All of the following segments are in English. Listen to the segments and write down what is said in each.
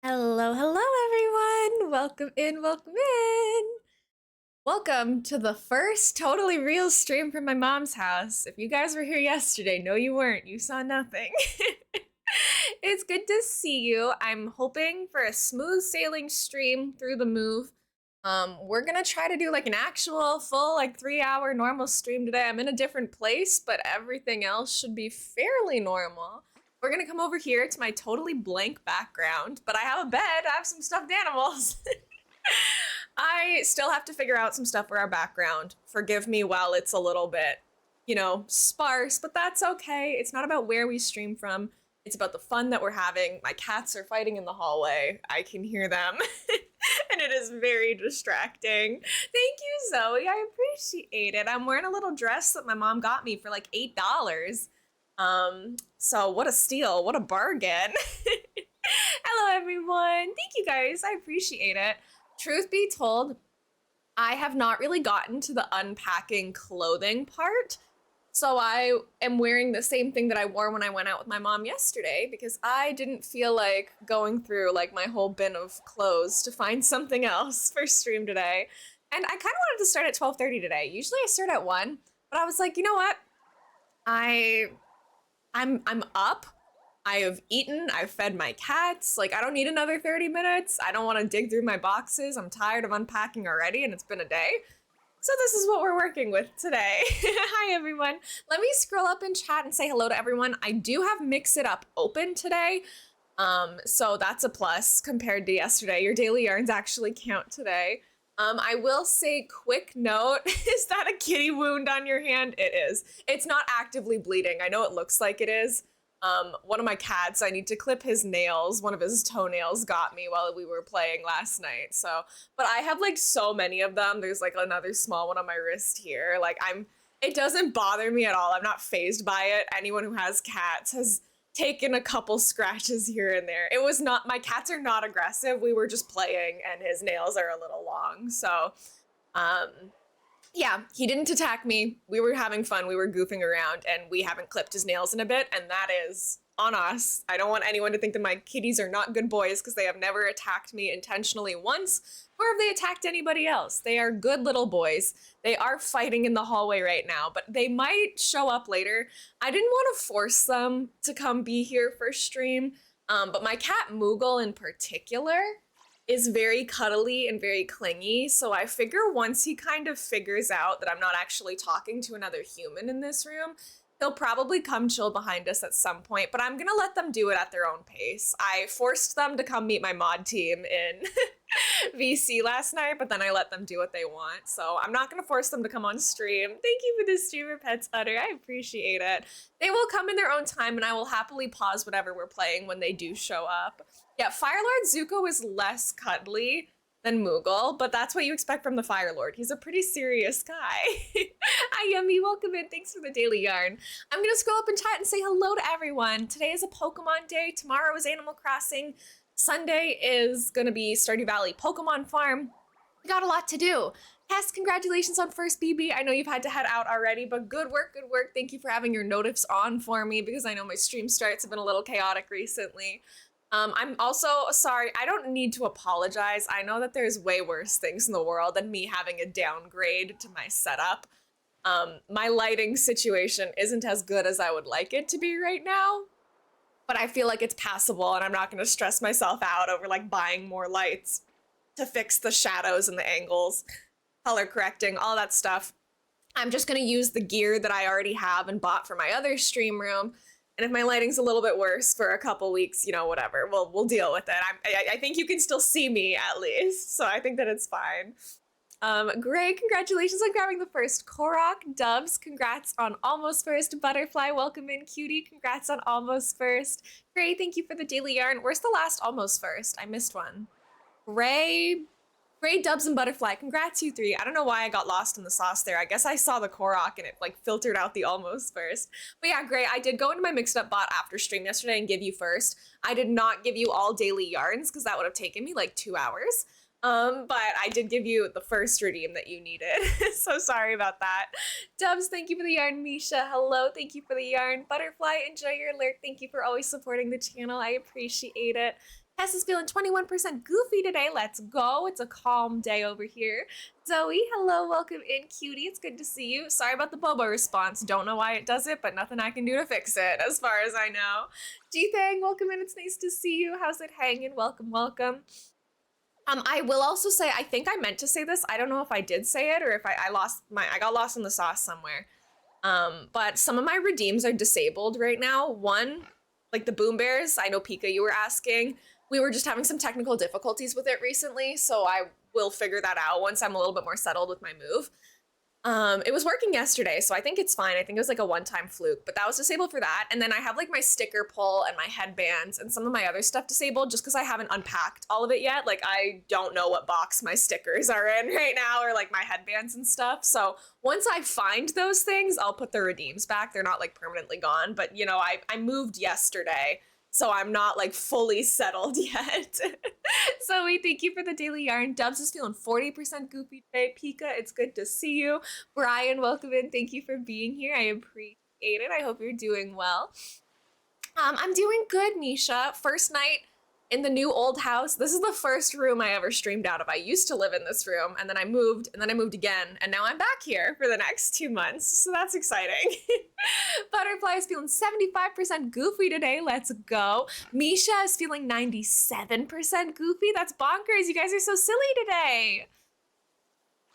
Hello, hello, everyone. Welcome in, welcome in. Welcome to the first totally real stream from my mom's house. If you guys were here yesterday, no, you weren't. You saw nothing. It's good to see you. I'm hoping for a smooth sailing stream through the move. We're gonna try to do like an actual full, like 3 hour normal stream today. I'm in a different place, but everything else should be fairly normal. We're gonna come over here to my totally blank background, but I have a bed, I have some stuffed animals. I still have to figure out some stuff for our background. Forgive me while it's a little bit, sparse, but that's okay. It's not about where we stream from. It's about the fun that we're having. My cats are fighting in the hallway. I can hear them. And it is very distracting. Thank you, Zoe. I appreciate it. I'm wearing a little dress that my mom got me for like $8. So what a steal. What a bargain. Hello, everyone. Thank you guys. I appreciate it. Truth be told, I have not really gotten to the unpacking clothing part. So I am wearing the same thing that I wore when I went out with my mom yesterday because I didn't feel like going through like my whole bin of clothes to find something else for stream today. And I kind of wanted to start at 12:30 today. Usually I start at 1, but I was like, you know what? I I'm up. I have eaten, I've fed my cats. Like, I don't need another 30 minutes. I don't want to dig through my boxes. I'm tired of unpacking already, and it's been a day. So this is what we're working with today. Hi, everyone. Let me scroll up in chat and say hello to everyone. I do have Mix It Up open today. So that's a plus compared to yesterday. Your daily yarns actually count today. I will say, quick note, is that a kitty wound on your hand? It is. It's not actively bleeding. I know it looks like it is. One of my cats, I need to clip his nails. One of his toenails got me while we were playing last night. So, but I have like so many of them. There's like another small one on my wrist here. It doesn't bother me at all. I'm not fazed by it. Anyone who has cats has taken a couple scratches here and there. It was not, my cats are not aggressive. We were just playing and his nails are a little long. So, um, yeah, he didn't attack me. We were having fun. We were goofing around, and we haven't clipped his nails in a bit, and that is on us. I don't want anyone to think that my kitties are not good boys because they have never attacked me intentionally once, or have they attacked anybody else. They are good little boys. They are fighting in the hallway right now, but they might show up later. I didn't want to force them to come be here for stream, but my cat Moogle in particular is very cuddly and very clingy. So I figure once he kind of figures out that I'm not actually talking to another human in this room, he'll probably come chill behind us at some point, but I'm gonna let them do it at their own pace. I forced them to come meet my mod team in VC last night, but then I let them do what they want. So I'm not gonna force them to come on stream. Thank you for the streamer pets, Utter. I appreciate it. They will come in their own time, and I will happily pause whatever we're playing when they do show up. Yeah, Firelord Zuko is less cuddly than Moogle, but that's what you expect from the Fire Lord. He's a pretty serious guy. Hi, Yummy. Welcome in. Thanks for the daily yarn. I'm going to scroll up in chat and say hello to everyone. Today is a Pokemon day. Tomorrow is Animal Crossing. Sunday is going to be Stardew Valley Pokemon Farm. We got a lot to do. Cass, congratulations on first BB. I know you've had to head out already, but good work, good work. Thank you for having your notifs on for me because I know my stream starts have been a little chaotic recently. I'm also sorry, I don't need to apologize. I know that there's way worse things in the world than me having a downgrade to my setup. My lighting situation isn't as good as I would like it to be right now, but I feel like it's passable and I'm not going to stress myself out over like buying more lights to fix the shadows and the angles, color correcting, all that stuff. I'm just going to use the gear that I already have and bought for my other stream room. And if my lighting's a little bit worse for a couple weeks, whatever, we'll deal with it. I think you can still see me at least, so I think that it's fine. Gray, congratulations on grabbing the first Korok. Dubs, congrats on almost first. Butterfly, welcome in. Cutie, congrats on almost first. Gray, thank you for the daily yarn. Where's the last almost first? I missed one. Gray, Dubs, and Butterfly, congrats you three. I don't know why I got lost in the sauce there. I guess I saw the Korok and it like filtered out the almost first. But yeah, Gray, I did go into my mixed up bot after stream yesterday and give you first. I did not give you all daily yarns because that would have taken me like 2 hours. But I did give you the first redeem that you needed. So sorry about that. Dubs, thank you for the yarn. Misha, hello, thank you for the yarn. Butterfly, enjoy your alert. Thank you for always supporting the channel. I appreciate it. Tess is feeling 21% goofy today. Let's go. It's a calm day over here. Zoe, hello, welcome in, cutie. It's good to see you. Sorry about the Bobo response. Don't know why it does it, but nothing I can do to fix it, as far as I know. G-Thang, welcome in. It's nice to see you. How's it hanging? Welcome, welcome. I will also say, I think I meant to say this. I don't know if I did say it or if I got lost in the sauce somewhere. But some of my redeems are disabled right now. One, like the Boom Bears, I know Pika, you were asking. We were just having some technical difficulties with it recently, so I will figure that out once I'm a little bit more settled with my move. It was working yesterday, so I think it's fine. I think it was like a one-time fluke, but that was disabled for that. And then I have like my sticker pull and my headbands and some of my other stuff disabled just because I haven't unpacked all of it yet. Like I don't know what box my stickers are in right now or like my headbands and stuff. So once I find those things, I'll put the redeems back. They're not like permanently gone, but you know, I moved yesterday, so I'm not like fully settled yet. So we thank you for the daily yarn. Dubs is feeling 40% goofy today. Pika, it's good to see you. Brian, welcome in. Thank you for being here. I appreciate it. I hope you're doing well. I'm doing good, Misha. First night in the new old house. This is the first room I ever streamed out of. I used to live in this room, and then I moved, again, and now I'm back here for the next 2 months, so that's exciting. Butterfly is feeling 75% goofy today. Let's go. Misha is feeling 97% goofy. That's bonkers. You guys are so silly today.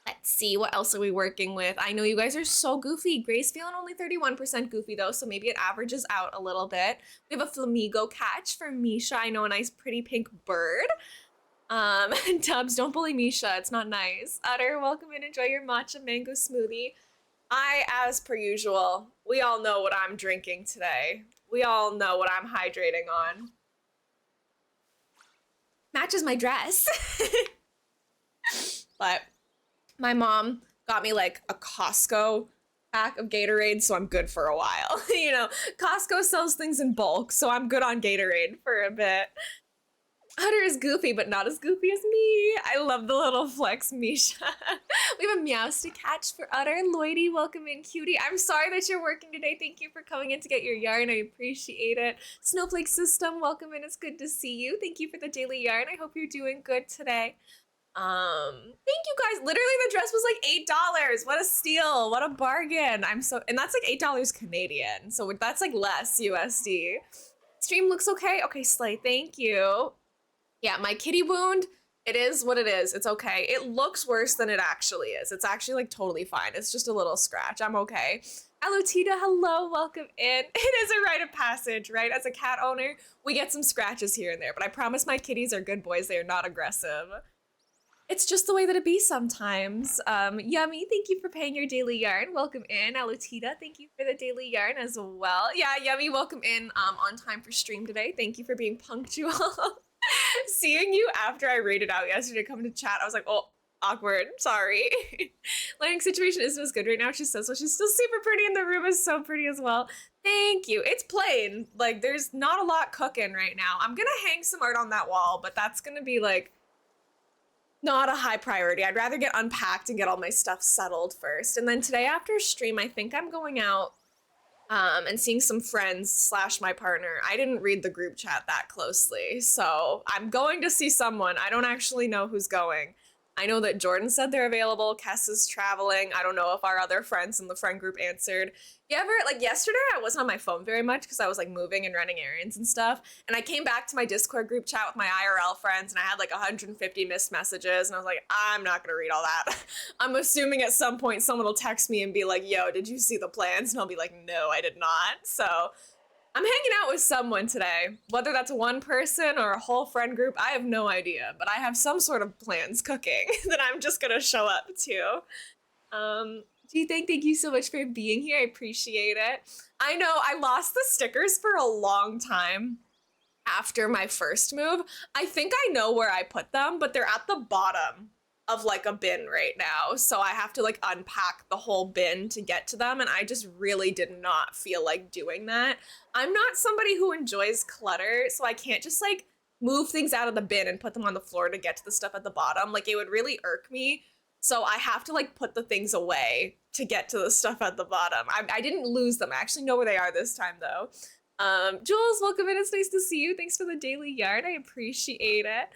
Let's see, what else are we working with? I know you guys are so goofy. Grace feeling only 31% goofy though, so maybe it averages out a little bit. We have a flamingo catch for Misha. I know, a nice pretty pink bird. Tubbs, don't bully Misha. It's not nice. Utter, welcome in. Enjoy your matcha mango smoothie. As per usual, we all know what I'm drinking today. We all know what I'm hydrating on. Matches my dress. But my mom got me like a Costco pack of Gatorade, so I'm good for a while. You know, Costco sells things in bulk, so I'm good on Gatorade for a bit. Utter is goofy, but not as goofy as me. I love the little flex, Misha. We have a Meowst to catch for Utter. Lloydie, welcome in, cutie. I'm sorry that you're working today. Thank you for coming in to get your yarn. I appreciate it. Snowflake System, welcome in. It's good to see you. Thank you for the daily yarn. I hope you're doing good today. Thank you guys. Literally the dress was like $8. What a steal. What a bargain. And that's like $8 Canadian. So that's like less USD. Stream looks okay. Okay, Slay, thank you. Yeah, my kitty wound, it is what it is. It's okay. It looks worse than it actually is. It's actually like totally fine. It's just a little scratch. I'm okay. Alotita, hello, welcome in. It is a rite of passage, right? As a cat owner, we get some scratches here and there, but I promise my kitties are good boys. They are not aggressive. It's just the way that it be sometimes. Yummy, thank you for paying your daily yarn. Welcome in. Alotita, thank you for the daily yarn as well. Yeah, Yummy, welcome in on time for stream today. Thank you for being punctual. Seeing you after I rated out yesterday come to chat, I was like, oh, awkward, sorry. Lighting situation isn't as good right now, she says, so she's still super pretty and the room is so pretty as well. Thank you. It's plain. Like, there's not a lot cooking right now. I'm gonna hang some art on that wall, but that's gonna be like not a high priority. I'd rather get unpacked and get all my stuff settled first. And then today after stream, I think I'm going out and seeing some friends / my partner. I didn't read the group chat that closely, so I'm going to see someone. I don't actually know who's going. I know that Jordan said they're available. Kess is traveling. I don't know if our other friends in the friend group answered. You ever, like yesterday, I wasn't on my phone very much because I was like moving and running errands and stuff. And I came back to my Discord group chat with my IRL friends and I had like 150 missed messages. And I was like, I'm not going to read all that. I'm assuming at some point someone will text me and be like, yo, did you see the plans? And I'll be like, no, I did not. So I'm hanging out with someone today. Whether that's one person or a whole friend group, I have no idea. But I have some sort of plans cooking that I'm just gonna show up to. Thank you so much for being here. I appreciate it. I know I lost the stickers for a long time after my first move. I think I know where I put them, but they're at the bottom of like a bin right now, so I have to like unpack the whole bin to get to them, and I just really did not feel like doing that. I'm not somebody who enjoys clutter, so I can't just like move things out of the bin and put them on the floor to get to the stuff at the bottom. Like it would really irk me, so I have to like put the things away to get to the stuff at the bottom. I didn't lose them. I actually know where they are this time though. Jules, welcome in. It's nice to see you. Thanks for the daily yarn. I appreciate it.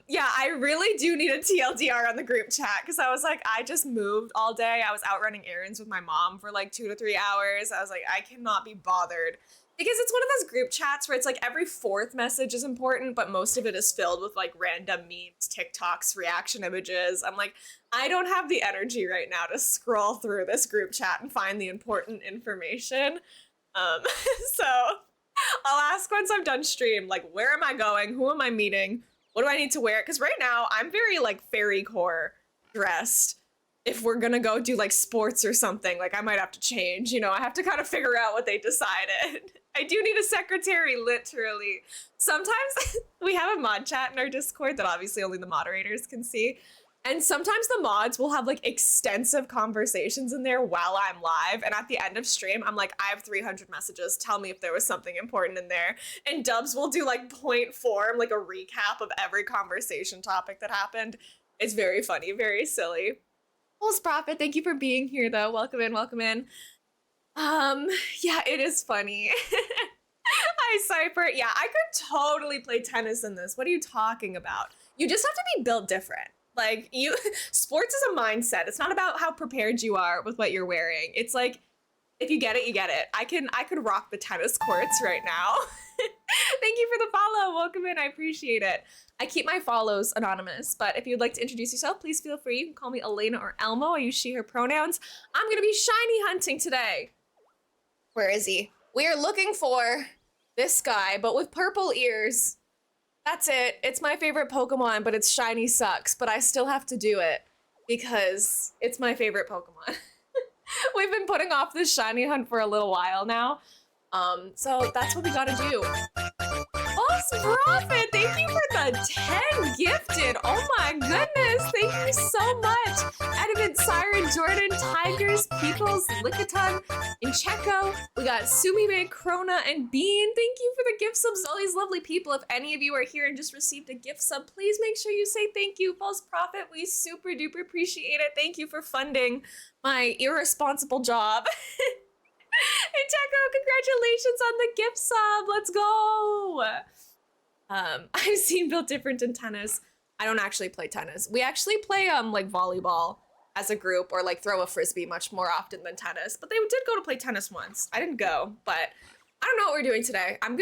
Yeah, I really do need a TLDR on the group chat because I was like, I just moved all day. I was out running errands with my mom for like 2 to 3 hours. I was like, I cannot be bothered because it's one of those group chats where it's like every fourth message is important, but most of it is filled with like random memes, TikToks, reaction images. I'm like, I don't have the energy right now to scroll through this group chat and find the important information. So I'll ask once I'm done stream, like, where am I going? Who am I meeting? What do I need to wear? Because right now I'm very like fairy core dressed. If we're gonna go do like sports or something, like I might have to change, you know, I have to kind of figure out what they decided. I do need a secretary, literally. Sometimes we have a mod chat in our Discord that obviously only the moderators can see. And sometimes the mods will have like extensive conversations in there while I'm live. And at the end of stream, I'm like, I have 300 messages. Tell me if there was something important in there. And Dubs will do like point form, like a recap of every conversation topic that happened. It's very funny, very silly. Pulse Prophet, thank you for being here though. Welcome in, welcome in. Yeah, it is funny. Hi, Cypher. Yeah, I could totally play tennis in this. What are you talking about? You just have to be built different. Like sports is a mindset. It's not about how prepared you are with what you're wearing. It's like, if you get it, you get it. I could rock the tennis courts right now. Thank you for the follow. Welcome in. I appreciate it. I keep my follows anonymous, but if you'd like to introduce yourself, please feel free. You can call me Elena or Elmo. I use she, her pronouns. I'm going to be shiny hunting today. Where is he? We are looking for this guy, but with purple ears. That's it. It's my favorite Pokemon, but its shiny sucks, but I still have to do it because it's my favorite Pokemon. We've been putting off this shiny hunt for a little while now. So that's what we gotta do. Boss Prophet, thank you for the 10 gifted. Oh my goodness, thank you so much. Edmund, Siren, Jordan, Tigers, Peoples, Lickitung, and Checo. We got Sumime, Krona, and Bean. Thank you for the gift subs, all these lovely people. If any of you are here and just received a gift sub, please make sure you say thank you. False Prophet, we super duper appreciate it. Thank you for funding my irresponsible job. Hey Checo, congratulations on the gift sub. Let's go. I've seen built different in tennis. I don't actually play tennis. We actually play like volleyball as a group or like throw a frisbee much more often than tennis. But they did go to play tennis once. I didn't go, but I don't know what we're doing today. I'm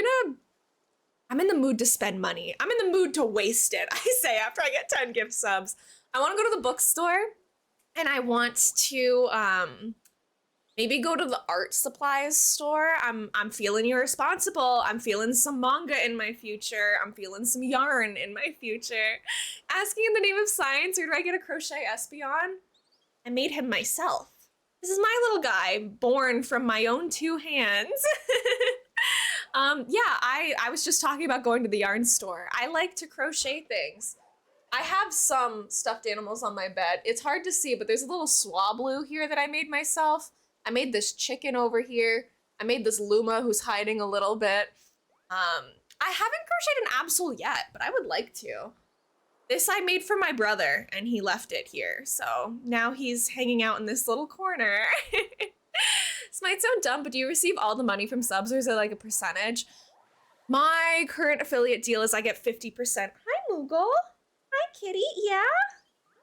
in the mood to spend money. I'm in the mood to waste it, I say, after I get 10 gift subs. I want to go to the bookstore and I want to maybe go to the art supplies store. I'm feeling irresponsible. I'm feeling some manga in my future. I'm feeling some yarn in my future. Asking in the name of science, or do I get a crochet Espeon? I made him myself. This is my little guy, born from my own 2 hands. Yeah, I was just talking about going to the yarn store. I like to crochet things. I have some stuffed animals on my bed. It's hard to see, but there's a little swablu here that I made myself. I made this chicken over here. I made this Luma who's hiding a little bit. I haven't crocheted an Absol yet, but I would like to. This I made for my brother, and he left it here. So now he's hanging out in this little corner. This might sound dumb, but do you receive all the money from subs, or is it like a percentage? My current affiliate deal is I get 50%. Hi, Moogle. Hi, kitty. Yeah?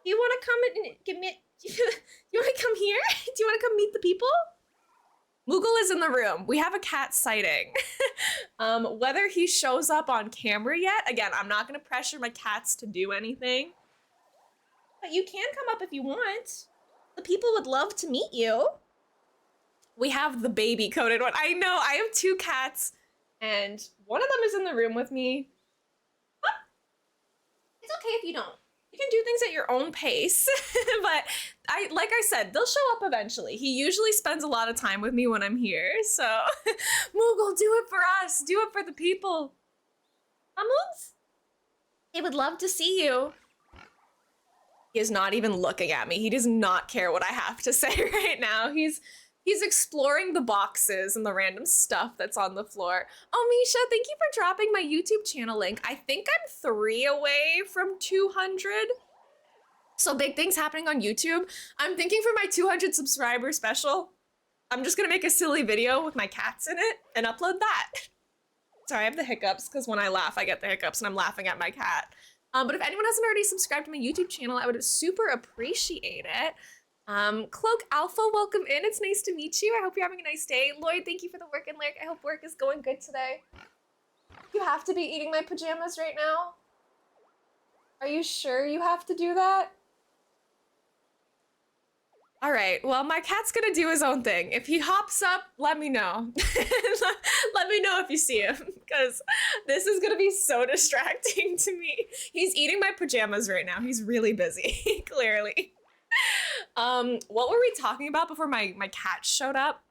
You want to come and give me... You want to come here? Do you want to come meet the people? Moogle is in the room. We have a cat sighting. Whether he shows up on camera yet, again, I'm not going to pressure my cats to do anything. But you can come up if you want. The people would love to meet you. We have the baby coated one. I know, I have 2 cats, and one of them is in the room with me. But it's okay if you don't. You can do things at your own pace, but like I said, they'll show up eventually. He usually spends a lot of time with me when I'm here, so Moogle, do it for us. Do it for the people. Moogs? They would love to see you. He is not even looking at me. He does not care what I have to say right now. He's exploring the boxes and the random stuff that's on the floor. Oh, Misha, thank you for dropping my YouTube channel link. I think I'm 3 away from 200. So big things happening on YouTube. I'm thinking for my 200 subscriber special, I'm just gonna make a silly video with my cats in it and upload that. Sorry, I have the hiccups because when I laugh, I get the hiccups and I'm laughing at my cat. But if anyone hasn't already subscribed to my YouTube channel, I would super appreciate it. Cloak Alpha, welcome in. It's nice to meet you. I hope you're having a nice day. Lloyd, thank you for the work and lyric. I hope work is going good today. You have to be eating my pajamas right now? Are you sure you have to do that? All right, well, my cat's gonna do his own thing. If he hops up, let me know. Let me know if you see him, because this is gonna be so distracting to me. He's eating my pajamas right now. He's really busy, clearly. What were we talking about before my cat showed up?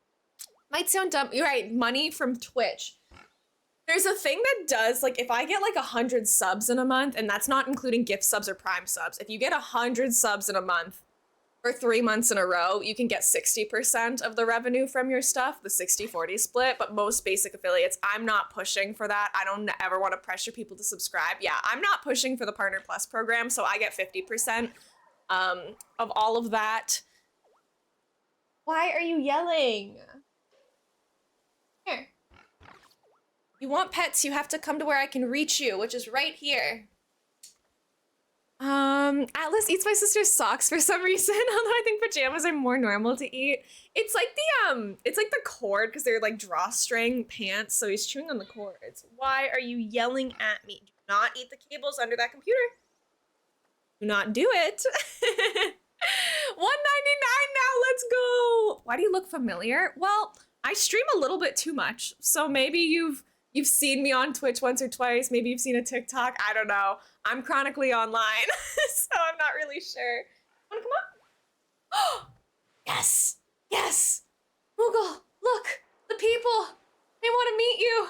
Might sound dumb. You're right, money from Twitch. There's a thing that does, like, if I get like 100 subs in a month, and that's not including gift subs or prime subs, if you get 100 subs in a month, for 3 months in a row, you can get 60% of the revenue from your stuff, the 60-40 split, but most basic affiliates, I'm not pushing for that. I don't ever want to pressure people to subscribe. Yeah, I'm not pushing for the Partner Plus program, so I get 50% of all of that. Why are you yelling? Here. You want pets, you have to come to where I can reach you, which is right here. Atlas eats my sister's socks for some reason, although I think pajamas are more normal to eat. It's like the cord, because they're like drawstring pants, so he's chewing on the cords. Why are you yelling at me? Do not eat the cables under that computer. Do not do it. $1.99 now, let's go. Why do you look familiar? Well, I stream a little bit too much, so maybe you've seen me on Twitch once or twice. Maybe you've seen a TikTok. I don't know. I'm chronically online, so I'm not really sure. Wanna come up? Oh, yes, yes. Moogle, look, the people. They want to meet you.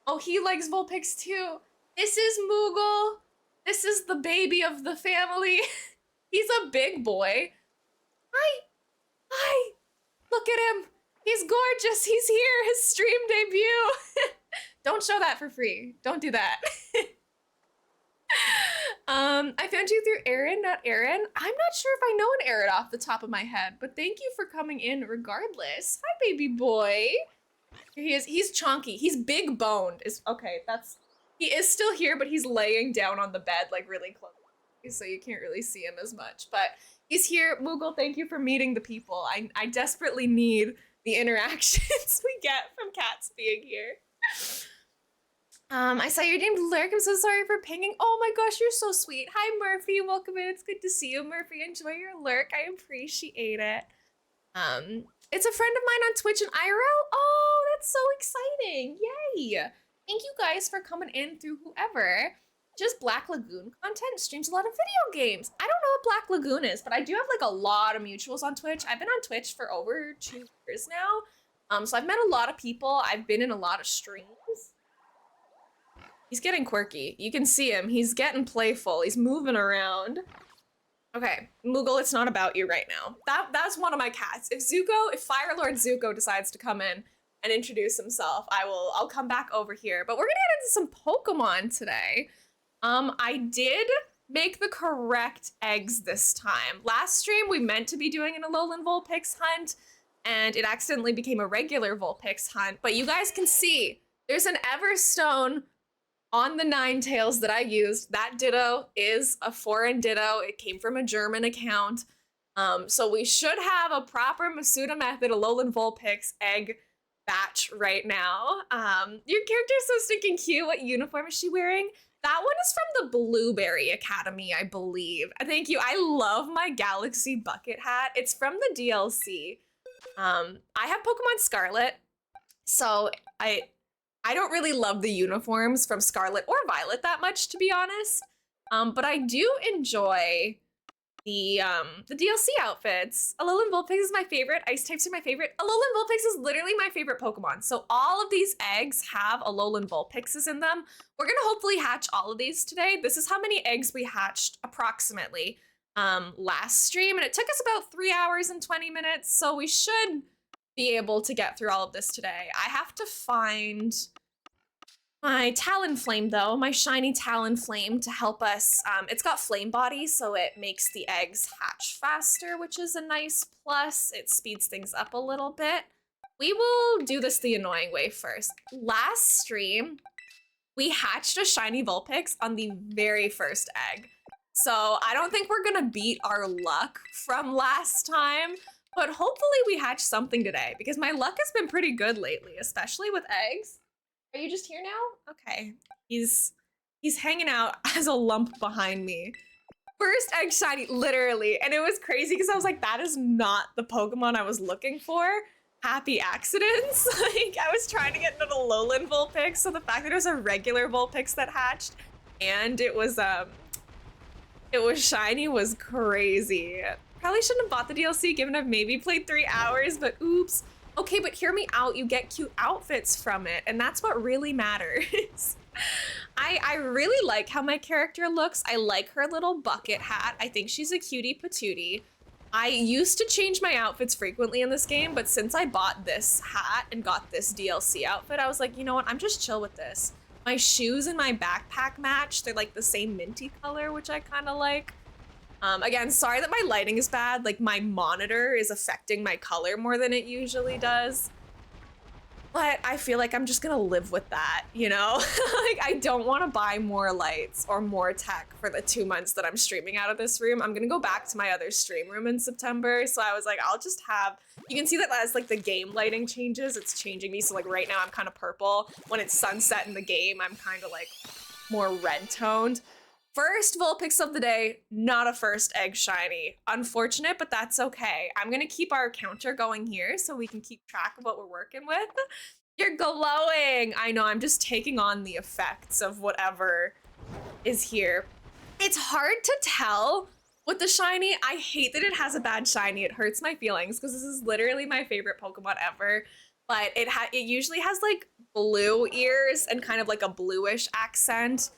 Oh, he likes Vulpix too. This is Moogle. This is the baby of the family. He's a big boy. Hi, hi. Look at him. He's gorgeous. He's here. His stream debut. Don't show that for free. Don't do that. I found you through Aaron, not Aaron. I'm not sure if I know an Aaron off the top of my head, but thank you for coming in regardless. Hi, baby boy. Here he is. He's chonky. He's big boned. He is still here, but he's laying down on the bed like really close, so you can't really see him as much. But he's here. Moogle, thank you for meeting the people. I desperately need the interactions we get from cats being here. I saw your named Lyric. I'm so sorry for pinging. Oh my gosh, you're so sweet. Hi, Murphy. Welcome in. It's good to see you, Murphy. Enjoy your lurk. I appreciate it. It's a friend of mine on Twitch and IRL. Oh, that's so exciting. Yay. Thank you guys for coming in through whoever. Just Black Lagoon content, streams a lot of video games. I don't know what Black Lagoon is, but I do have like a lot of mutuals on Twitch. I've been on Twitch for over 2 years now. So I've met a lot of people. I've been in a lot of streams. He's getting quirky. You can see him. He's getting playful. He's moving around. Okay, Moogle, it's not about you right now. That's one of my cats. If Firelord Zuko decides to come in and introduce himself, I'll come back over here. But we're gonna get into some Pokemon today. I did make the correct eggs this time. Last stream, we meant to be doing an Alolan Vulpix hunt, and it accidentally became a regular Vulpix hunt. But you guys can see, there's an Everstone on the Ninetales that I used. That Ditto is a foreign Ditto. It came from a German account. So we should have a proper Masuda Method Alolan Vulpix egg batch right now. Your character's so stinking cute. What uniform is she wearing? That one is from the Blueberry Academy, I believe. Thank you. I love my Galaxy bucket hat. It's from the DLC. I have Pokemon Scarlet, so I don't really love the uniforms from Scarlet or Violet that much, to be honest. But I do enjoy the DLC outfits. Alolan Vulpix is my favorite. Ice types are my favorite. Alolan Vulpix is literally my favorite Pokemon. So all of these eggs have Alolan Vulpixes in them. We're gonna hopefully hatch all of these today. This is how many eggs we hatched approximately last stream, and it took us about 3 hours and 20 minutes. So we should be able to get through all of this today. I have to find my Talonflame though, my shiny Talonflame to help us. It's got flame body, so it makes the eggs hatch faster, which is a nice plus. It speeds things up a little bit. we will do this the annoying way first. Last stream, we hatched a shiny Vulpix on the very first egg. So I don't think we're gonna beat our luck from last time, but hopefully we hatch something today because my luck has been pretty good lately, especially with eggs. Are you just here now? Okay. He's hanging out as a lump behind me. First egg shiny, literally. And it was crazy because I was like, that is not the Pokemon I was looking for. Happy accidents. Like, I was trying to get into the Lowland Vulpix, so the fact that it was a regular Vulpix that hatched and it was shiny was crazy. Probably shouldn't have bought the DLC given I've maybe played 3 hours, but oops. Okay, but hear me out, you get cute outfits from it, and that's what really matters. I really like how my character looks. I like her little bucket hat. I think she's a cutie patootie. I used to change my outfits frequently in this game, but since I bought this hat and got this DLC outfit, I was like, you know what, I'm just chill with this. My shoes and my backpack match. They're like the same minty color, which I kind of like. Again, sorry that my lighting is bad. Like, my monitor is affecting my color more than it usually does. But I feel like I'm just gonna live with that, you know? Like, I don't want to buy more lights or more tech for the 2 months that I'm streaming out of this room. I'm gonna go back to my other stream room in September. So I was like, I'll just have, you can see that as like the game lighting changes, it's changing me. So like right now I'm kind of purple. When it's sunset in the game, I'm kind of like more red toned. First Vulpix of the day, not a first egg shiny. Unfortunate, but that's okay. I'm gonna keep our counter going here so we can keep track of what we're working with. You're glowing. I know, I'm just taking on the effects of whatever is here. It's hard to tell with the shiny. I hate that it has a bad shiny. It hurts my feelings because this is literally my favorite Pokemon ever. But it usually has like blue ears and kind of like a bluish accent.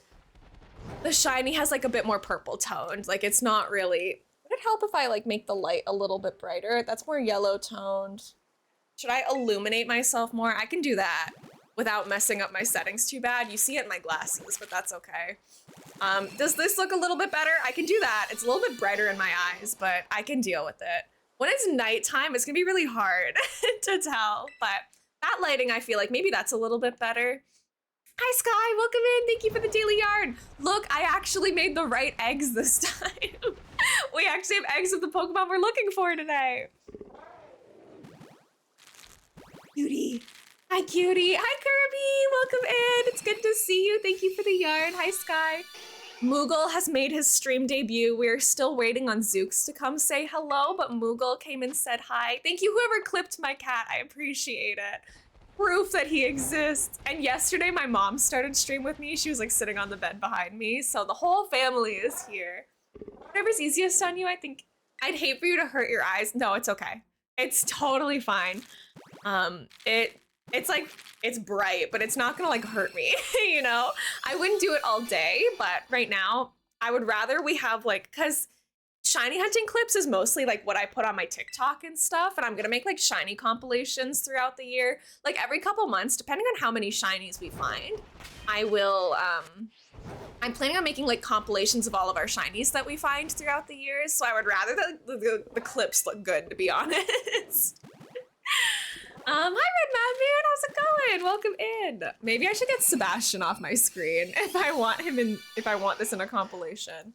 The shiny has like a bit more purple toned. Like, it's not really, would it help if I like make the light a little bit brighter? That's more yellow toned. Should I illuminate myself more? I can do that without messing up my settings too bad. You see it in my glasses, but that's okay. Does this look a little bit better? I can do that. It's a little bit brighter in my eyes, but I can deal with it. When it's nighttime, it's gonna be really hard to tell, but that lighting, I feel like maybe that's a little bit better. Hi, Sky, welcome in. Thank you for the daily yarn. Look, I actually made the right eggs this time. We actually have eggs of the Pokemon we're looking for today. Cutie. Hi, Cutie. Hi, Kirby. Welcome in. It's good to see you. Thank you for the yarn. Hi, Sky. Moogle has made his stream debut. We're still waiting on Zooks to come say hello, but Moogle came and said hi. Thank you, whoever clipped my cat. I appreciate it. Proof that he exists. And yesterday my mom started stream with me. She was like sitting on the bed behind me. So the whole family is here. Whatever's easiest on you, I think. I'd hate for you to hurt your eyes. No, it's okay. It's totally fine. It's like, it's bright, but it's not gonna like hurt me, you know? I wouldn't do it all day, but right now I would rather we have like, cause shiny hunting clips is mostly like what I put on my TikTok and stuff, and I'm gonna make like shiny compilations throughout the year. Like every couple months, depending on how many shinies we find, I will, I'm planning on making like compilations of all of our shinies that we find throughout the years, so I would rather the clips look good, to be honest. Hi Red Madman, how's it going? Welcome in. Maybe I should get Sebastian off my screen if I want him in, if I want this in a compilation.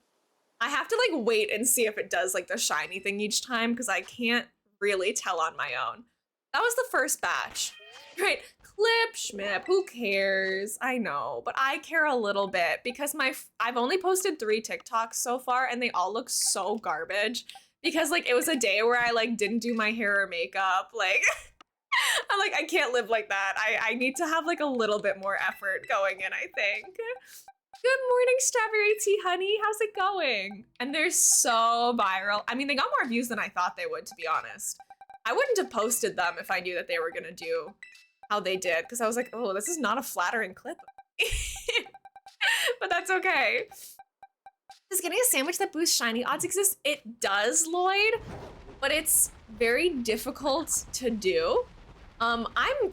I have to like wait and see if it does like the shiny thing each time because I can't really tell on my own. That was the first batch. Right, clip, schmip, who cares? I know, but I care a little bit because I've only posted 3 TikToks so far and they all look so garbage because like it was a day where I like didn't do my hair or makeup. Like, I'm like, I can't live like that. I need to have like a little bit more effort going in, I think. Good morning, Strawberry Tea Honey. How's it going? And they're so viral. I mean, they got more views than I thought they would, to be honest. I wouldn't have posted them if I knew that they were gonna do how they did, because I was like, oh, this is not a flattering clip. But that's okay. Does getting a sandwich that boosts shiny odds exist? It does, Lloyd, but it's very difficult to do. I'm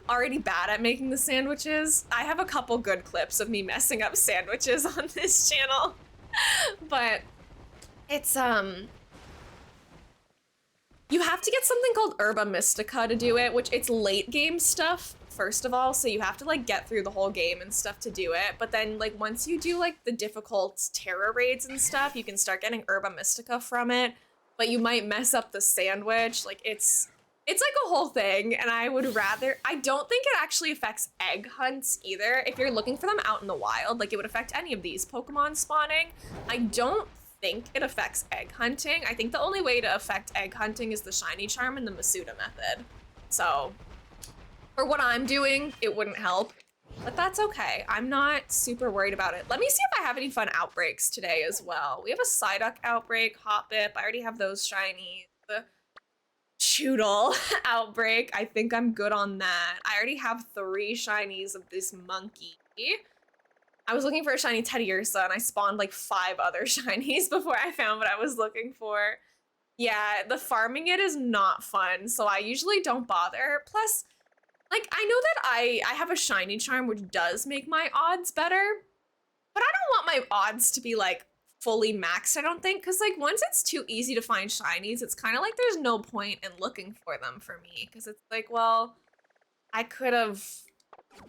already bad at making the sandwiches. I have a couple good clips of me messing up sandwiches on this channel, but it's, You have to get something called Herba Mystica to do it, which it's late game stuff, first of all, so you have to like get through the whole game and stuff to do it. But then like once you do like the difficult Terra raids and stuff, you can start getting Herba Mystica from it. But you might mess up the sandwich. Like it's like a whole thing, and I don't think it actually affects egg hunts either. If you're looking for them out in the wild, like it would affect any of these Pokemon spawning. I don't think it affects egg hunting. I think the only way to affect egg hunting is the shiny charm and the Masuda method. So for what I'm doing, it wouldn't help, but that's okay. I'm not super worried about it. Let me see if I have any fun outbreaks today as well. We have a Psyduck outbreak, Hoppip. I already have those shinies. The Choodle outbreak. I think I'm good on that. I already have 3 shinies of this monkey. I was looking for a shiny Teddiursa and I spawned like 5 other shinies before I found what I was looking for. Yeah, the farming it is not fun, so I usually don't bother. Plus, like, I know that I have a shiny charm which does make my odds better, but I don't want my odds to be like fully maxed, I don't think, because like once it's too easy to find shinies, it's kind of like there's no point in looking for them for me, because it's like, well, I could have,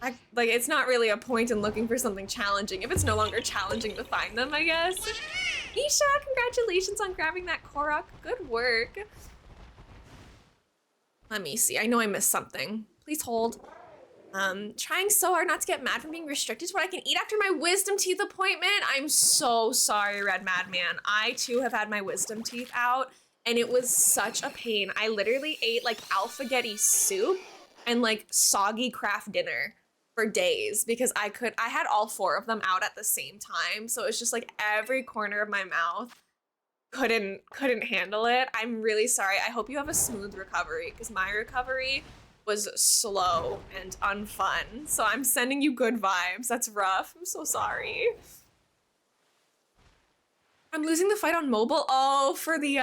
like, it's not really a point in looking for something challenging if it's no longer challenging to find them, I guess. Isha, congratulations on grabbing that Korok. Good work. Let me see. I know I missed something. Please hold. Trying so hard not to get mad from being restricted to what I can eat after my wisdom teeth appointment. I'm so sorry, Red Madman. I too have had my wisdom teeth out and it was such a pain. I literally ate like alphagetti soup and like soggy craft dinner for days because I had all 4 of them out at the same time. So it's just like every corner of my mouth couldn't handle it. I'm really sorry. I hope you have a smooth recovery because my recovery was slow and unfun. So I'm sending you good vibes. That's rough. I'm so sorry. I'm losing the fight on mobile. Oh, for the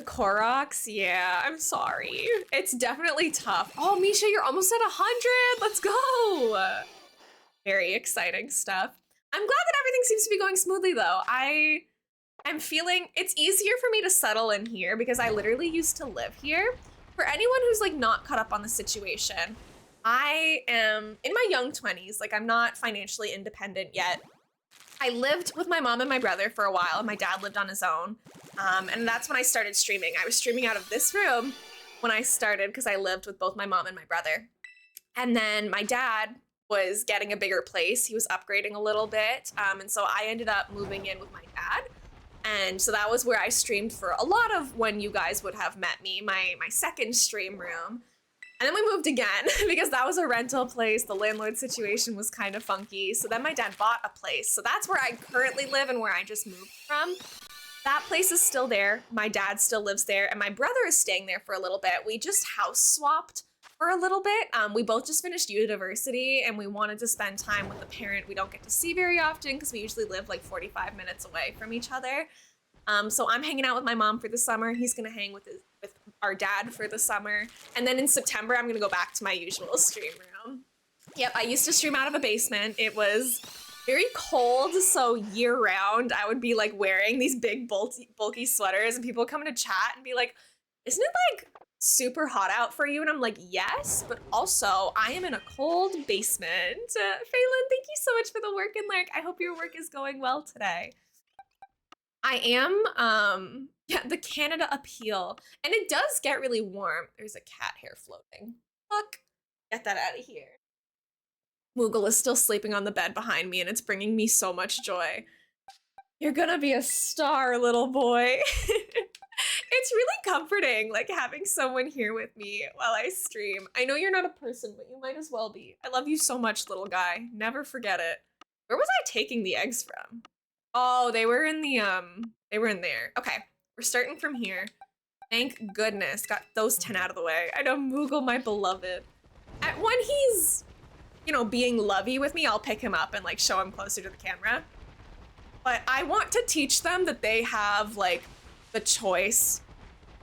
Koroks? Yeah, I'm sorry. It's definitely tough. Oh, Misha, you're almost at 100. Let's go. Very exciting stuff. I'm glad that everything seems to be going smoothly though. I'm feeling it's easier for me to settle in here because I literally used to live here. For anyone who's like not caught up on the situation, I am in my young 20s. Like I'm not financially independent yet. I lived with my mom and my brother for a while, and my dad lived on his own. And that's when I started streaming. I was streaming out of this room when I started because I lived with both my mom and my brother. And then my dad was getting a bigger place. He was upgrading a little bit. And so I ended up moving in with my dad. And so that was where I streamed for a lot of when you guys would have met me, my second stream room. And then we moved again because that was a rental place. The landlord situation was kind of funky. So then my dad bought a place. So that's where I currently live and where I just moved from. That place is still there. My dad still lives there and my brother is staying there for a little bit. We just house swapped for a little bit. We both just finished university and we wanted to spend time with the parent we don't get to see very often because we usually live like 45 minutes away from each other. So I'm hanging out with my mom for the summer. He's gonna hang with our dad for the summer. And then in September, I'm gonna go back to my usual stream room. Yep, I used to stream out of a basement. It was very cold, so year round, I would be like wearing these big bulky sweaters and people would come into chat and be like, isn't it like super hot out for you? And I'm like, yes, but also I am in a cold basement. Phelan, thank you so much for the work and lurk. I hope your work is going well today. I am, yeah, the Canada Appeal. And it does get really warm. There's a cat hair floating. Fuck. Get that out of here. Moogle is still sleeping on the bed behind me and it's bringing me so much joy. You're gonna be a star, little boy. It's really comforting, like having someone here with me while I stream. I know you're not a person, but you might as well be. I love you so much, little guy. Never forget it. Where was I taking the eggs from? Oh, they were in the, they were in there. Okay, we're starting from here. Thank goodness, got those 10 out of the way. I know Moogle, my beloved. When he's, you know, being lovey with me, I'll pick him up and like show him closer to the camera. But I want to teach them that they have like the choice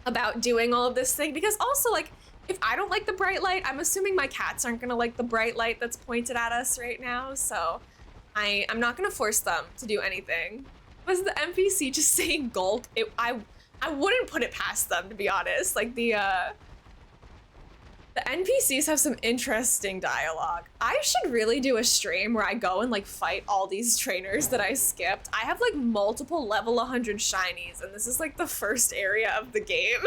about doing all of this thing, because also like, if I don't like the bright light, I'm assuming my cats aren't gonna like the bright light that's pointed at us right now, so I'm not gonna force them to do anything. Was the NPC just saying gulp? I I wouldn't put it past them, to be honest. Like the NPCs have some interesting dialogue. I should really do a stream where I go and like fight all these trainers that I skipped. I have like multiple level 100 shinies, and this is like the first area of the game.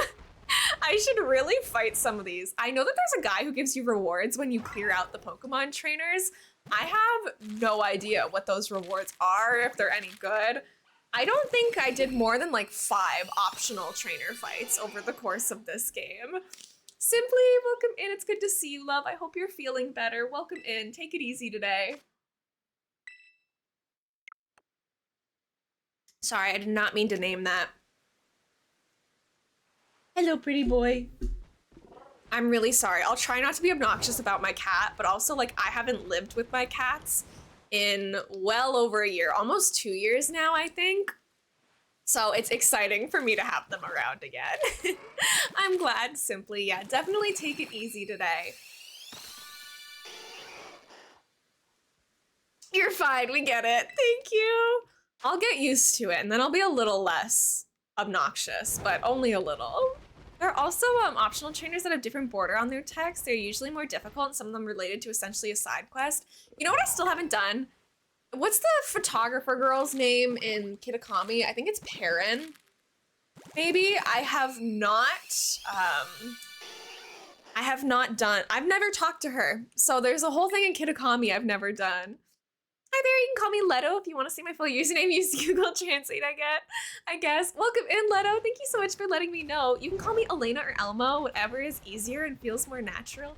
I should really fight some of these. I know that there's a guy who gives you rewards when you clear out the Pokemon trainers. I have no idea what those rewards are, if they're any good. I don't think I did more than like 5 optional trainer fights over the course of this game. Simply, welcome in. It's good to see you, love. I hope you're feeling better. Welcome in. Take it easy today. Sorry, I did not mean to name that. Hello, pretty boy. I'm really sorry. I'll try not to be obnoxious about my cat, but also, like, I haven't lived with my cats in well over a year, almost 2 years now, I think. So it's exciting for me to have them around again. I'm glad, simply. Yeah, definitely take it easy today. You're fine, we get it. Thank you. I'll get used to it, and then I'll be a little less obnoxious, but only a little. There are also optional trainers that have different border on their text. They're usually more difficult, and some of them related to essentially a side quest. You know what I still haven't done? What's the photographer girl's name in Kitakami? I think it's Perrin. Maybe. I have not done, I've never talked to her. So there's a whole thing in Kitakami I've never done. Hi there, you can call me Leto if you want to see my full username. Use Google Translate, I guess. Welcome in, Leto. Thank you so much for letting me know. You can call me Elena or Elmo, whatever is easier and feels more natural.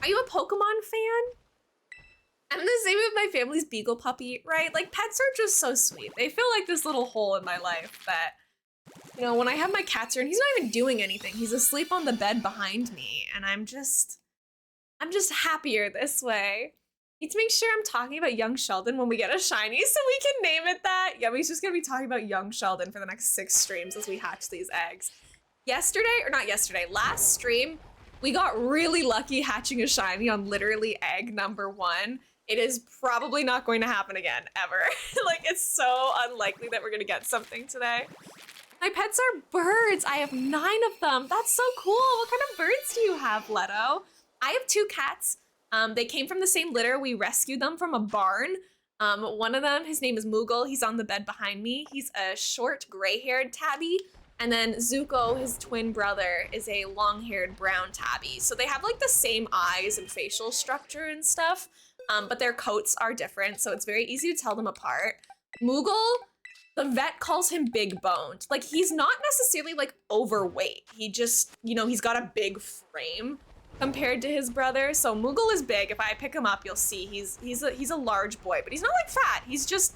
Are you a Pokemon fan? I'm the same with my family's beagle puppy, right? Like, pets are just so sweet. They feel like this little hole in my life that, you know, when I have my cats here, and he's not even doing anything. He's asleep on the bed behind me, and I'm just happier this way. Need to make sure I'm talking about young Sheldon when we get a shiny so we can name it that. Yeah, we're just gonna be talking about young Sheldon for the next 6 streams as we hatch these eggs. Last stream, we got really lucky hatching a shiny on literally egg number 1. It is probably not going to happen again, ever. Like, it's so unlikely that we're gonna get something today. My pets are birds. I have 9 of them. That's so cool. What kind of birds do you have, Leto? I have 2 cats. They came from the same litter. We rescued them from a barn. One of them, his name is Moogle. He's on the bed behind me. He's a short gray-haired tabby. And then Zuko, his twin brother, is a long-haired brown tabby. So they have like the same eyes and facial structure and stuff, but their coats are different, so it's very easy to tell them apart. Moogle, the vet calls him big boned. Like, he's not necessarily like overweight. He just, you know, he's got a big frame compared to his brother. So Moogle is big. If I pick him up, you'll see he's a large boy, but he's not like fat. He's just,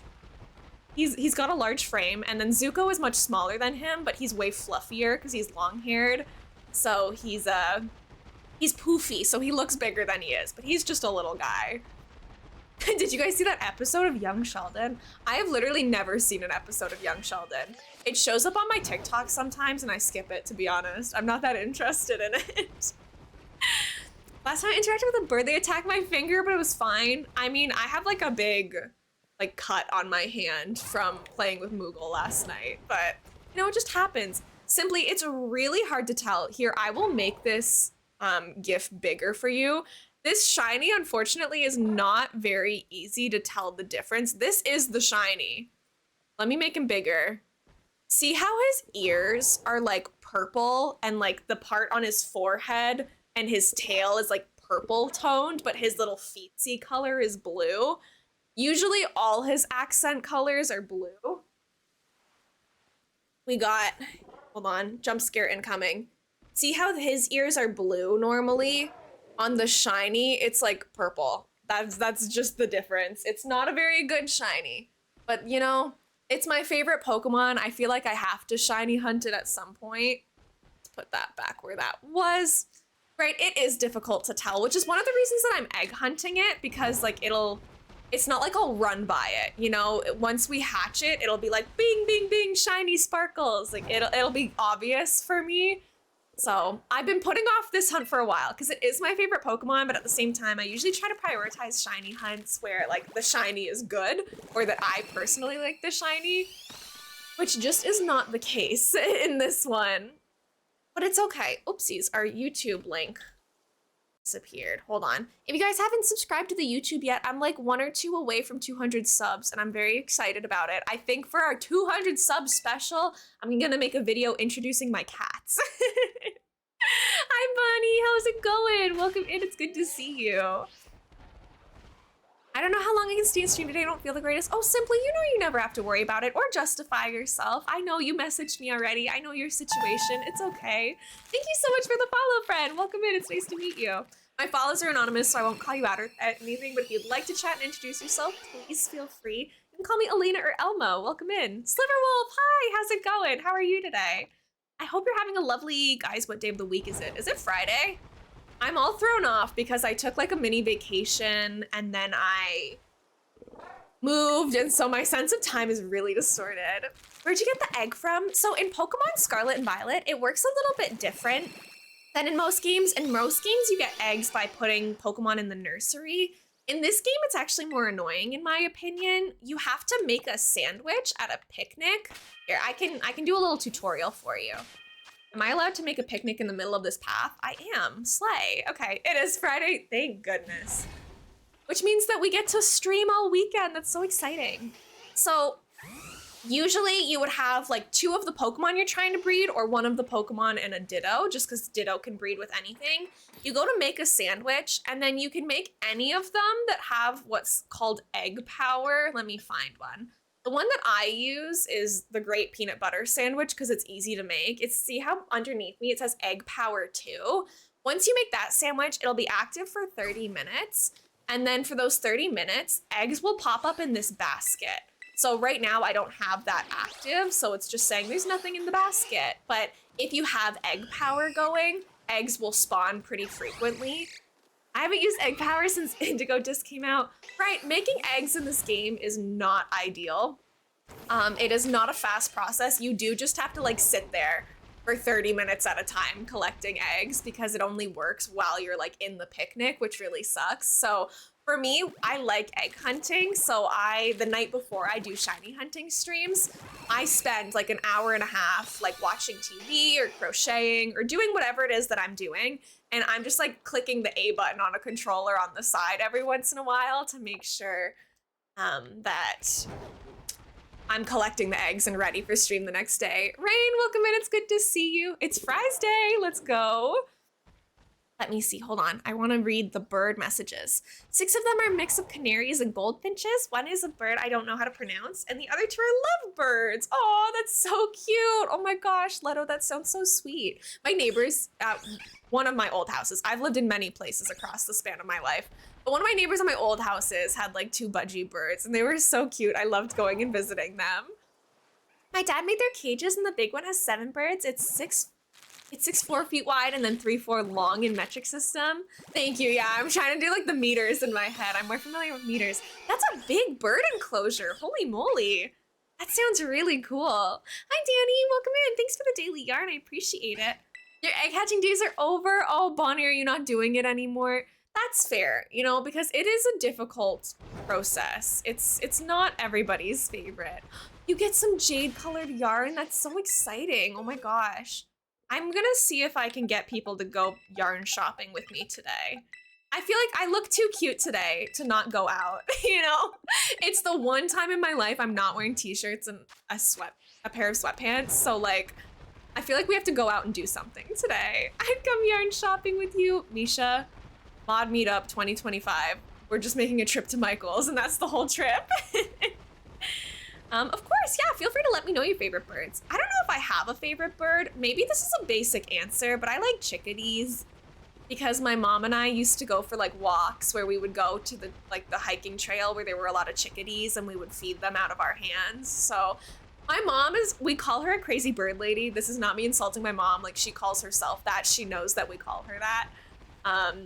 he's got a large frame. And then Zuko is much smaller than him, but he's way fluffier because he's long-haired. So he's poofy, so he looks bigger than he is, but he's just a little guy. Did you guys see that episode of Young Sheldon? I have literally never seen an episode of Young Sheldon. It shows up on my TikTok sometimes and I skip it, to be honest. I'm not that interested in it. Last time I interacted with a bird, they attacked my finger, but it was fine. I mean, I have like a big like cut on my hand from playing with Moogle last night, but you know, it just happens. Simply, it's really hard to tell. Here, I will make this GIF bigger for you. This shiny, unfortunately, is not very easy to tell the difference. This is the shiny. Let me make him bigger. See how his ears are like purple and like the part on his forehead and his tail is like purple toned, but his little feetsy color is blue. Usually all his accent colors are blue. We got, hold on, jump scare incoming. See how his ears are blue normally? On the shiny, it's like purple. That's just the difference. It's not a very good shiny, but you know, it's my favorite Pokemon. I feel like I have to shiny hunt it at some point. Let's put that back where that was. Right, it is difficult to tell, which is one of the reasons that I'm egg hunting it, because like it's not like I'll run by it, you know? Once we hatch it, it'll be like bing, bing, bing, shiny sparkles. Like it'll be obvious for me. So I've been putting off this hunt for a while because it is my favorite Pokemon, but at the same time, I usually try to prioritize shiny hunts where like the shiny is good or that I personally like the shiny. which just is not the case in this one. But it's okay. Oopsies, our YouTube link disappeared. Hold on. If you guys haven't subscribed to the YouTube yet, I'm like 1 or 2 away from 200 subs, and I'm very excited about it. I think for our 200 subs special, I'm gonna make a video introducing my cats. Hi, Bunny. How's it going? Welcome in. It's good to see you. I don't know how long I can stay in stream today. I don't feel the greatest. Oh, Simply, you know you never have to worry about it or justify yourself. I know you messaged me already. I know your situation. It's okay. Thank you so much for the follow, friend. Welcome in. It's nice to meet you. My follows are anonymous, so I won't call you out or anything, but if you'd like to chat and introduce yourself, please feel free. You can call me Elena or Elmo. Welcome in. Sliverwolf, hi. How's it going? How are you today? I hope you're having a lovely, guys, what day of the week is it? Is it Friday? I'm all thrown off because I took like a mini vacation and then I moved, and so my sense of time is really distorted. Where'd you get the egg from? So in Pokemon Scarlet and Violet, it works a little bit different than in most games. In most games, you get eggs by putting Pokemon in the nursery. In this game, it's actually more annoying, in my opinion. You have to make a sandwich at a picnic. Here, I can do a little tutorial for you. Am I allowed to make a picnic in the middle of this path? I am. Slay. Okay, it is Friday. Thank goodness. Which means that we get to stream all weekend. That's so exciting. So usually you would have like 2 of the Pokemon you're trying to breed or 1 of the Pokemon and a Ditto, just because Ditto can breed with anything. You go to make a sandwich and then you can make any of them that have what's called egg power. Let me find one. The one that I use is the Great Peanut Butter Sandwich because it's easy to make. See how underneath me it says egg power 2? Once you make that sandwich, it'll be active for 30 minutes. And then for those 30 minutes, eggs will pop up in this basket. So right now I don't have that active, so it's just saying there's nothing in the basket. But if you have egg power going, eggs will spawn pretty frequently. I haven't used egg power since Indigo Disc came out. Right, making eggs in this game is not ideal. It is not a fast process. You do just have to like sit there for 30 minutes at a time collecting eggs because it only works while you're like in the picnic, which really sucks. So for me, I like egg hunting. So the night before I do shiny hunting streams, I spend like an hour and a half like watching TV or crocheting or doing whatever it is that I'm doing. And I'm just like clicking the A button on a controller on the side every once in a while to make sure that I'm collecting the eggs and ready for stream the next day. Rain, welcome in. It's good to see you. It's Fry's Day. Let's go. Let me see. Hold on. I want to read the bird messages. 6 of them are a mix of canaries and goldfinches. 1 is a bird I don't know how to pronounce, and the other 2 are lovebirds. Oh, that's so cute. Oh my gosh, Leto, that sounds so sweet. My neighbors at one of my old houses. I've lived in many places across the span of my life. But one of my neighbors in my old houses had like 2 budgie birds, and they were so cute. I loved going and visiting them. My dad made their cages, and the big one has 7 birds. It's 4 feet wide and then 3-4 long in metric system. Thank you. Yeah, I'm trying to do like the meters in my head. I'm more familiar with meters. That's a big bird enclosure. Holy moly. That sounds really cool. Hi, Danny. Welcome in. Thanks for the daily yarn. I appreciate it. Your egg hatching days are over. Oh, Bonnie, are you not doing it anymore? That's fair, you know, because it is a difficult process. It's not everybody's favorite. You get some jade colored yarn. That's so exciting. Oh my gosh. I'm gonna see if I can get people to go yarn shopping with me today. I feel like I look too cute today to not go out, you know? It's the one time in my life I'm not wearing t-shirts and a pair of sweatpants, so like, I feel like we have to go out and do something today. I'd come yarn shopping with you. Misha, Mod Meetup 2025. We're just making a trip to Michael's and that's the whole trip. Of course, yeah, feel free to let me know your favorite birds. I don't know if I have a favorite bird. Maybe this is a basic answer, but I like chickadees because my mom and I used to go for like walks where we would go to the hiking trail where there were a lot of chickadees and we would feed them out of our hands. So my mom we call her a crazy bird lady. This is not me insulting my mom. Like she calls herself that. She knows that we call her that.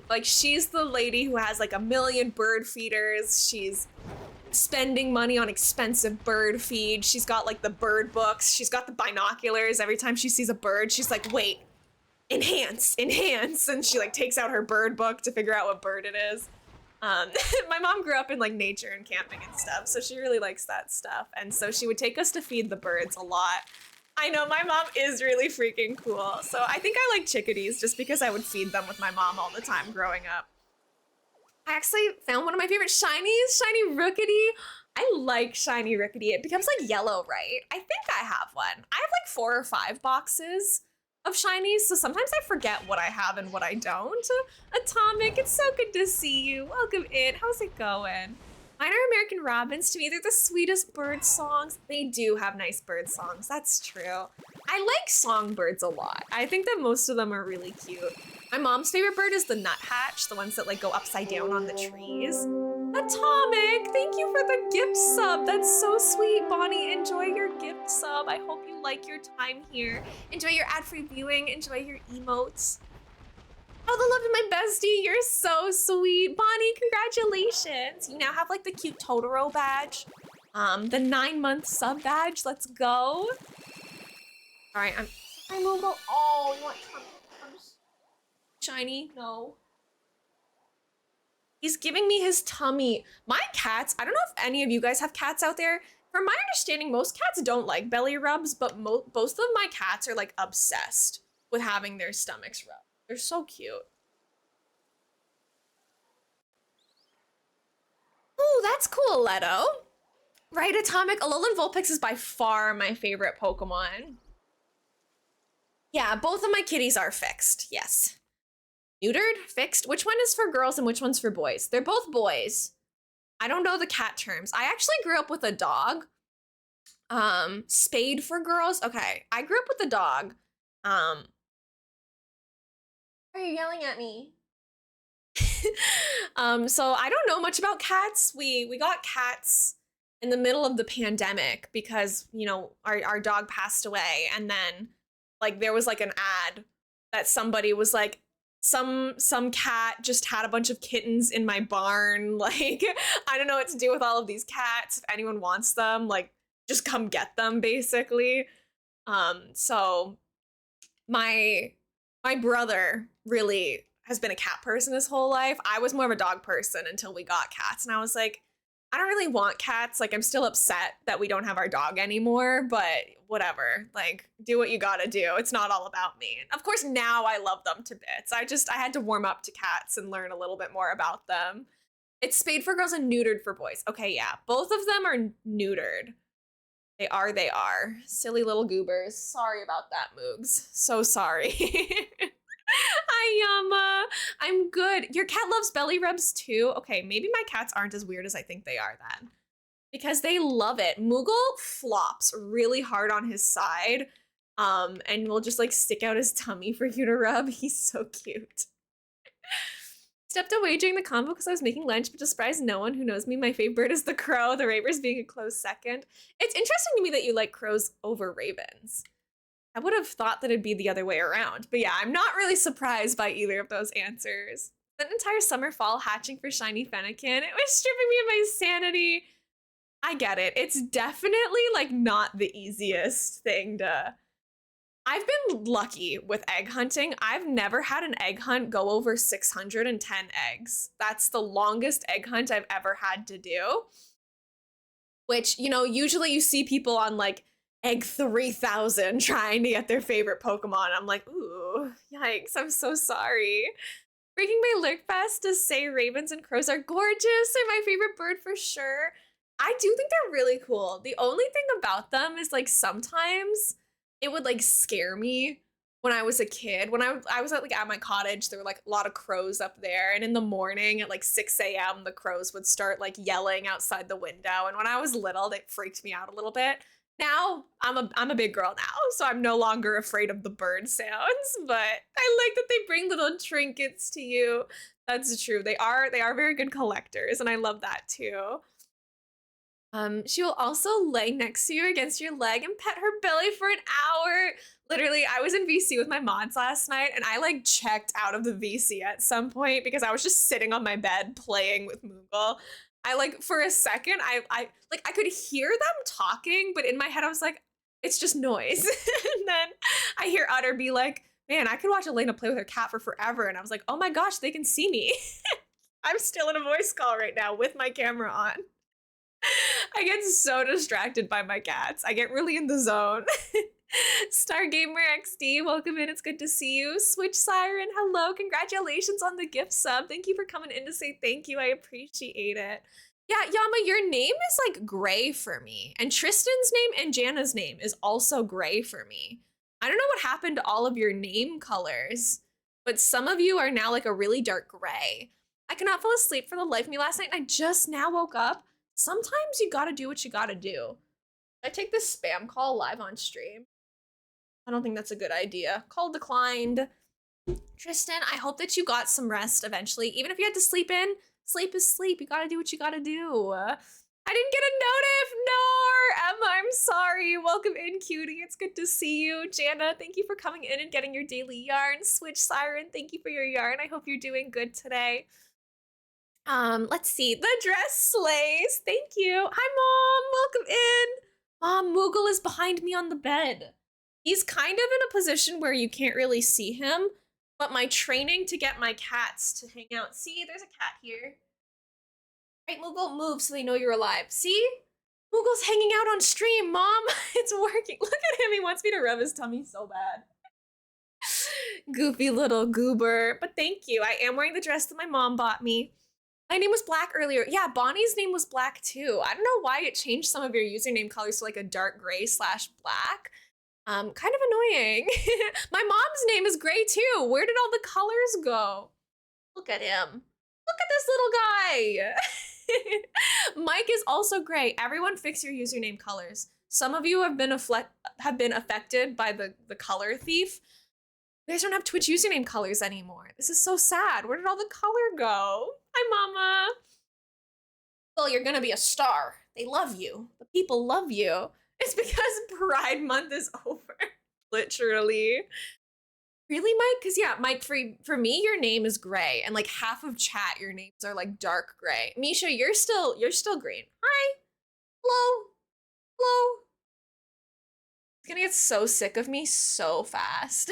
Like she's the lady who has like a million bird feeders. She's spending money on expensive bird feed. She's got like the bird books. She's got the binoculars. Every time she sees a bird, she's like, wait, enhance. And she like takes out her bird book to figure out what bird it is. My mom grew up in like nature and camping and stuff, so she really likes that stuff. And so she would take us to feed the birds a lot. I know my mom is really freaking cool. So I think I like chickadees just because I would feed them with my mom all the time growing up. I actually found one of my favorite shinies, shiny rookity. I like shiny rookity. It becomes like yellow, right? I think I have one. I have like 4 or 5 boxes of shinies, so sometimes I forget what I have and what I don't. Atomic, it's so good to see you. Welcome in. How's it going? Mine are American robins. To me, they're the sweetest bird songs. They do have nice bird songs. That's true. I like songbirds a lot. I think that most of them are really cute. My mom's favorite bird is the nuthatch, the ones that like go upside down on the trees. Atomic, thank you for the gift sub. That's so sweet. Bonnie, enjoy your gift sub. I hope you like your time here. Enjoy your ad-free viewing. Enjoy your emotes. Oh, the love of my bestie. You're so sweet. Bonnie, congratulations. You now have like the cute Totoro badge. The 9-month sub badge. Let's go. All right, I'm Moogle. Oh, you want shiny? No. He's giving me his tummy. My cats, I don't know if any of you guys have cats out there. From my understanding, most cats don't like belly rubs, but most of my cats are like obsessed with having their stomachs rubbed. They're so cute. Oh, that's cool, Leto. Right, Atomic? Alolan Vulpix is by far my favorite Pokemon. Yeah, both of my kitties are fixed, yes. Neutered? Fixed? Which one is for girls and which one's for boys? They're both boys. I don't know the cat terms. I actually grew up with a dog. Spayed for girls. Okay, I grew up with a dog. Why are you yelling at me? So I don't know much about cats. We got cats in the middle of the pandemic because, you know, our dog passed away, and then like there was like an ad that somebody was like, some cat just had a bunch of kittens in my barn. Like, I don't know what to do with all of these cats. If anyone wants them, like, just come get them, basically. So my brother really has been a cat person his whole life. I was more of a dog person until we got cats, and I was like, I don't really want cats. Like, I'm still upset that we don't have our dog anymore, but whatever. Like, do what you gotta do. It's not all about me. And of course, now I love them to bits. I had to warm up to cats and learn a little bit more about them. It's spayed for girls and neutered for boys. Okay, yeah. Both of them are neutered. They are. Silly little goobers. Sorry about that, Moogs. So sorry. Hi, I'm good. Your cat loves belly rubs too? Okay, maybe my cats aren't as weird as I think they are then. Because they love it. Moogle flops really hard on his side, and will just like stick out his tummy for you to rub. He's so cute. Stepped away during the combo because I was making lunch, but to surprise no one who knows me, my favorite bird is the crow, the ravens being a close second. It's interesting to me that you like crows over ravens. I would have thought that it'd be the other way around. But yeah, I'm not really surprised by either of those answers. An entire summer fall hatching for shiny Fennekin. It was stripping me of my sanity. I get it. It's definitely like not the easiest thing to... I've been lucky with egg hunting. I've never had an egg hunt go over 610 eggs. That's the longest egg hunt I've ever had to do. Which, you know, usually you see people on like egg 3000 trying to get their favorite Pokemon. I'm like, ooh, yikes, I'm so sorry. Breaking my lurk fast to say ravens and crows are gorgeous. They're my favorite bird for sure. I do think they're really cool. The only thing about them is like sometimes it would like scare me when I was a kid. When I was at my cottage, there were like a lot of crows up there, and in the morning at like 6 a.m. the crows would start like yelling outside the window. And when I was little, they freaked me out a little bit. Now I'm a big girl now, so I'm no longer afraid of the bird sounds, but I like that they bring little trinkets to you. That's true. They are very good collectors, and I love that too. She will also lay next to you against your leg and pet her belly for an hour. Literally, I was in VC with my mods last night, and I like checked out of the VC at some point because I was just sitting on my bed playing with Moogle. I like for a second, I could hear them talking, but in my head I was like, it's just noise. And then I hear Utter be like, man, I could watch Elena play with her cat for forever. And I was like, oh my gosh, they can see me. I'm still in a voice call right now with my camera on. I get so distracted by my cats. I get really in the zone. Stargamer XD, welcome in. It's good to see you. Switch Siren, hello. Congratulations on the gift sub. Thank you for coming in to say thank you. I appreciate it. Yeah, Yama, your name is like gray for me. And Tristan's name and Jana's name is also gray for me. I don't know what happened to all of your name colors, but some of you are now like a really dark gray. I cannot fall asleep for the life of me last night, and I just now woke up. Sometimes you gotta do what you gotta do. I take this spam call live on stream. I don't think that's a good idea. Call declined. Tristan, I hope that you got some rest eventually. Even if you had to sleep in, sleep is sleep. You gotta do what you gotta do. I didn't get a notif, nor Emma, I'm sorry. Welcome in, cutie. It's good to see you. Jana, thank you for coming in and getting your daily yarn. Switch Siren, thank you for your yarn. I hope you're doing good today. Let's see. The dress slays. Thank you. Hi, Mom. Welcome in. Mom, Moogle is behind me on the bed. He's kind of in a position where you can't really see him, but my training to get my cats to hang out. See, there's a cat here. Right, Moogle, move so they know you're alive. See? Moogle's hanging out on stream, Mom. It's working. Look at him. He wants me to rub his tummy so bad. Goofy little goober. But thank you. I am wearing the dress that my mom bought me. My name was Black earlier. Yeah, Bonnie's name was Black too. I don't know why it changed some of your username colors to like a dark gray / black. Kind of annoying. My mom's name is gray too. Where did all the colors go? Look at him. Look at this little guy. Mike is also gray. Everyone fix your username colors. Some of you have been affected by the color thief. You guys don't have Twitch username colors anymore. This is so sad. Where did all the color go? Hi, Mama. Well, you're gonna be a star. They love you. The people love you. It's because Pride Month is over. Literally. Really, Mike? Because yeah, Mike, for me, your name is gray, and like half of chat, your names are like dark gray. Misha, you're still green. Hi. Hello. Hello. He's gonna get so sick of me so fast.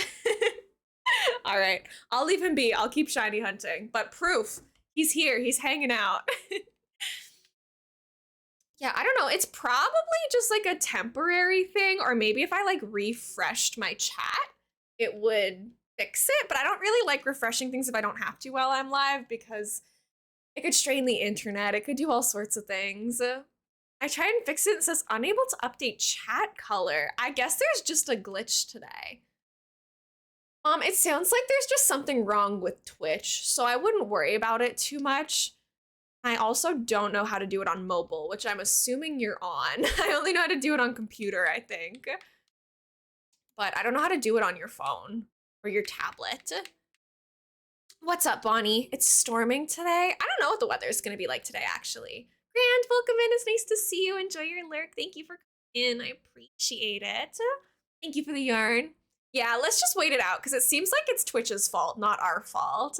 All right, I'll leave him be. I'll keep shiny hunting. But proof, he's here. He's hanging out. Yeah, I don't know. It's probably just like a temporary thing, or maybe if I like refreshed my chat, it would fix it. But I don't really like refreshing things if I don't have to while I'm live because it could strain the internet. It could do all sorts of things. I tried and fix it. It says unable to update chat color. I guess there's just a glitch today. It sounds like there's just something wrong with Twitch, so I wouldn't worry about it too much. I also don't know how to do it on mobile, which I'm assuming you're on. I only know how to do it on computer, I think. But I don't know how to do it on your phone or your tablet. What's up, Bonnie? It's storming today. I don't know what the weather is going to be like today, actually. Grant, welcome in. It's nice to see you. Enjoy your lurk. Thank you for coming in. I appreciate it. Thank you for the yarn. Yeah, let's just wait it out because it seems like it's Twitch's fault, not our fault.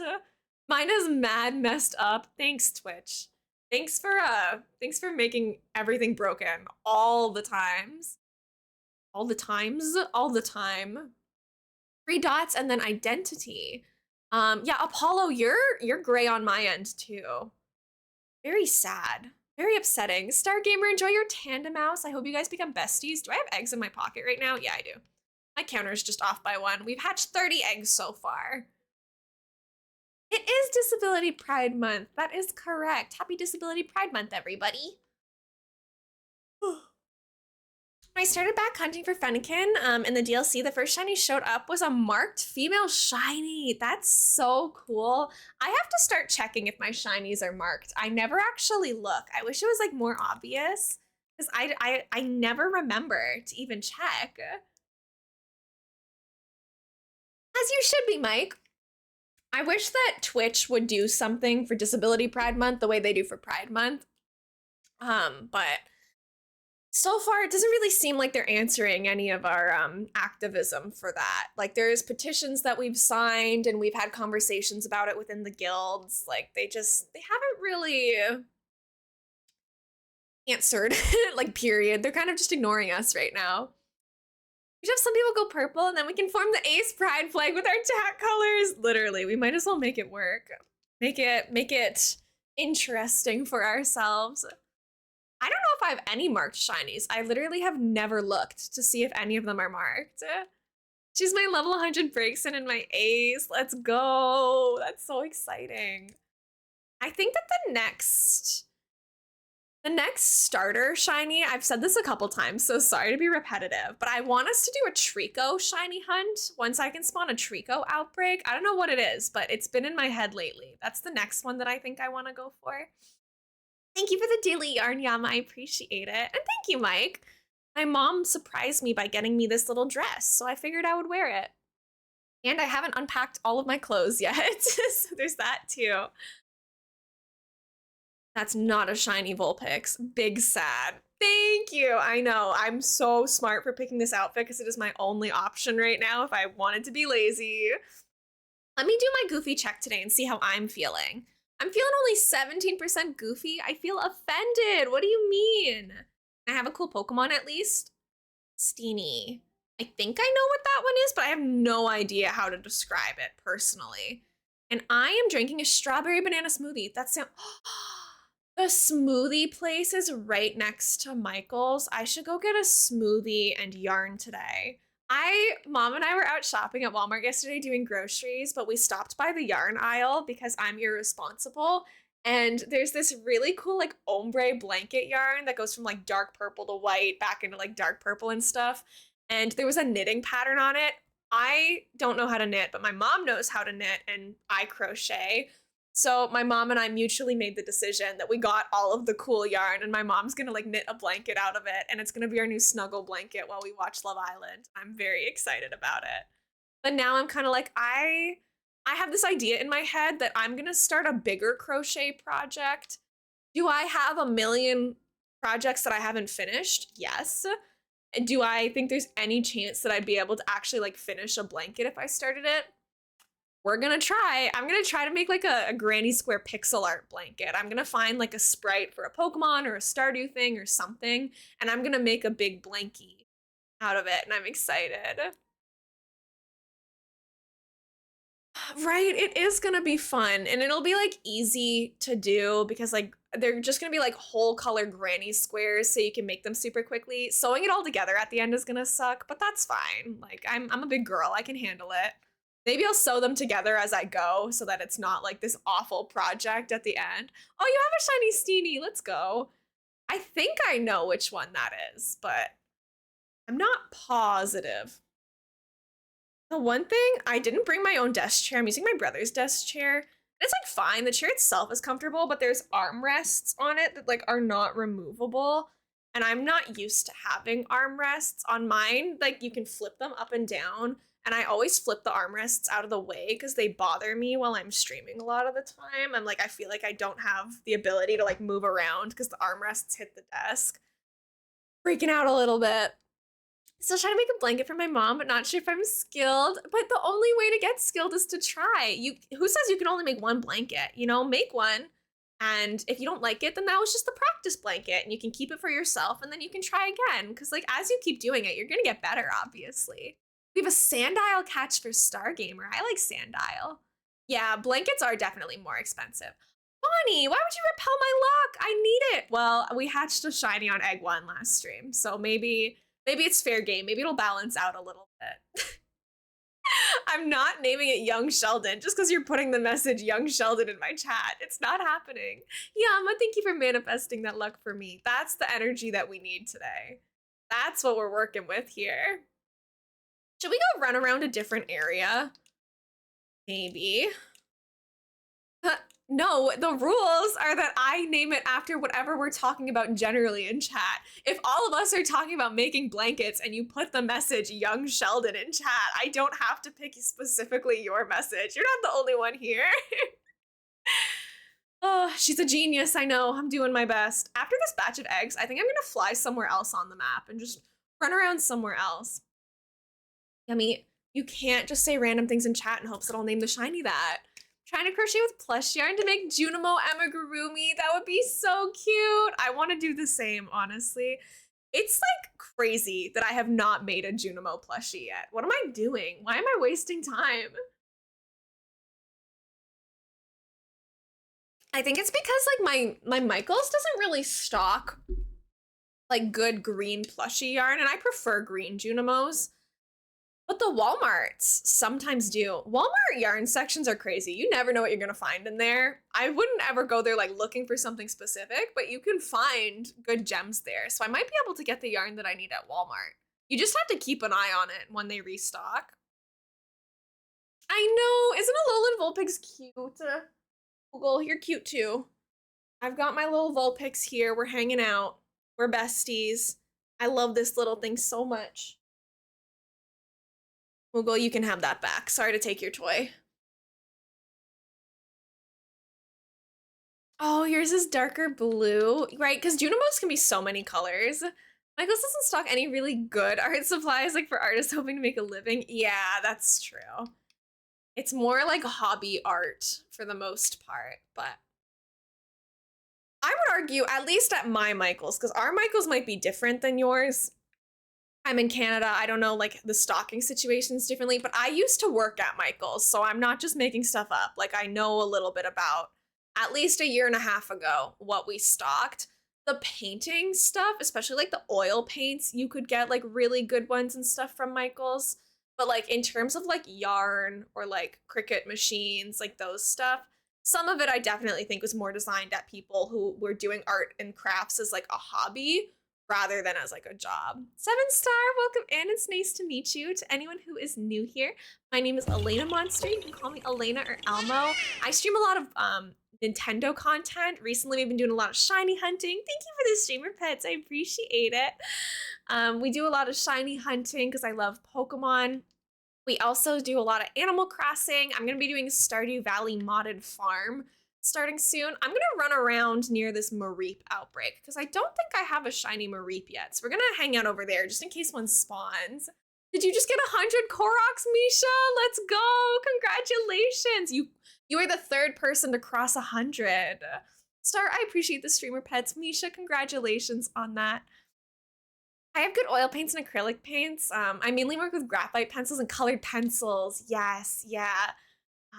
Mine is mad messed up. Thanks, Twitch. Thanks for making everything broken all the times. All the times, all the time. 3 dots and then identity. Yeah, Apollo, you're gray on my end too. Very sad. Very upsetting. Stargamer, enjoy your tandem mouse. I hope you guys become besties. Do I have eggs in my pocket right now? Yeah, I do. My counter's just off by 1. We've hatched 30 eggs so far. It is Disability Pride Month. That is correct. Happy Disability Pride Month, everybody. I started back hunting for Fennekin in the DLC. The first shiny showed up was a marked female shiny. That's so cool. I have to start checking if my shinies are marked. I never actually look. I wish it was like more obvious because I never remember to even check. As you should be, Mike. I wish that Twitch would do something for Disability Pride Month the way they do for Pride Month. But so far, it doesn't really seem like they're answering any of our activism for that. Like, there's petitions that we've signed and we've had conversations about it within the guilds. Like, they haven't really answered, like, period. They're kind of just ignoring us right now. We should have some people go purple and then we can form the Ace Pride flag with our chat colors. Literally, we might as well make it work. Make it interesting for ourselves. I don't know if I have any marked shinies. I literally have never looked to see if any of them are marked. She's my level 100 Braixen and my ace. Let's go. That's so exciting. I think that the next starter shiny, I've said this a couple times, so sorry to be repetitive, but I want us to do a Trico shiny hunt once I can spawn a Trico outbreak. I don't know what it is, but it's been in my head lately. That's the next one that I think I want to go for. Thank you for the daily yarn, Yama. I appreciate it. And thank you, Mike. My mom surprised me by getting me this little dress, so I figured I would wear it. And I haven't unpacked all of my clothes yet, so there's that too. That's not a shiny Vulpix. Big sad. Thank you. I know. I'm so smart for picking this outfit because it is my only option right now if I wanted to be lazy. Let me do my goofy check today and see how I'm feeling. I'm feeling only 17% goofy. I feel offended. What do you mean? I have a cool Pokemon at least. Steenie. I think I know what that one is, but I have no idea how to describe it personally. And I am drinking a strawberry banana smoothie. That sounds... The smoothie place is right next to Michael's. I should go get a smoothie and yarn today. Mom and I were out shopping at Walmart yesterday doing groceries, but we stopped by the yarn aisle because I'm irresponsible. And there's this really cool like ombre blanket yarn that goes from like dark purple to white back into like dark purple and stuff. And there was a knitting pattern on it. I don't know how to knit, but my mom knows how to knit and I crochet. So my mom and I mutually made the decision that we got all of the cool yarn and my mom's gonna like knit a blanket out of it and it's gonna be our new snuggle blanket while we watch Love Island. I'm very excited about it. But now I'm kind of like, I have this idea in my head that I'm gonna start a bigger crochet project. Do I have a million projects that I haven't finished? Yes. Do I think there's any chance that I'd be able to actually like finish a blanket if I started it? We're gonna try. I'm gonna try to make like a granny square pixel art blanket. I'm gonna find like a sprite for a Pokemon or a Stardew thing or something, and I'm gonna make a big blankie out of it, and I'm excited. Right, it is gonna be fun, and it'll be like easy to do because like they're just gonna be like whole color granny squares so you can make them super quickly. Sewing it all together at the end is gonna suck, but that's fine. Like I'm a big girl, I can handle it. Maybe I'll sew them together as I go so that it's not like this awful project at the end. Oh, you have a shiny Steenie, let's go. I think I know which one that is, but I'm not positive. The one thing, I didn't bring my own desk chair. I'm using my brother's desk chair. It's like fine. The chair itself is comfortable, but there's armrests on it that like are not removable. And I'm not used to having armrests on mine. Like you can flip them up and down. And I always flip the armrests out of the way because they bother me while I'm streaming a lot of the time. I'm like, I feel like I don't have the ability to like move around because the armrests hit the desk. Freaking out a little bit. Still trying to make a blanket for my mom, but not sure if I'm skilled. But the only way to get skilled is to try. Who says you can only make one blanket? You know, make one. And if you don't like it, then that was just the practice blanket. And you can keep it for yourself and then you can try again. Because like as you keep doing it, you're gonna get better, obviously. We have a Sandile catch for Stargamer. I like Sandile. Yeah, blankets are definitely more expensive. Bonnie, why would you repel my luck? I need it. Well, we hatched a shiny on egg one last stream, so maybe it's fair game. Maybe it'll balance out a little bit. I'm not naming it Young Sheldon just because you're putting the message Young Sheldon in my chat. It's not happening. Yama, thank you for manifesting that luck for me. That's the energy that we need today. That's what we're working with here. Should we go run around a different area? Maybe. No, the rules are that I name it after whatever we're talking about generally in chat. If all of us are talking about making blankets and you put the message Young Sheldon in chat, I don't have to pick specifically your message. You're not the only one here. Oh, she's a genius, I know. I'm doing my best. After this batch of eggs, I think I'm gonna fly somewhere else on the map and just run around somewhere else. Yummy, you can't just say random things in chat in hopes that I'll name the shiny that. Trying to crochet with plush yarn to make Junimo Amigurumi. That would be so cute. I want to do the same, honestly. It's like crazy that I have not made a Junimo plushie yet. What am I doing? Why am I wasting time? I think it's because like my Michaels doesn't really stock like good green plushy yarn, and I prefer green Junimos. But the Walmarts sometimes do. Walmart yarn sections are crazy. You never know what you're gonna find in there. I wouldn't ever go there like looking for something specific, but you can find good gems there. So I might be able to get the yarn that I need at Walmart. You just have to keep an eye on it when they restock. I know, isn't a Alolan Vulpix cute? Google, you're cute too. I've got my little Vulpix here. We're hanging out. We're besties. I love this little thing so much. Google, you can have that back. Sorry to take your toy. Oh, yours is darker blue, right? Because Junimos can be so many colors. Michaels doesn't stock any really good art supplies, like for artists hoping to make a living. Yeah, that's true. It's more like hobby art for the most part, but I would argue, at least at my Michaels, because our Michaels might be different than yours. I'm in Canada. I don't know like the stocking situations differently, but I used to work at Michaels, so I'm not just making stuff up. Like I know a little bit about at least a year and a half ago what we stocked. The painting stuff, especially like the oil paints, you could get like really good ones and stuff from Michaels. But like in terms of like yarn or like Cricut machines, like those stuff, some of it I definitely think was more designed at people who were doing art and crafts as like a hobby rather than as like a job. 7-star, welcome in. It's nice to meet you. To anyone who is new here, my name is elainamonster. You can call me Elaina or Elmo. I stream a lot of Nintendo content. Recently, we've been doing a lot of shiny hunting. Thank you for the streamer pets. I appreciate it. We do a lot of shiny hunting because I love Pokemon. We also do a lot of Animal Crossing. I'm going to be doing Stardew Valley modded farm starting soon. I'm going to run around near this Mareep outbreak because I don't think I have a shiny Mareep yet. So we're going to hang out over there just in case one spawns. Did you just get 100 Koroks, Misha? Let's go. Congratulations. You are the third person to cross 100. Star, I appreciate the streamer pets. Misha, congratulations on that. I have good oil paints and acrylic paints. I mainly work with graphite pencils and colored pencils. Yes, yeah.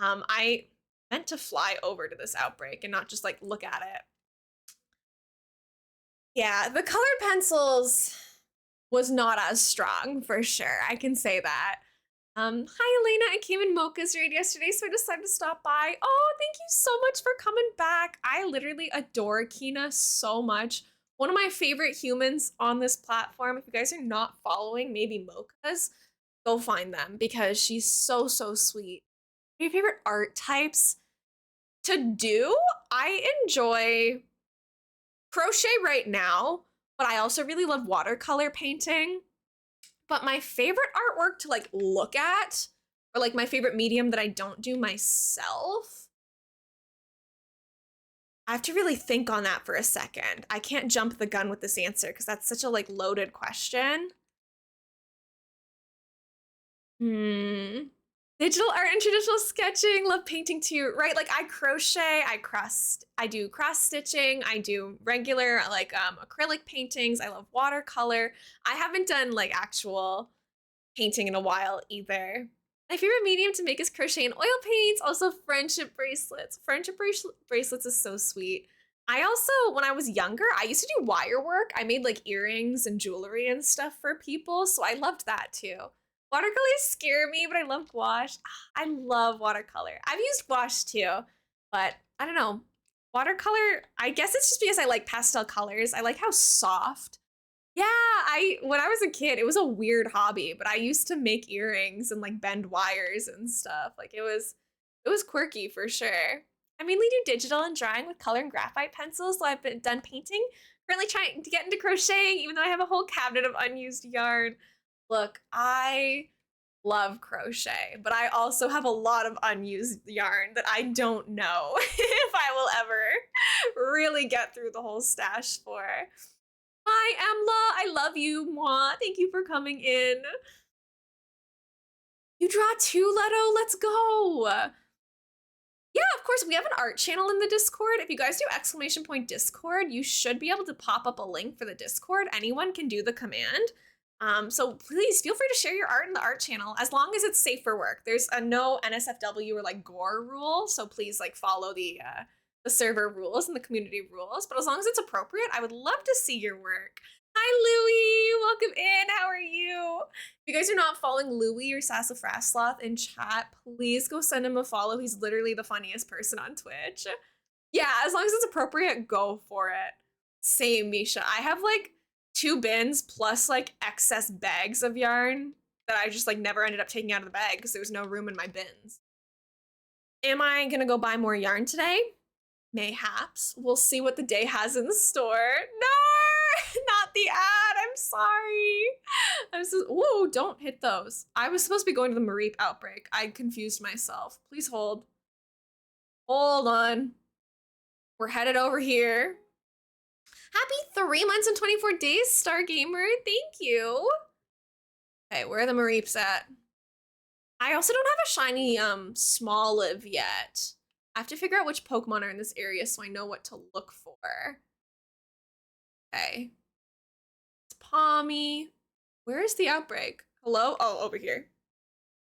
I meant to fly over to this outbreak and not just like look at it. Yeah, the colored pencils was not as strong for sure. I can say that. Hi Elena, I came in Mocha's raid yesterday, so I decided to stop by. Oh, thank you so much for coming back. I literally adore Kina so much. One of my favorite humans on this platform. If you guys are not following, maybe Mocha's, go find them because she's so, so sweet. What are your favorite art types to do? I enjoy crochet right now, but I also really love watercolor painting. But my favorite artwork to like look at, or like my favorite medium that I don't do myself, I have to really think on that for a second. I can't jump the gun with this answer because that's such a like loaded question. Digital art and traditional sketching, love painting too, right? Like I crochet, I do cross stitching, I do regular like acrylic paintings, I love watercolor. I haven't done like actual painting in a while either. My favorite medium to make is crochet and oil paints, also friendship bracelets. Bracelets is so sweet. I also, when I was younger, I used to do wire work. I made like earrings and jewelry and stuff for people, so I loved that too. Watercolors scare me, but I love gouache. I love watercolor. I've used gouache too, but I don't know. Watercolor, I guess it's just because I like pastel colors. I like how soft. Yeah, when I was a kid, it was a weird hobby, but I used to make earrings and like bend wires and stuff. Like it was quirky for sure. I mainly do digital and drawing with color and graphite pencils, so I've been done painting. Currently trying to get into crocheting, even though I have a whole cabinet of unused yarn. Look, I love crochet, but I also have a lot of unused yarn that I don't know if I will ever really get through the whole stash for. Hi, Emla. I love you. Mwah. Thank you for coming in. You draw too, Leto. Let's go. Yeah, of course, we have an art channel in the Discord. If you guys do !Discord, you should be able to pop up a link for the Discord. Anyone can do the command. So please feel free to share your art in the art channel as long as it's safe for work. There's a no NSFW or like gore rule, so please like follow the the server rules and the community rules, but as long as it's appropriate, I would love to see your work. Hi, Louie. Welcome in. How are you? If you guys are not following Louie or Sassafrasloth in chat, please go send him a follow. He's literally the funniest person on Twitch. Yeah, as long as it's appropriate, go for it. Same, Misha. I have like 2 bins plus like excess bags of yarn that I just like never ended up taking out of the bag because there was no room in my bins. Am I gonna go buy more yarn today? Mayhaps. We'll see what the day has in store. No, not the ad. I'm sorry. I'm so. Whoa, don't hit those. I was supposed to be going to the Mareep outbreak. I confused myself. Please hold. Hold on. We're headed over here. Happy 3 months and 24 days, Star Gamer. Thank you. Okay, where are the Mareeps at? I also don't have a shiny small live yet. I have to figure out which Pokemon are in this area so I know what to look for. Okay. It's Palmy. Where is the outbreak? Hello? Oh, over here.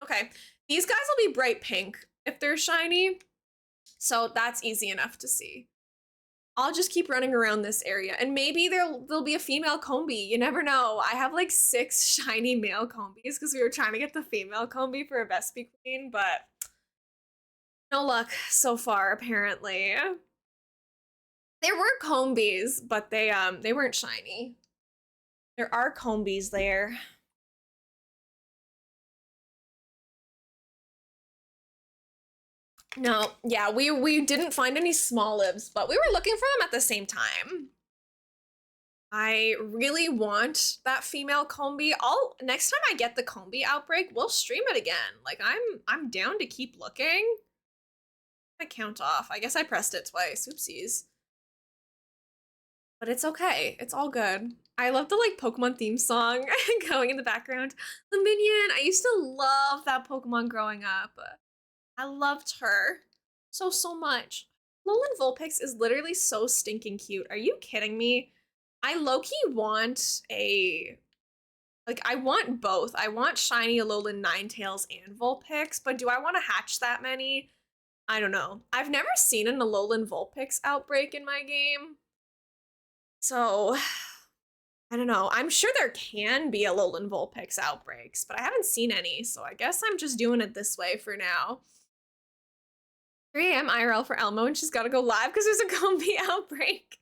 Okay. These guys will be bright pink if they're shiny. So that's easy enough to see. I'll just keep running around this area and maybe there'll be a female Combi. You never know. I have like 6 shiny male Combis because we were trying to get the female Combi for a Vespi Queen, but no luck so far, apparently. There were Combis, but they weren't shiny. There are Combis there. No, yeah, we didn't find any small lives, but we were looking for them at the same time. I really want that female Combi. Next time I get the Combi outbreak, we'll stream it again. Like I'm down to keep looking. I count off. I guess I pressed it twice. Oopsies. But it's okay. It's all good. I love the like Pokemon theme song going in the background. Luminion, I used to love that Pokemon growing up. I loved her so much. Alolan Vulpix is literally so stinking cute. Are you kidding me? I low-key want I want both. I want shiny Alolan Ninetales and Vulpix, but do I want to hatch that many? I don't know. I've never seen an Alolan Vulpix outbreak in my game. So, I don't know. I'm sure there can be Alolan Vulpix outbreaks, but I haven't seen any, so I guess I'm just doing it this way for now. 3 a.m. IRL for Elmo, and she's gotta go live because there's a Combi outbreak.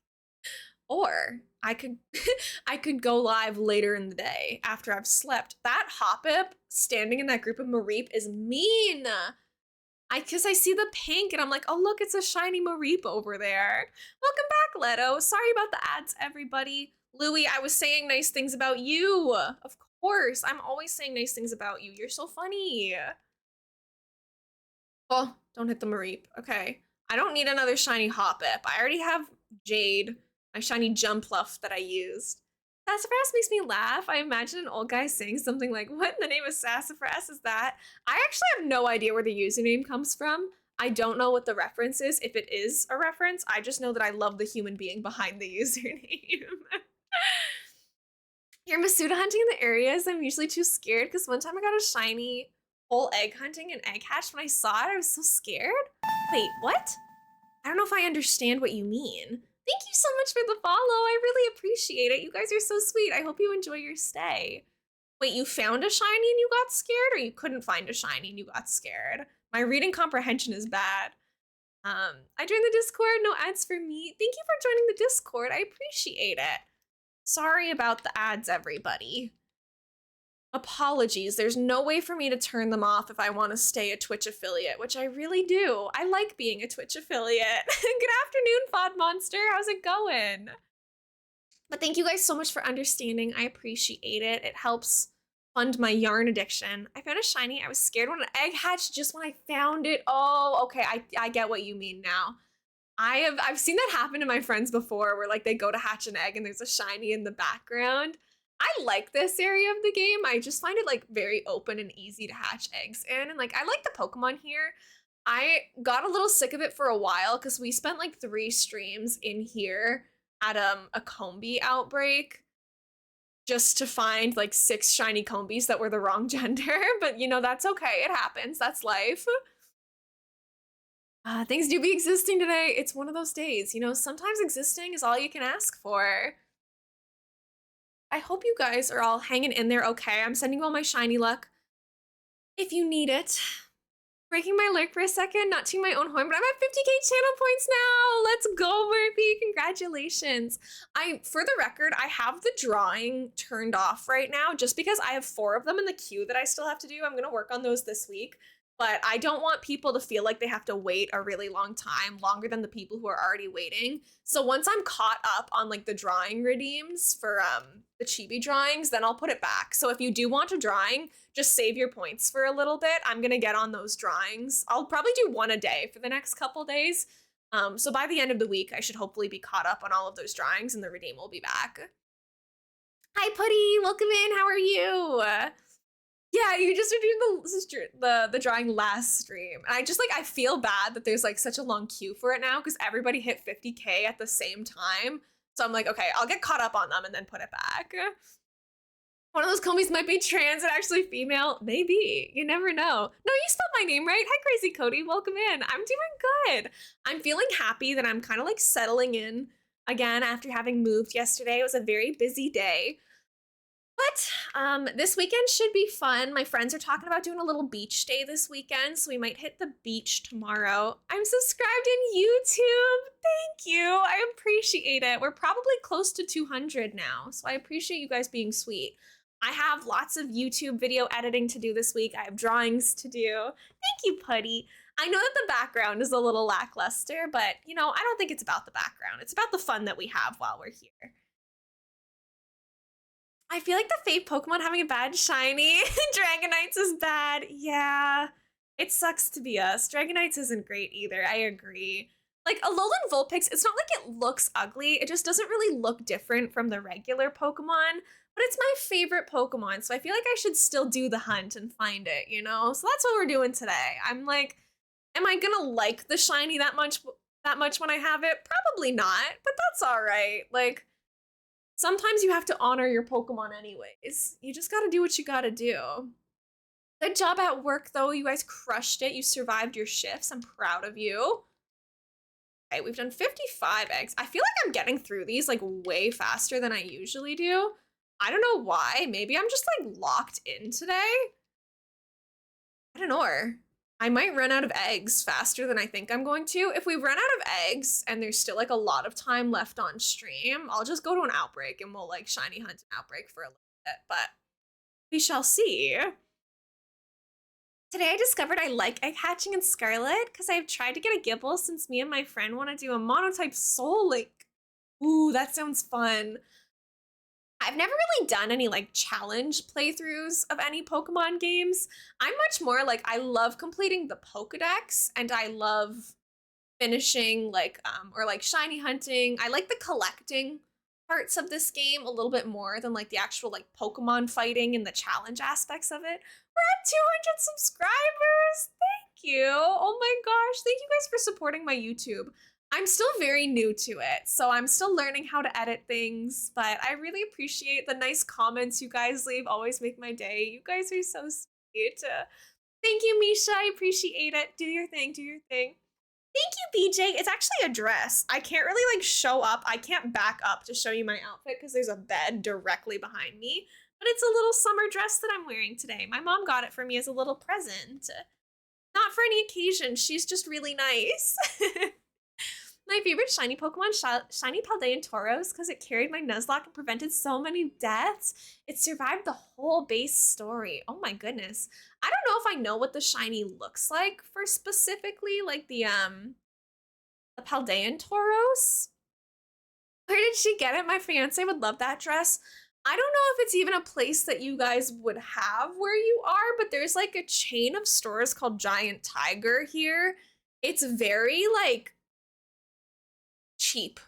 Or I could go live later in the day after I've slept. That Hoppip standing in that group of Mareep is mean. Because I see the pink and I'm like, oh look, it's a shiny Mareep over there. Welcome back, Leto. Sorry about the ads, everybody. Louie, I was saying nice things about you. Of course, I'm always saying nice things about you. You're so funny. Oh, don't hit the Mareep. Okay. I don't need another shiny Hoppip. I already have Jade, my shiny Jumpluff that I used. Sassafras makes me laugh. I imagine an old guy saying something like, what in the name of Sassafras is that? I actually have no idea where the username comes from. I don't know what the reference is, if it is a reference. I just know that I love the human being behind the username. You're Masuda hunting in the areas. I'm usually too scared because one time I got a shiny whole egg hunting and egg hatch. When I saw it, I was so scared. Wait, what? I don't know if I understand what you mean. Thank you so much for the follow. I really appreciate it. You guys are so sweet. I hope you enjoy your stay. Wait, you found a shiny and you got scared, or you couldn't find a shiny and you got scared? My reading comprehension is bad. I joined the Discord. No ads for me. Thank you for joining the Discord. I appreciate it. Sorry about the ads, everybody. Apologies. There's no way for me to turn them off if I want to stay a Twitch affiliate, which I really do. I like being a Twitch affiliate. Good afternoon, Fod Monster. How's it going? But thank you guys so much for understanding. I appreciate it. It helps fund my yarn addiction. I found a shiny. I was scared when an egg hatched just when I found it. Oh, okay. I get what you mean now. I've seen that happen to my friends before where like they go to hatch an egg and there's a shiny in the background. I like this area of the game. I just find it like very open and easy to hatch eggs in. And like, I like the Pokemon here. I got a little sick of it for a while because we spent like 3 streams in here at a Combi outbreak just to find like 6 shiny Combis that were the wrong gender. But you know, that's okay. It happens. That's life. Things do be existing today. It's one of those days. You know, sometimes existing is all you can ask for. I hope you guys are all hanging in there okay. I'm sending you all my shiny luck. If you need it, breaking my lurk for a second, not to my own horn, but I'm at 50k channel points now. Let's go, Murphy. Congratulations. For the record, I have the drawing turned off right now just because I have 4 of them in the queue that I still have to do. I'm going to work on those this week. But I don't want people to feel like they have to wait a really long time, longer than the people who are already waiting. So once I'm caught up on like the drawing redeems for the chibi drawings, then I'll put it back. So if you do want a drawing, just save your points for a little bit. I'm gonna get on those drawings. I'll probably do one a day for the next couple days. So by the end of the week, I should hopefully be caught up on all of those drawings and the redeem will be back. Hi, Putty. Welcome in. How are you? Yeah, you just reviewed the drawing last stream. And I feel bad that there's like such a long queue for it now because everybody hit 50k at the same time. So I'm like, okay, I'll get caught up on them and then put it back. One of those combies might be trans and actually female. Maybe. You never know. No, you spelled my name right. Hi, Crazy Cody. Welcome in. I'm doing good. I'm feeling happy that I'm kind of like settling in again after having moved yesterday. It was a very busy day. But this weekend should be fun. My friends are talking about doing a little beach day this weekend, so we might hit the beach tomorrow. I'm subscribed in YouTube. Thank you. I appreciate it. We're probably close to 200 now, so I appreciate you guys being sweet. I have lots of YouTube video editing to do this week. I have drawings to do. Thank you, Putty. I know that the background is a little lackluster, but you know, I don't think it's about the background. It's about the fun that we have while we're here. I feel like the fave Pokemon having a bad shiny. Dragonites is bad. Yeah. It sucks to be us. Dragonites isn't great either. I agree. Like, Alolan Vulpix, it's not like it looks ugly. It just doesn't really look different from the regular Pokemon. But it's my favorite Pokemon, so I feel like I should still do the hunt and find it, you know? So that's what we're doing today. I'm like, am I gonna like the shiny that much when I have it? Probably not, but that's all right. Like, sometimes you have to honor your Pokemon anyways. You just gotta do what you gotta do. Good job at work, though. You guys crushed it. You survived your shifts. I'm proud of you. Okay, we've done 55 eggs. I feel like I'm getting through these like way faster than I usually do. I don't know why. Maybe I'm just like locked in today. I don't know. I might run out of eggs faster than I think I'm going to. If we run out of eggs and there's still like a lot of time left on stream, I'll just go to an outbreak and we'll like shiny hunt an outbreak for a little bit, but we shall see. Today I discovered I like egg hatching in Scarlet because I've tried to get a Gibble since me and my friend want to do a monotype Soul Link. Ooh, that sounds fun. I've never really done any like challenge playthroughs of any Pokemon games. I'm much more like I love completing the Pokedex and I love finishing like or like shiny hunting. I like the collecting parts of this game a little bit more than like the actual like Pokemon fighting and the challenge aspects of it. We're at 200 subscribers. Thank you. Oh my gosh. Thank you guys for supporting my YouTube. I'm still very new to it, so I'm still learning how to edit things, but I really appreciate the nice comments you guys leave. Always make my day. You guys are so sweet. Thank you, Misha. I appreciate it. Do your thing. Do your thing. Thank you, BJ. It's actually a dress. I can't really like show up. I can't back up to show you my outfit because there's a bed directly behind me, but it's a little summer dress that I'm wearing today. My mom got it for me as a little present. Not for any occasion. She's just really nice. My favorite shiny Pokemon, Shiny Paldean Tauros, because it carried my Nuzlocke and prevented so many deaths. It survived the whole base story. Oh my goodness. I don't know if I know what the shiny looks like for specifically like the Paldean Tauros. Where did she get it? My fiance would love that dress. I don't know if it's even a place that you guys would have where you are, but there's like a chain of stores called Giant Tiger here. It's very like cheap.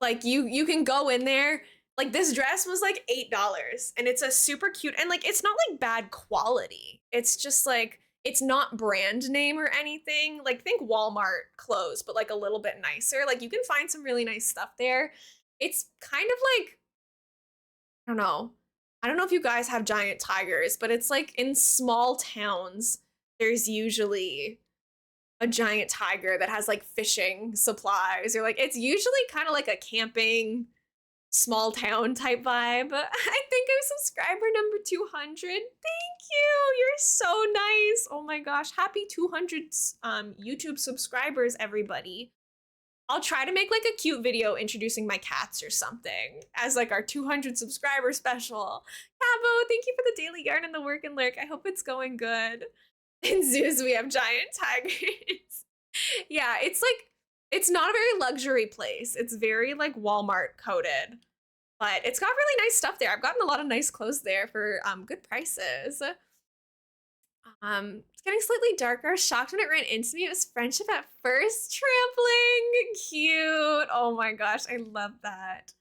Like you can go in there. Like this dress was like $8 and it's a super cute and like it's not like bad quality. It's just like it's not brand name or anything. Like think Walmart clothes, but like a little bit nicer. Like you can find some really nice stuff there. It's kind of like I don't know. I don't know if you guys have Giant Tigers, but it's like in small towns there's usually a giant tiger that has like fishing supplies, or like it's usually kind of like a camping small town type vibe. I think I'm subscriber number 200. Thank you. You're so nice. Oh my gosh. Happy 200 YouTube subscribers, everybody. I'll try to make like a cute video introducing my cats or something as like our 200 subscriber special. Cabo, thank you for the daily yarn and the work and lurk. I hope it's going good. In zoos, we have giant tigers. Yeah, it's like, it's not a very luxury place. It's very like Walmart coded, but it's got really nice stuff there. I've gotten a lot of nice clothes there for good prices. It's getting slightly darker. Shocked when it ran into me. It was friendship at first trampling. Cute. Oh my gosh, I love that.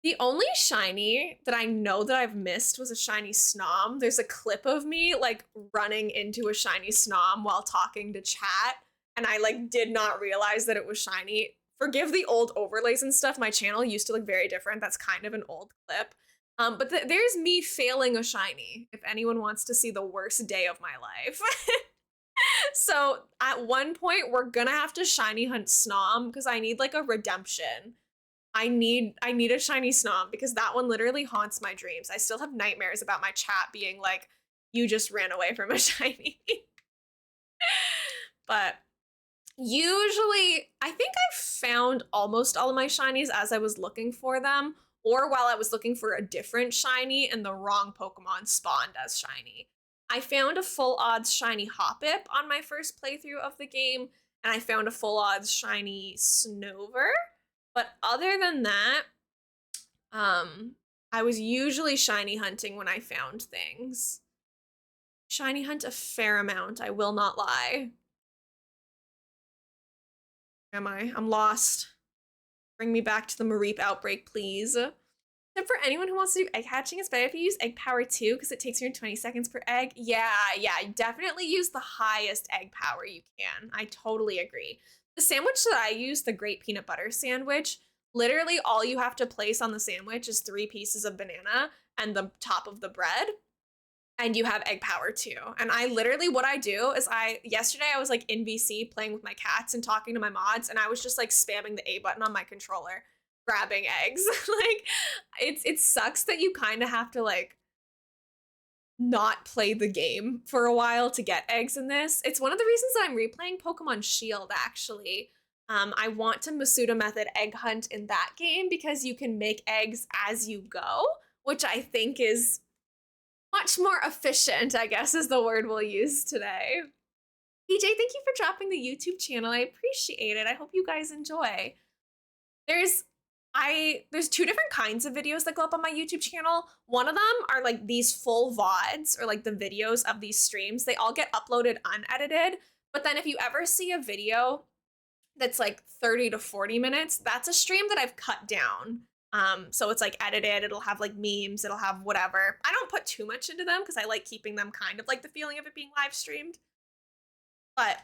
The only shiny that I know that I've missed was a shiny Snom. There's a clip of me like running into a shiny Snom while talking to chat, and I like did not realize that it was shiny. Forgive the old overlays and stuff. My channel used to look very different. That's kind of an old clip. But there's me failing a shiny, if anyone wants to see the worst day of my life. So at one point, we're gonna have to shiny hunt Snom because I need like a redemption. I need a shiny Snom because that one literally haunts my dreams. I still have nightmares about my chat being like, you just ran away from a shiny. But usually, I think I found almost all of my shinies as I was looking for them, or while I was looking for a different shiny and the wrong Pokemon spawned as shiny. I found a full odds shiny Hoppip on my first playthrough of the game, and I found a full odds shiny Snover. But other than that, I was usually shiny hunting when I found things. Shiny hunt a fair amount, I will not lie. Am I? I'm lost. Bring me back to the Mareep outbreak, please. Except for anyone who wants to do egg hatching, it's better if you use egg power too, because it takes 20 seconds per egg. Yeah, definitely use the highest egg power you can. I totally agree. The sandwich that I use, the Great Peanut Butter Sandwich, literally all you have to place on the sandwich is 3 pieces of banana and the top of the bread, and you have egg power too. And I literally, what I do is yesterday I was like in VC playing with my cats and talking to my mods, and I was just like spamming the A button on my controller, grabbing eggs. Like it sucks that you kind of have to like not play the game for a while to get eggs in this. It's one of the reasons that I'm replaying Pokemon Shield, actually. I want to Masuda method egg hunt in that game because you can make eggs as you go, which I think is much more efficient, I guess is the word we'll use today. PJ, thank you for dropping the YouTube channel. I appreciate it. I hope you guys enjoy. There's 2 different kinds of videos that go up on my YouTube channel. One of them are like these full VODs, or like the videos of these streams. They all get uploaded unedited. But then if you ever see a video that's like 30 to 40 minutes, that's a stream that I've cut down. So it's like edited, it'll have like memes, it'll have whatever. I don't put too much into them because I like keeping them kind of like the feeling of it being live streamed. But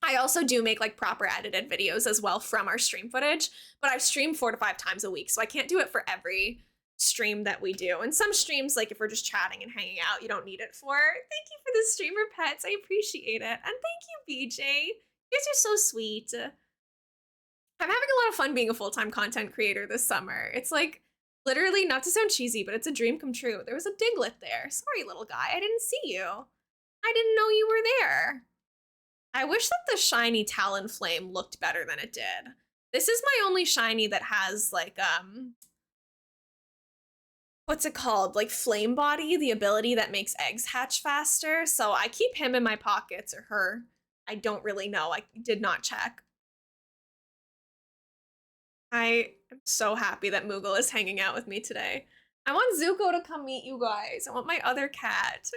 I also do make like proper edited videos as well from our stream footage, but I've streamed 4 to 5 times a week, so I can't do it for every stream that we do. And some streams, like if we're just chatting and hanging out, you don't need it for. Thank you for the streamer pets, I appreciate it. And thank you, BJ. You guys are so sweet. I'm having a lot of fun being a full-time content creator this summer. It's like, literally, not to sound cheesy, but it's a dream come true. There was a Diglett there. Sorry, little guy, I didn't see you. I didn't know you were there. I wish that the shiny Talonflame looked better than it did. This is my only shiny that has like, what's it called? Like flame body, the ability that makes eggs hatch faster. So I keep him in my pockets, or her. I don't really know. I did not check. I am so happy that Moogle is hanging out with me today. I want Zuko to come meet you guys. I want my other cat.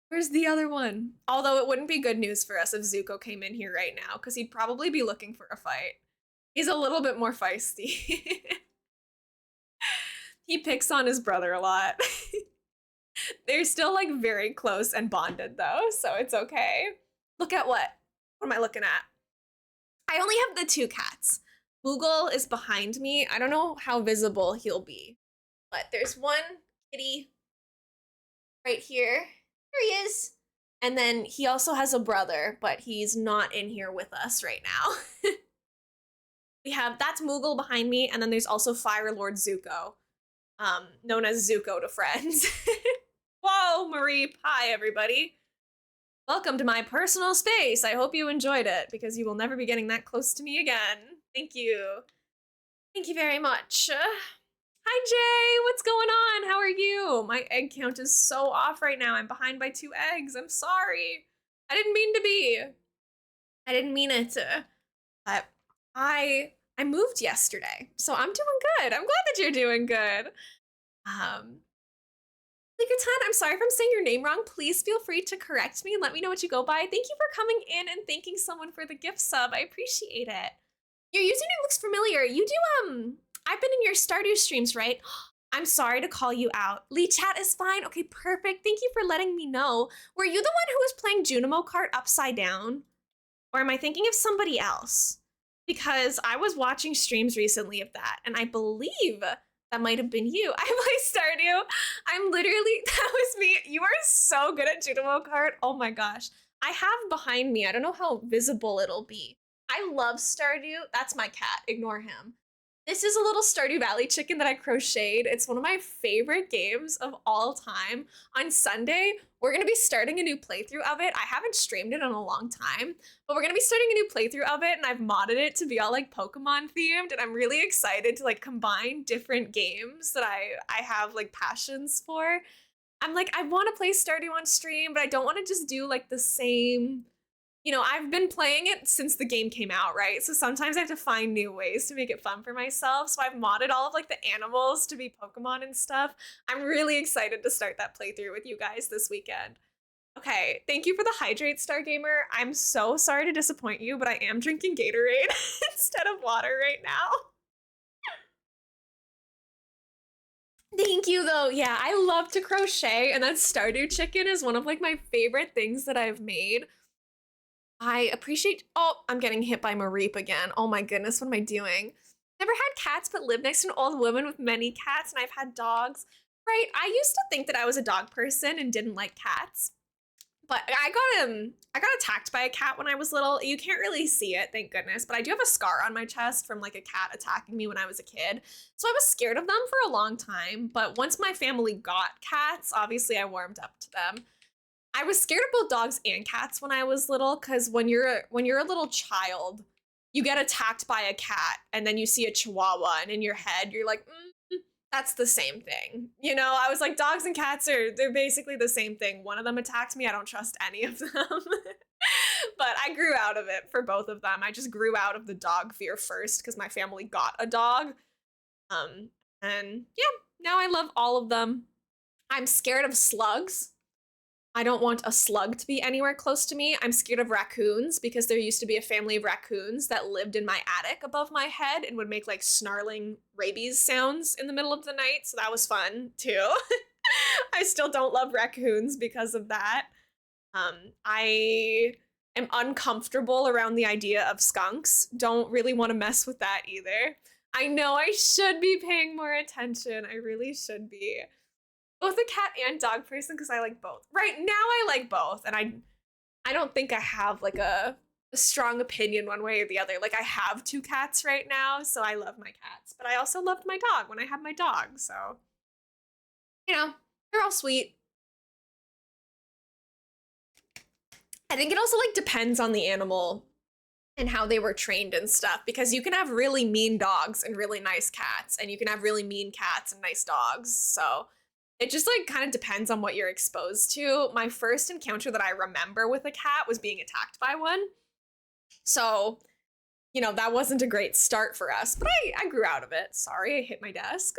Where's the other one? Although it wouldn't be good news for us if Zuko came in here right now, because he'd probably be looking for a fight. He's a little bit more feisty. He picks on his brother a lot. They're still like very close and bonded though, so it's okay. Look at what? What am I looking at? I only have the 2 cats. Moogle is behind me. I don't know how visible he'll be, but there's one kitty right here. Here he is. And then he also has a brother, but he's not in here with us right now. We have that's Moogle behind me, and then there's also Fire Lord Zuko, known as Zuko to friends. Whoa, Marie. Hi, everybody. Welcome to my personal space. I hope you enjoyed it because you will never be getting that close to me again. Thank you. Thank you very much. Hi, Jay. What's going on? How are you? My egg count is so off right now. I'm behind by 2 eggs. I'm sorry. I didn't mean to be. I didn't mean it. But I moved yesterday, so I'm doing good. I'm glad that you're doing good. Um, Likatan, I'm sorry if I'm saying your name wrong. Please feel free to correct me and let me know what you go by. Thank you for coming in and thanking someone for the gift sub. I appreciate it. Your username looks familiar. You do, I've been in your Stardew streams, right? I'm sorry to call you out. Lee chat is fine. Okay, perfect. Thank you for letting me know. Were you the one who was playing Junimo Kart upside down? Or am I thinking of somebody else? Because I was watching streams recently of that, and I believe that might have been you. I play Stardew. I'm literally, that was me. You are so good at Junimo Kart. Oh my gosh. I have behind me, I don't know how visible it'll be. I love Stardew. That's my cat. Ignore him. This is a little Stardew Valley chicken that I crocheted. It's one of my favorite games of all time. On Sunday, we're gonna be starting a new playthrough of it. I haven't streamed it in a long time, but we're gonna be starting a new playthrough of it, and I've modded it to be all like Pokemon themed, and I'm really excited to like combine different games that I have like passions for. I'm like, I want to play Stardew on stream, but I don't want to just do like the same. I've been playing it since the game came out, right? So sometimes I have to find new ways to make it fun for myself. So I've modded all of like the animals to be Pokemon and stuff. I'm really excited to start that playthrough with you guys this weekend. Okay, thank you for the hydrate, Stargamer. I'm so sorry to disappoint you, but I am drinking Gatorade instead of water right now. Thank you though. Yeah, I love to crochet, and that Stardew chicken is one of like my favorite things that I've made. I appreciate. Oh, I'm getting hit by Mareep again. Oh my goodness, what am I doing? Never had cats, but lived next to an old woman with many cats, and I've had dogs. Right, I used to think that I was a dog person and didn't like cats, but I got attacked by a cat when I was little. You can't really see it, thank goodness, but I do have a scar on my chest from like a cat attacking me when I was a kid. So I was scared of them for a long time, but once my family got cats, obviously I warmed up to them. I was scared of both dogs and cats when I was little, because when you're a little child, you get attacked by a cat and then you see a chihuahua, and in your head you're like, that's the same thing. I was like, dogs and cats they're basically the same thing. One of them attacked me, I don't trust any of them. But I grew out of it for both of them. I just grew out of the dog fear first because my family got a dog. And yeah, now I love all of them. I'm scared of slugs. I don't want a slug to be anywhere close to me. I'm scared of raccoons because there used to be a family of raccoons that lived in my attic above my head and would make like snarling rabies sounds in the middle of the night. So that was fun too. I still don't love raccoons because of that. I am uncomfortable around the idea of skunks. Don't really want to mess with that either. I know I should be paying more attention. I really should be both a cat and dog person because I like both. Right now I like both, and I don't think I have like a strong opinion one way or the other. Like I have 2 cats right now, so I love my cats, but I also loved my dog when I had my dog. So, they're all sweet. I think it also like depends on the animal and how they were trained and stuff, because you can have really mean dogs and really nice cats, and you can have really mean cats and nice dogs. So it just like kind of depends on what you're exposed to. My first encounter that I remember with a cat was being attacked by one. So, that wasn't a great start for us, but I grew out of it. Sorry, I hit my desk.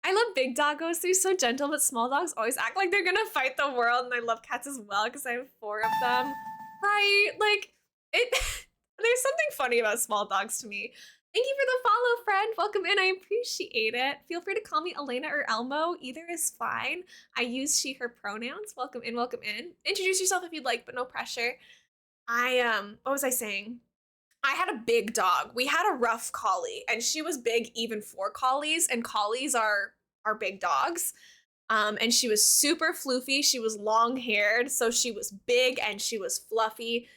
I love big doggos. They're so gentle, but small dogs always act like they're gonna fight the world, and I love cats as well because I have 4 of them. Right? Like, it there's something funny about small dogs to me. Thank you for the follow, friend. Welcome in. I appreciate it. Feel free to call me Elena or Elmo. Either is fine. I use she, her pronouns. Welcome in, welcome in. Introduce yourself if you'd like, but no pressure. What was I saying? I had a big dog. We had a rough collie, and she was big even for collies, and collies are big dogs. And she was super floofy. She was long haired, so she was big and she was fluffy.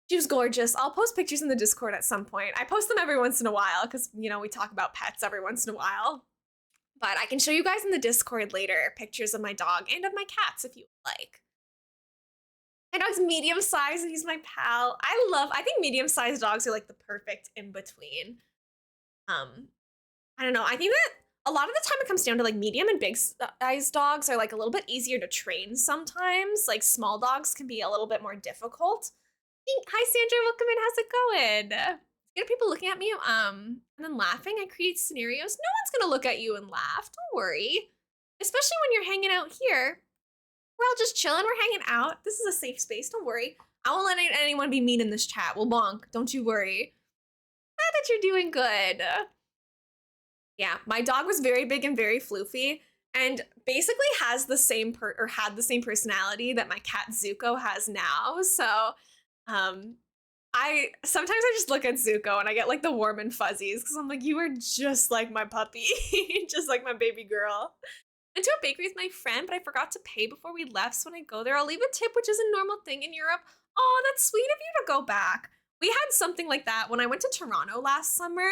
She was gorgeous. I'll post pictures in the Discord at some point. I post them every once in a while because, you know, we talk about pets every once in a while. But I can show you guys in the Discord later pictures of my dog and of my cats if you like. My dog's medium sized and he's my pal. I think medium sized dogs are like the perfect in between. I don't know. I think that a lot of the time it comes down to like medium and big sized dogs are like a little bit easier to train sometimes. Like small dogs can be a little bit more difficult. Hi Sandra, welcome in. How's it going? Scared of people looking at me and then laughing. I create scenarios. No one's gonna look at you and laugh. Don't worry. Especially when you're hanging out here. We're all just chilling. We're hanging out. This is a safe space. Don't worry. I won't let anyone be mean in this chat. We'll bonk. Don't you worry. Glad that you're doing good. Yeah, my dog was very big and very floofy, and basically has the same had the same personality that my cat Zuko has now. So, I sometimes I just look at Zuko and I get like the warm and fuzzies because I'm like, you are just like my puppy, just like my baby girl. Went to a bakery with my friend, but I forgot to pay before we left. So when I go there, I'll leave a tip, which is a normal thing in Europe. Oh, that's sweet of you to go back. We had something like that when I went to Toronto last summer.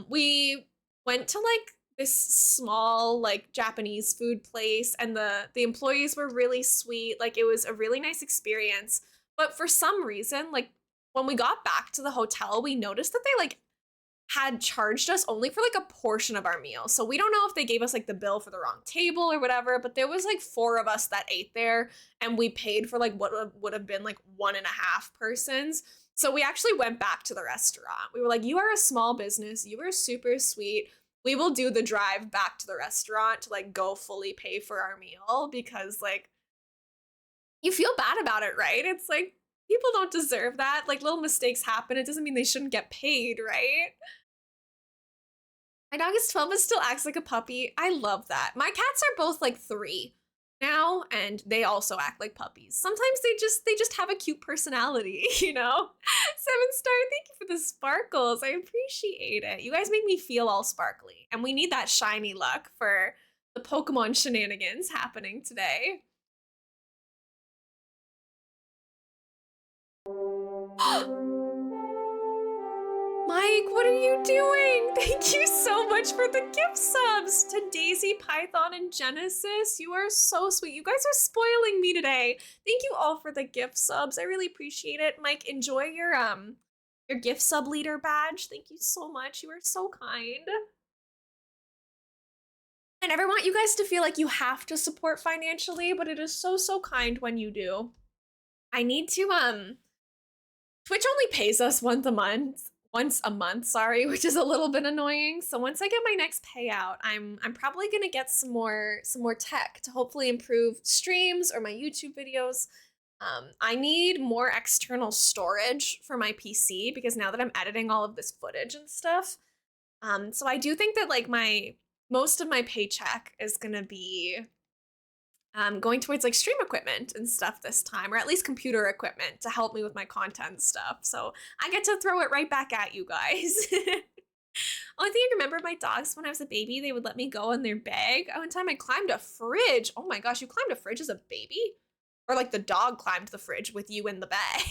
We went to like this small like Japanese food place, and the employees were really sweet. Like it was a really nice experience. But for some reason, like when we got back to the hotel, we noticed that they like had charged us only for like a portion of our meal. So we don't know if they gave us like the bill for the wrong table or whatever, but there was like 4 of us that ate there and we paid for like what would have been like 1.5 persons. So we actually went back to the restaurant. We were like, you are a small business. You are super sweet. We will do the drive back to the restaurant to like go fully pay for our meal because like you feel bad about it, right? It's like people don't deserve that. Like little mistakes happen. It doesn't mean they shouldn't get paid, right? My dog is 12 but still acts like a puppy. I love that. My cats are both like 3 now and they also act like puppies. Sometimes they just have a cute personality, you know? 7-star, thank you for the sparkles. I appreciate it. You guys make me feel all sparkly. And we need that shiny luck for the Pokemon shenanigans happening today. Mike, what are you doing? Thank you so much for the gift subs to Daisy, Python, and Genesis. You are so sweet. You guys are spoiling me today. Thank you all for the gift subs. I really appreciate it. Mike, enjoy your gift sub leader badge. Thank you so much. You are so kind. I never want you guys to feel like you have to support financially, but it is so, so kind when you do. I need to, Twitch only pays us once a month, sorry, which is a little bit annoying. So once I get my next payout, I'm probably gonna get some more tech to hopefully improve streams or my YouTube videos. I need more external storage for my PC because now that I'm editing all of this footage and stuff. So I do think that like most of my paycheck is gonna be going towards like stream equipment and stuff this time, or at least computer equipment to help me with my content stuff. So I get to throw it right back at you guys. Only thing I remember my dogs when I was a baby, they would let me go in their bag. One time I climbed a fridge. Oh my gosh, you climbed a fridge as a baby? Or like the dog climbed the fridge with you in the bag.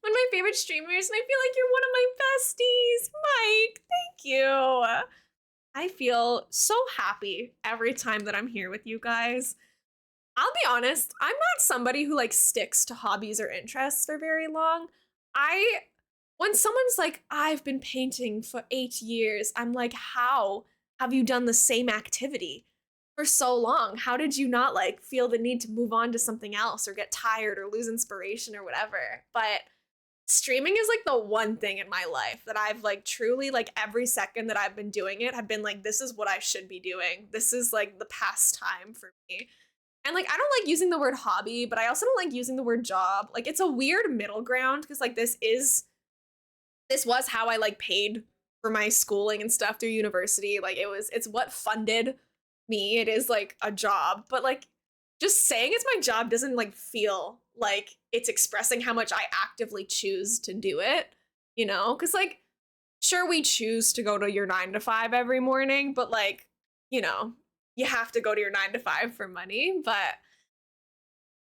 One of my favorite streamers, and I feel like you're one of my besties. Mike, thank you. I feel so happy every time that I'm here with you guys. I'll be honest, I'm not somebody who like sticks to hobbies or interests for very long. When someone's like, I've been painting for 8 years, I'm like, how have you done the same activity for so long? How did you not like feel the need to move on to something else or get tired or lose inspiration or whatever? But streaming is like the one thing in my life that I've like truly like every second that I've been doing it have been like, this is what I should be doing. This is like the pastime for me. And like, I don't like using the word hobby, but I also don't like using the word job. Like it's a weird middle ground because like this was how I like paid for my schooling and stuff through university. Like it's what funded me. It is like a job, but like just saying it's my job doesn't like feel like it's expressing how much I actively choose to do it, you know? Because like, sure, we choose to go to your 9 to 5 every morning, but like, you know, you have to go to your 9 to 5 for money. But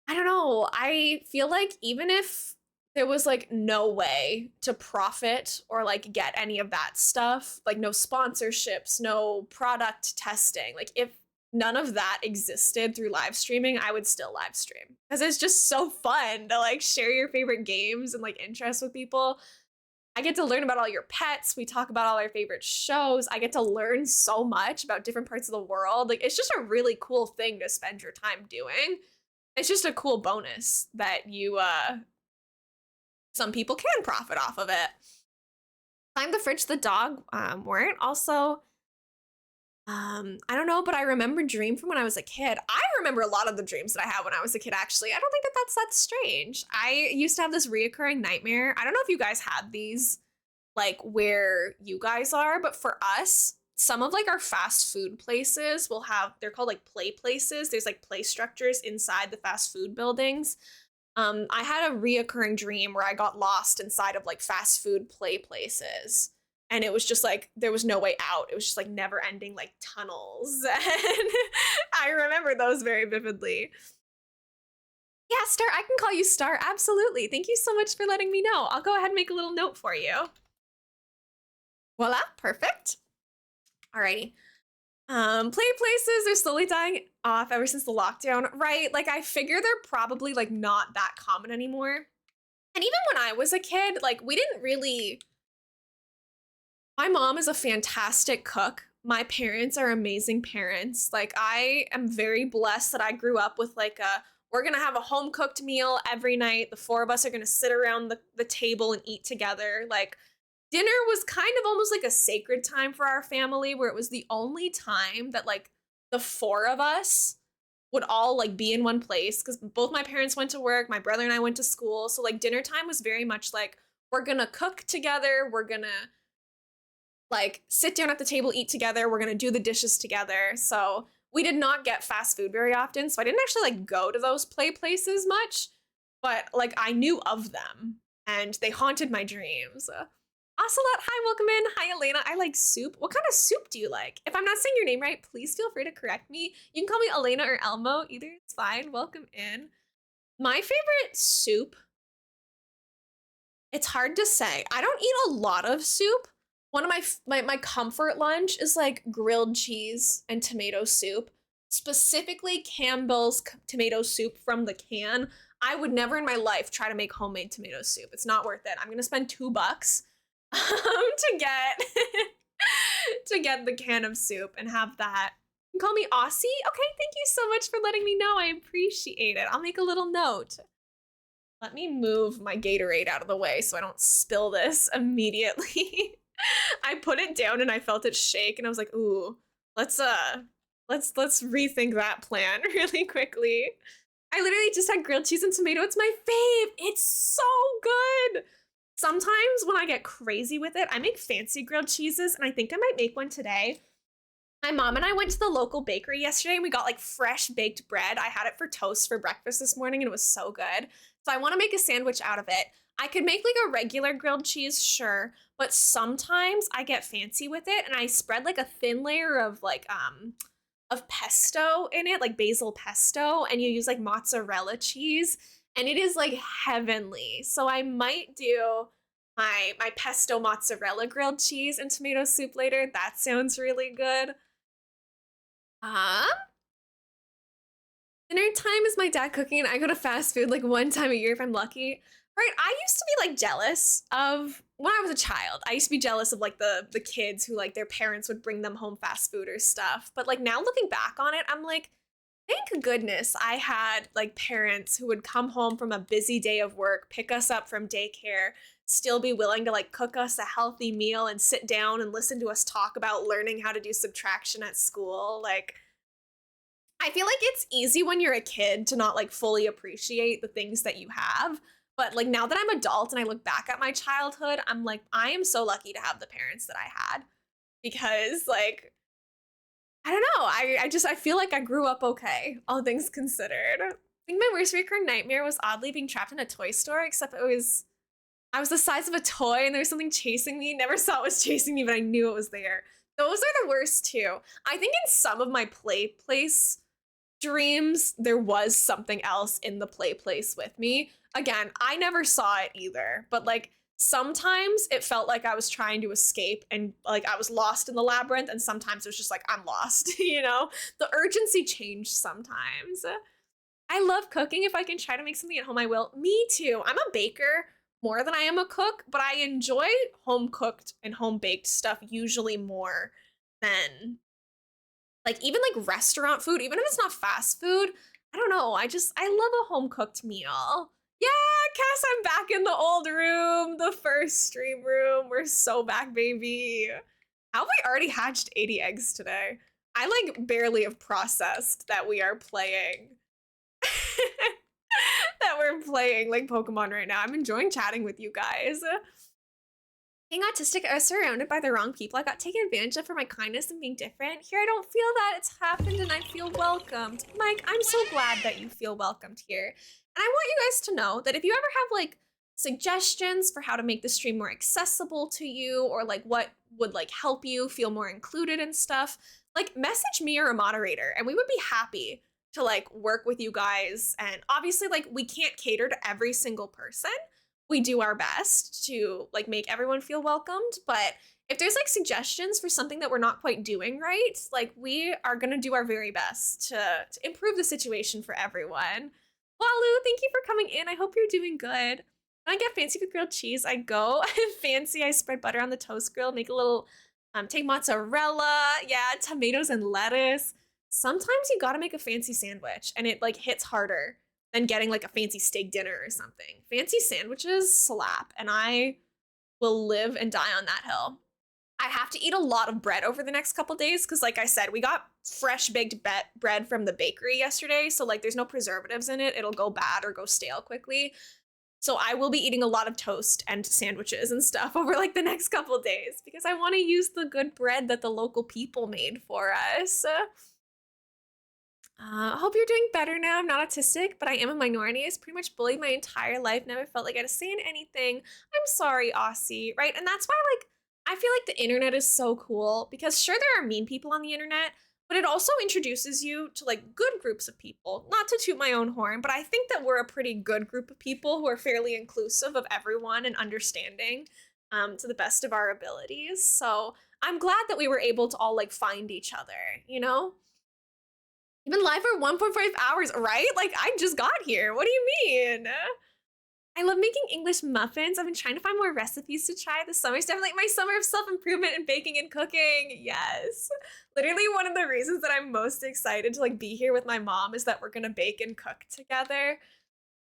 I don't know. I feel like even if there was like no way to profit or like get any of that stuff, like no sponsorships, no product testing, like if none of that existed through live streaming, I would still live stream because it's just so fun to like share your favorite games and like interests with people. I get to learn about all your pets. We talk about all our favorite shows. I get to learn so much about different parts of the world. Like it's just a really cool thing to spend your time doing. It's just a cool bonus that you some people can profit off of it. Climb the fridge, the dog weren't. Also, I don't know, but I remember dream from when I was a kid. I remember a lot of the dreams that I had when I was a kid, actually. I don't think that that's that strange. I used to have this reoccurring nightmare. I don't know if you guys had these, like where you guys are, but for us, some of like our fast food places will have, they're called like play places. There's like play structures inside the fast food buildings. I had a reoccurring dream where I got lost inside of like fast food play places. And it was just like there was no way out. It was just like never ending like tunnels. And I remember those very vividly. Yeah, Star, I can call you Star. Absolutely. Thank you so much for letting me know. I'll go ahead and make a little note for you. Voila, perfect. Alrighty. Play places are slowly dying off ever since the lockdown, right? Like I figure they're probably like not that common anymore. And even when I was a kid, like we didn't really. My mom is a fantastic cook. My parents are amazing parents. Like I am very blessed that I grew up with like we're gonna have a home cooked meal every night. The four of us are gonna sit around the table and eat together. Like dinner was kind of almost like a sacred time for our family where it was the only time that like the four of us would all like be in one place because both my parents went to work, my brother and I went to school. So like dinner time was very much like we're gonna cook together, we're gonna like sit down at the table, eat together, we're gonna do the dishes together. So we did not get fast food very often. So I didn't actually like go to those play places much, but like I knew of them and they haunted my dreams. Ocelot, hi, welcome in. Hi, Elena. I like soup. What kind of soup do you like? If I'm not saying your name right, please feel free to correct me. You can call me Elena or Elmo. Either is fine. Welcome in. My favorite soup, it's hard to say. I don't eat a lot of soup. One of my comfort lunch is like grilled cheese and tomato soup, specifically Campbell's tomato soup from the can. I would never in my life try to make homemade tomato soup. It's not worth it. I'm gonna spend $2 to get to get the can of soup and have that. You can call me Aussie. Okay, thank you so much for letting me know. I appreciate it. I'll make a little note. Let me move my Gatorade out of the way so I don't spill this immediately. I put it down and I felt it shake and I was like, ooh, let's rethink that plan really quickly. I literally just had grilled cheese and tomato. It's my fave. It's so good. Sometimes when I get crazy with it, I make fancy grilled cheeses and I think I might make one today. My mom and I went to the local bakery yesterday and we got like fresh baked bread. I had it for toast for breakfast this morning and it was so good. So I want to make a sandwich out of it. I could make like a regular grilled cheese, sure, but sometimes I get fancy with it and I spread like a thin layer of like of pesto in it, like basil pesto, and you use like mozzarella cheese, and it is like heavenly. So I might do my pesto mozzarella grilled cheese and tomato soup later. That sounds really good. Dinner time is my dad cooking and I go to fast food like one time a year if I'm lucky. Right, I used to be like jealous of when I was a child. I used to be jealous of like the kids who like their parents would bring them home fast food or stuff. But like now looking back on it, I'm like, thank goodness I had like parents who would come home from a busy day of work, pick us up from daycare, still be willing to like cook us a healthy meal and sit down and listen to us talk about learning how to do subtraction at school. Like I feel like it's easy when you're a kid to not like fully appreciate the things that you have. But like now that I'm adult and I look back at my childhood, I'm like, I am so lucky to have the parents that I had because like, I don't know. I feel like I grew up okay, all things considered. I think my worst recurring nightmare was oddly being trapped in a toy store, except I was the size of a toy and there was something chasing me. Never saw it was chasing me, but I knew it was there. Those are the worst too. I think in some of my play place dreams, there was something else in the play place with me. Again, I never saw it either, but like sometimes it felt like I was trying to escape and like I was lost in the labyrinth, and sometimes it was just like I'm lost, you know? The urgency changed sometimes. I love cooking. If I can try to make something at home, I will. Me too. I'm a baker more than I am a cook, but I enjoy home cooked and home baked stuff usually more than like even like restaurant food, even if it's not fast food. I don't know. I love a home cooked meal. Yeah, Cass, I'm back in the old room, the first stream room. We're so back, baby. How have we already hatched 80 eggs today? I like barely have processed that we are playing that we're playing like Pokemon right now. I'm enjoying chatting with you guys. Being autistic, I was surrounded by the wrong people. I got taken advantage of for my kindness and being different. Here, I don't feel that it's happened and I feel welcomed. Mike, I'm so glad that you feel welcomed here. And I want you guys to know that if you ever have like suggestions for how to make the stream more accessible to you, or like what would like help you feel more included and stuff, like message me or a moderator and we would be happy to like work with you guys. And obviously like we can't cater to every single person. We do our best to like make everyone feel welcomed, but if there's like suggestions for something that we're not quite doing right, like we are going to do our very best to improve the situation for everyone. Walu, thank you for coming in. I hope you're doing good. When I get fancy with grilled cheese, I go fancy. I spread butter on the toast grill, make a little take mozzarella, yeah, tomatoes and lettuce. Sometimes you got to make a fancy sandwich and it like hits harder than getting like a fancy steak dinner or something. Fancy sandwiches slap, and I will live and die on that hill. I have to eat a lot of bread over the next couple days because, like I said, we got fresh baked bread from the bakery yesterday. So, like, there's no preservatives in it. It'll go bad or go stale quickly. So, I will be eating a lot of toast and sandwiches and stuff over like the next couple days because I want to use the good bread that the local people made for us. I hope you're doing better now. I'm not autistic, but I am a minority. I was pretty much bullied my entire life. Never felt like I had to say anything. I'm sorry, Aussie, right? And that's why, like, I feel like the internet is so cool because sure, there are mean people on the internet, but it also introduces you to like good groups of people. Not to toot my own horn, but I think that we're a pretty good group of people who are fairly inclusive of everyone and understanding to the best of our abilities. So I'm glad that we were able to all like find each other, you know? You've been live for 1.5 hours, right? Like, I just got here. What do you mean? I love making English muffins. I've been trying to find more recipes to try. The summer's definitely like my summer of self-improvement and baking and cooking. Yes. Literally one of the reasons that I'm most excited to like be here with my mom is that we're gonna bake and cook together.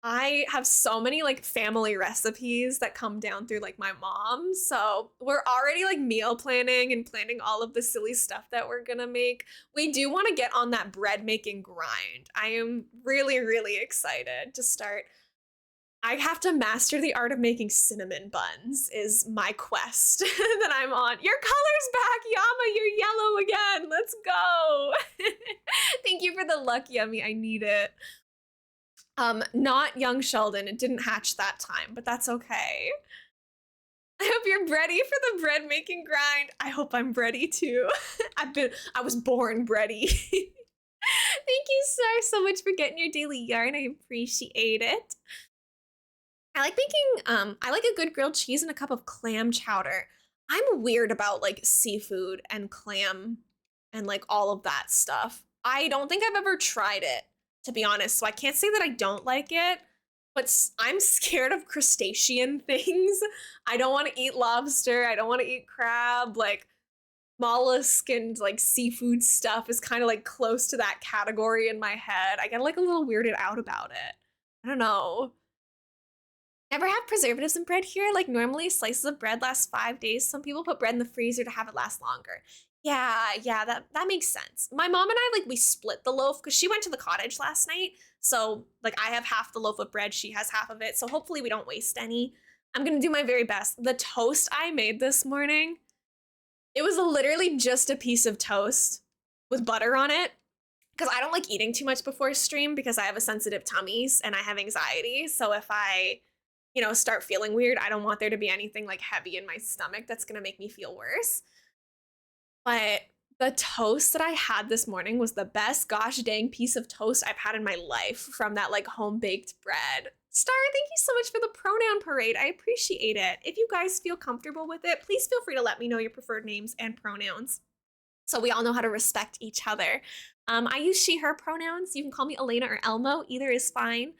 I have so many like family recipes that come down through like my mom. So we're already like meal planning and planning all of the silly stuff that we're gonna make. We do want to get on that bread making grind. I am really, really excited to start. I have to master the art of making cinnamon buns is my quest that I'm on. Your color's back, Yama. You're yellow again. Let's go. Thank you for the luck, Yummy. I need it. Not young Sheldon. It didn't hatch that time, but that's okay. I hope you're ready for the bread making grind. I hope I'm ready too. I was born ready. Thank you, sir, so much for getting your daily yarn. I appreciate it. I like making, I like a good grilled cheese and a cup of clam chowder. I'm weird about like seafood and clam and like all of that stuff. I don't think I've ever tried it, to be honest. So I can't say that I don't like it, but I'm scared of crustacean things. I don't want to eat lobster. I don't want to eat crab. Like mollusk and like seafood stuff is kind of like close to that category in my head. I get like a little weirded out about it. I don't know. Never have preservatives in bread here. Like normally slices of bread last 5 days. Some people put bread in the freezer to have it last longer. Yeah, that makes sense. My mom and I, like, we split the loaf because she went to the cottage last night. So, like, I have half the loaf of bread, she has half of it. So hopefully we don't waste any. I'm gonna do my very best. The toast I made this morning, it was literally just a piece of toast with butter on it. Because I don't like eating too much before stream because I have a sensitive tummy and I have anxiety. So if I start feeling weird, I don't want there to be anything like heavy in my stomach that's gonna make me feel worse. But the toast that I had this morning was the best gosh dang piece of toast I've had in my life from that like home baked bread. Star, thank you so much for the pronoun parade. I appreciate it. If you guys feel comfortable with it, please feel free to let me know your preferred names and pronouns so we all know how to respect each other. I use she, her pronouns. You can call me Elena or Elmo. Either is fine.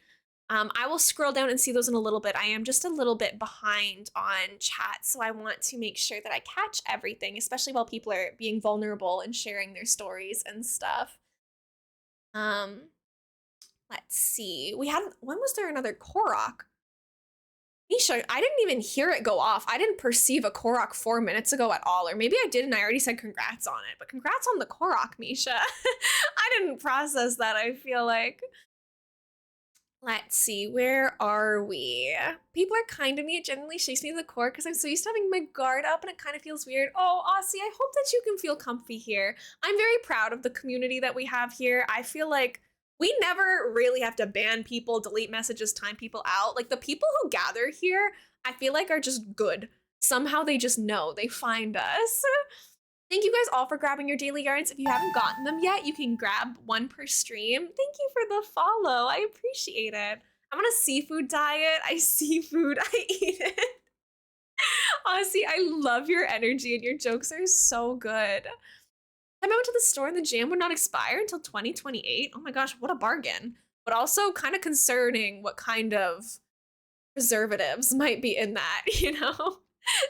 I will scroll down and see those in a little bit. I am just a little bit behind on chat, so I want to make sure that I catch everything, especially while people are being vulnerable and sharing their stories and stuff. Um, let's see. When was there another Korok? Misha, I didn't even hear it go off. I didn't perceive a Korok 4 minutes ago at all, or maybe I did and I already said congrats on it, but congrats on the Korok, Misha. I didn't process that, I feel like. Let's see, where are we? People are kind to me. It generally shakes me to the core because I'm so used to having my guard up and it kind of feels weird. Oh, Aussie, I hope that you can feel comfy here. I'm very proud of the community that we have here. I feel like we never really have to ban people, delete messages, time people out. Like the people who gather here, I feel like are just good. Somehow they just know, they find us. Thank you guys all for grabbing your daily yarns. If you haven't gotten them yet, you can grab one per stream. Thank you for the follow. I appreciate it. I'm on a seafood diet. I seafood, I eat it. Honestly, I love your energy and your jokes are so good. Time I went to the store and the jam would not expire until 2028. Oh my gosh, what a bargain. But also kind of concerning what kind of preservatives might be in that, you know?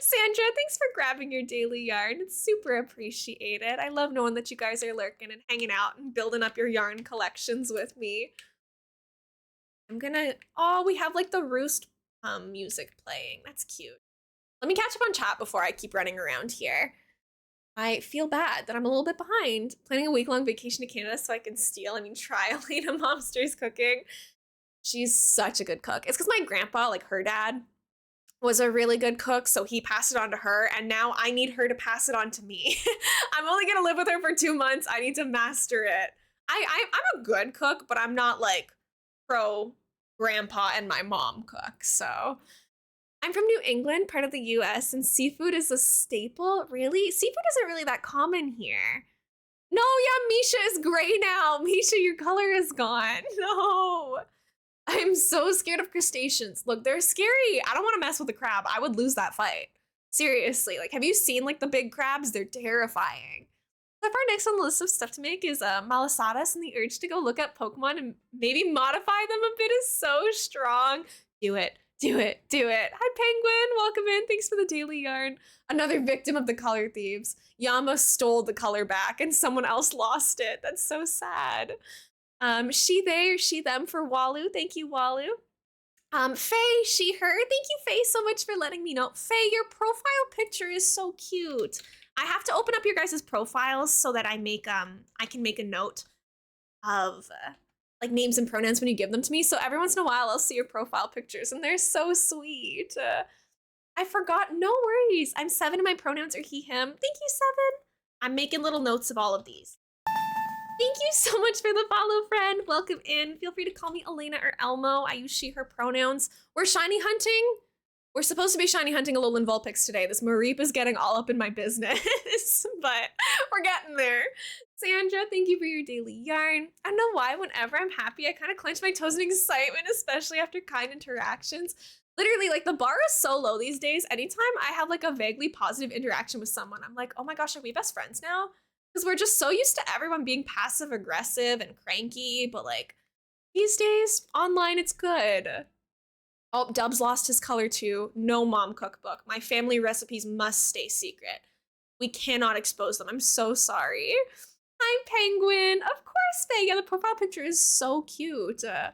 Sandra, thanks for grabbing your daily yarn. It's super appreciated. I love knowing that you guys are lurking and hanging out and building up your yarn collections with me. Oh, we have like the roost music playing. That's cute. Let me catch up on chat before I keep running around here. I feel bad that I'm a little bit behind. Planning a week-long vacation to Canada so I can try elainamonster's cooking. She's such a good cook. It's because my grandpa, like her dad, was a really good cook, so he passed it on to her, and now I need her to pass it on to me. I'm only gonna live with her for 2 months. I need to master it. I'm a good cook, but I'm not like pro grandpa and my mom cook, so. I'm from New England, part of the US, and seafood is a staple. Really? Seafood isn't really that common here. No, yeah, Misha is gray now. Misha, your color is gone. No. I'm so scared of crustaceans. Look, they're scary. I don't want to mess with a crab. I would lose that fight. Seriously, like, have you seen like the big crabs? They're terrifying. So far, next on the list of stuff to make is malasadas, and the urge to go look at Pokemon and maybe modify them a bit is so strong. Do it, do it, do it. Hi, Penguin. Welcome in. Thanks for the daily yarn. Another victim of the color thieves. Yama stole the color back and someone else lost it. That's so sad. She, they, or she, them for Walu. Thank you, Walu. Faye, she, her. Thank you, Faye, so much for letting me know. Faye, your profile picture is so cute. I have to open up your guys' profiles so that I can make a note of like names and pronouns when you give them to me. So every once in a while, I'll see your profile pictures, and they're so sweet. I forgot. No worries. I'm 7 and my pronouns are he, him. Thank you, 7. I'm making little notes of all of these. Thank you so much for the follow, friend. Welcome in. Feel free to call me Elena or Elmo. I use she, her pronouns. We're shiny hunting. We're supposed to be shiny hunting Alolan Vulpix today. This Mareep is getting all up in my business, but we're getting there. Sandra, thank you for your daily yarn. I don't know why whenever I'm happy, I kind of clench my toes in excitement, especially after kind interactions. Literally, like, the bar is so low these days. Anytime I have like a vaguely positive interaction with someone, I'm like, oh my gosh, are we best friends now? Because we're just so used to everyone being passive aggressive and cranky, but like these days online it's good. Oh, Dubs lost his color too. No mom cookbook. My family recipes must stay secret. We cannot expose them. I'm so sorry. Hi, Penguin. Of course, Faye. Yeah, the profile picture is so cute. I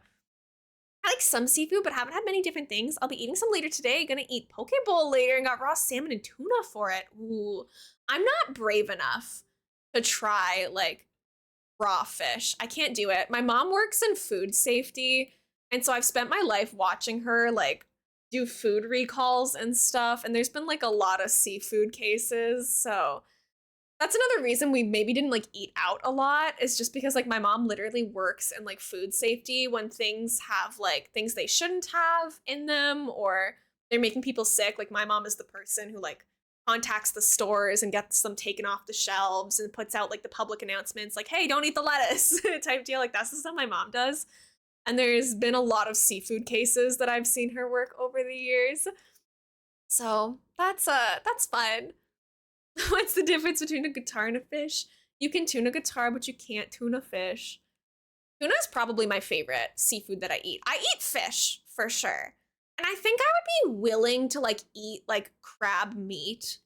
like some seafood, but haven't had many different things. I'll be eating some later today. Gonna eat poke bowl later and got raw salmon and tuna for it. Ooh, I'm not brave enough to try like raw fish. I can't do it. My mom works in food safety, and so I've spent my life watching her like do food recalls and stuff, and there's been like a lot of seafood cases, so that's another reason we maybe didn't like eat out a lot, is just because like my mom literally works in like food safety when things have like things they shouldn't have in them or they're making people sick. Like my mom is the person who like contacts the stores and gets them taken off the shelves and puts out like the public announcements like, hey, don't eat the lettuce type deal. Like that's the stuff my mom does. And there's been a lot of seafood cases that I've seen her work over the years. So that's fun. What's the difference between a guitar and a fish? You can tune a guitar, but you can't tune a fish. Tuna is probably my favorite seafood that I eat. I eat fish for sure. And I think I would be willing to like eat like crab meat,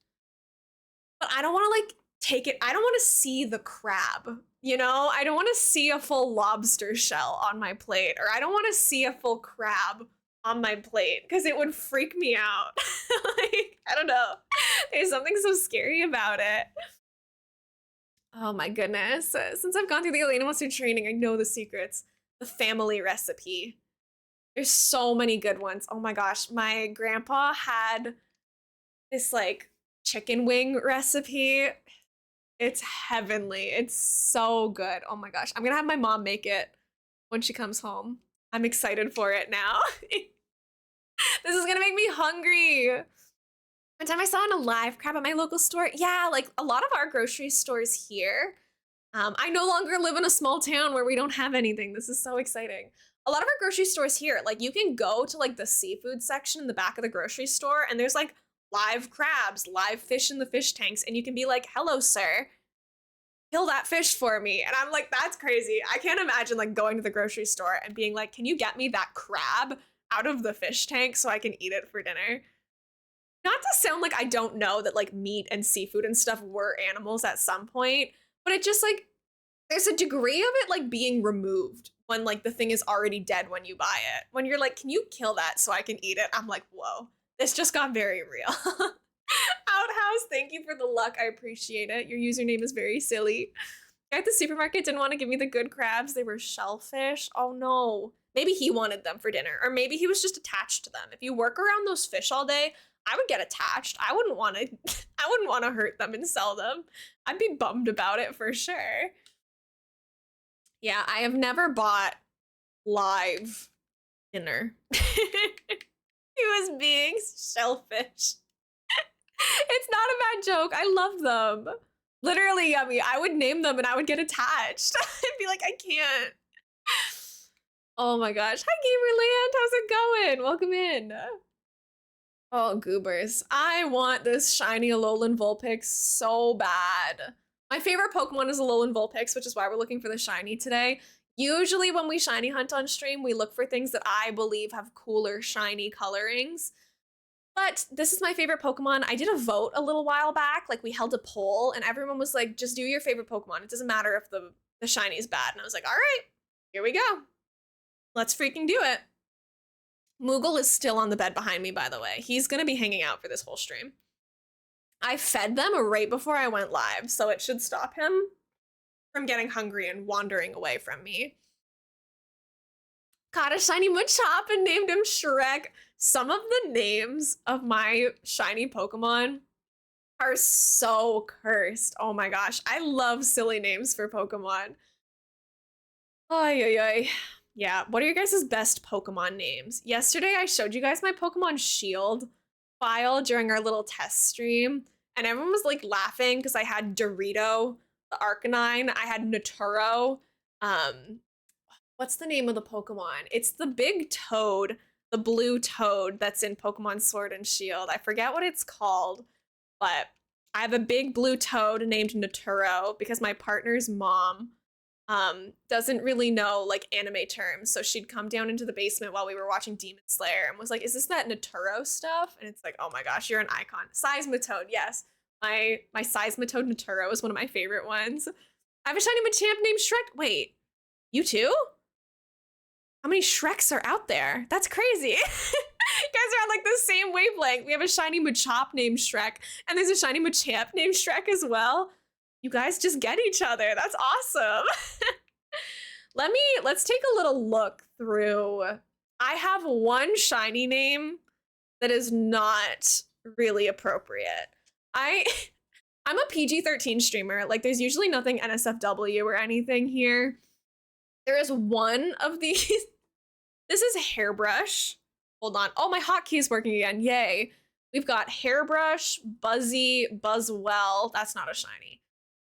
but I don't want to like take it. I don't want to see the crab, you know? I don't want to see a full lobster shell on my plate, or I don't want to see a full crab on my plate because it would freak me out. Like, I don't know. There's something so scary about it. Oh my goodness. Since I've gone through the elainamonster training, I know the secrets. The family recipe. There's so many good ones. Oh my gosh. My grandpa had this like chicken wing recipe. It's heavenly. It's so good. Oh my gosh. I'm gonna have my mom make it when she comes home. I'm excited for it now. This is gonna make me hungry. One time I saw a live crab at my local store. Yeah, like a lot of our grocery stores here. I no longer live in a small town where we don't have anything. This is so exciting. A lot of our grocery stores here, like you can go to like the seafood section in the back of the grocery store and there's like live crabs, live fish in the fish tanks. And you can be like, hello, sir, kill that fish for me. And I'm like, that's crazy. I can't imagine like going to the grocery store and being like, can you get me that crab out of the fish tank so I can eat it for dinner? Not to sound like I don't know that like meat and seafood and stuff were animals at some point, but it just like, there's a degree of it like being removed when like the thing is already dead when you buy it. When you're like, can you kill that so I can eat it? I'm like, whoa, this just got very real. Outhouse, thank you for the luck. I appreciate it. Your username is very silly. Guy at the supermarket didn't want to give me the good crabs. They were shellfish. Oh no. Maybe he wanted them for dinner, or maybe he was just attached to them. If you work around those fish all day, I would get attached. I wouldn't want to hurt them and sell them. I'd be bummed about it for sure. Yeah, I have never bought live dinner. He was being shellfish. It's not a bad joke. I love them. Literally yummy. I would name them and I would get attached. I'd be like, I can't. Oh my gosh. Hi, Gamerland. How's it going? Welcome in. Oh, goobers. I want this shiny Alolan Vulpix so bad. My favorite Pokemon is Alolan Vulpix, which is why we're looking for the shiny today. Usually when we shiny hunt on stream, we look for things that I believe have cooler shiny colorings. But this is my favorite Pokemon. I did a vote a little while back. Like we held a poll and everyone was like, just do your favorite Pokemon. It doesn't matter if the shiny is bad. And I was like, all right, here we go. Let's freaking do it. Moogle is still on the bed behind me, by the way. He's gonna be hanging out for this whole stream. I fed them right before I went live, so it should stop him from getting hungry and wandering away from me. Caught a shiny Machop and named him Shrek. Some of the names of my shiny Pokemon are so cursed. Oh my gosh. I love silly names for Pokemon. Ay, ay, ay. Yeah, what are your guys' best Pokemon names? Yesterday, I showed you guys my Pokemon Shield file during our little test stream, and everyone was like laughing because I had Dorito, the Arcanine, I had Naturo. What's the name of the Pokemon? It's the big toad, the blue toad that's in Pokemon Sword and Shield. I forget what it's called, but I have a big blue toad named Naturo because my partner's mom doesn't really know like anime terms, so she'd come down into the basement while we were watching Demon Slayer and was like, is this that Naturo stuff? And it's like, oh my gosh, you're an icon. Seismitoad, yes. My Seismitoad Naturo is one of my favorite ones. I have a shiny Machamp named Shrek. Wait, you too? How many Shreks are out there? That's crazy. You guys are on like the same wavelength. We have a shiny Machop named Shrek, and there's a shiny Machamp named Shrek as well. You guys just get each other. That's awesome. Let's take a little look through. I have one shiny name that is not really appropriate. I'm a PG-13 streamer. Like there's usually nothing NSFW or anything here. There is one of these. This is Hairbrush. Hold on. Oh, my hotkey is working again. Yay. We've got Hairbrush, Buzzy, Buzzwell. That's not a shiny.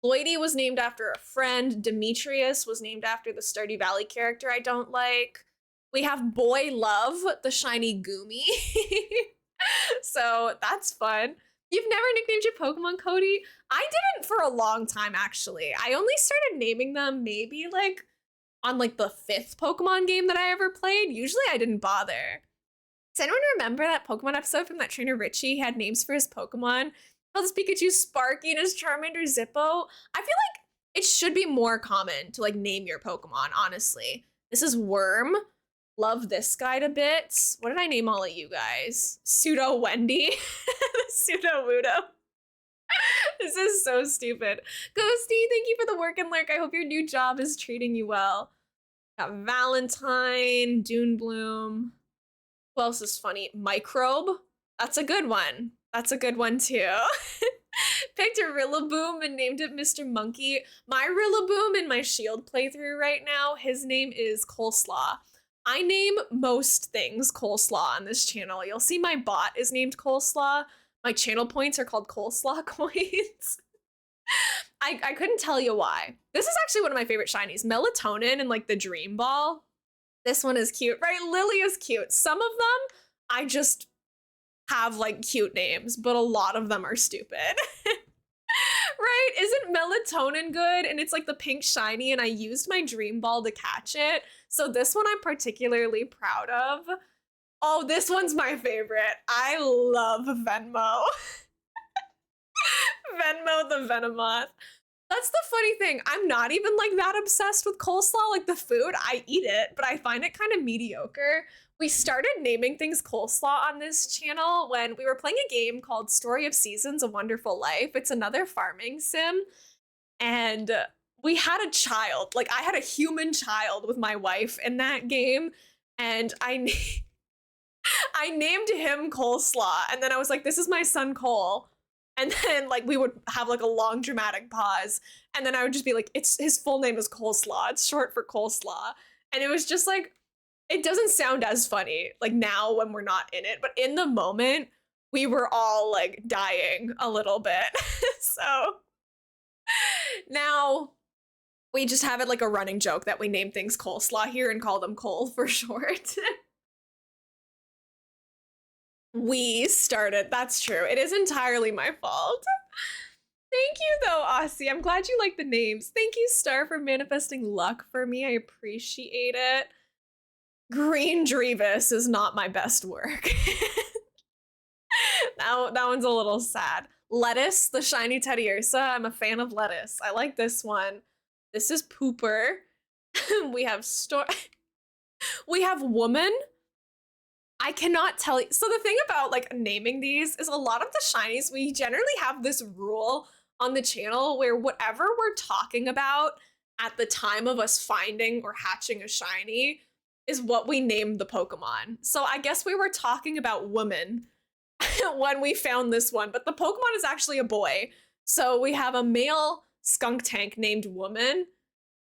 Lloydie was named after a friend. Demetrius was named after the Stardew Valley character I don't like. We have Boy Love, the shiny Goomy. So that's fun. You've never nicknamed your Pokemon, Cody? I didn't for a long time, actually. I only started naming them maybe like on like the 5th Pokemon game that I ever played. Usually I didn't bother. Does anyone remember that Pokemon episode from that trainer Richie? He had names for his Pokemon. Called his Pikachu Sparky and his Charmander Zippo. I feel like it should be more common to like name your Pokemon, honestly. This is Worm. Love this guy to bits. What did I name all of you guys? Pseudo Wendy. Pseudo Wudo. This is so stupid. Ghosty, thank you for the work and lurk. I hope your new job is treating you well. Got Valentine, Dune Bloom. Who else is funny? Microbe. That's a good one. That's a good one too. Picked a Rillaboom and named it Mr. Monkey. My Rillaboom in my Shield playthrough right now, his name is Coleslaw. I name most things Coleslaw on this channel. You'll see my bot is named Coleslaw. My channel points are called Coleslaw coins. I couldn't tell you why. This is actually one of my favorite shinies. Melatonin and like the Dream Ball. This one is cute, right? Lily is cute. Some of them, I just have like cute names, but a lot of them are stupid. Right? Isn't Melatonin good? And it's like the pink shiny, and I used my Dream Ball to catch it. So this one I'm particularly proud of. Oh, this one's my favorite. I love Venmo. Venmo the Venomoth. That's the funny thing. I'm not even like that obsessed with coleslaw, like the food. I eat it, but I find it kind of mediocre. We started naming things coleslaw on this channel when we were playing a game called Story of Seasons, A Wonderful Life. It's another farming sim. And we had a child, like I had a human child with my wife in that game. And I named him Coleslaw. And then I was like, this is my son Cole. And then like we would have like a long dramatic pause. And then I would just be like, it's his full name is Coleslaw. It's short for coleslaw. And it was just like, it doesn't sound as funny like now when we're not in it. But in the moment, we were all like dying a little bit. So now we just have it like a running joke that we name things coleslaw here and call them Cole for short. We started. That's true. It is entirely my fault. Thank you though, Aussie. I'm glad you like the names. Thank you, Star, for manifesting luck for me. I appreciate it. Green Drevis is not my best work. That one's a little sad. Lettuce, the shiny Teddiursa. I'm a fan of lettuce. I like this one. This is Pooper. We have we have Woman. I cannot tell you. So the thing about like naming these is a lot of the shinies, we generally have this rule on the channel where whatever we're talking about at the time of us finding or hatching a shiny is what we named the Pokemon. So I guess we were talking about Woman when we found this one, but the Pokemon is actually a boy. So we have a male skunk tank named Woman.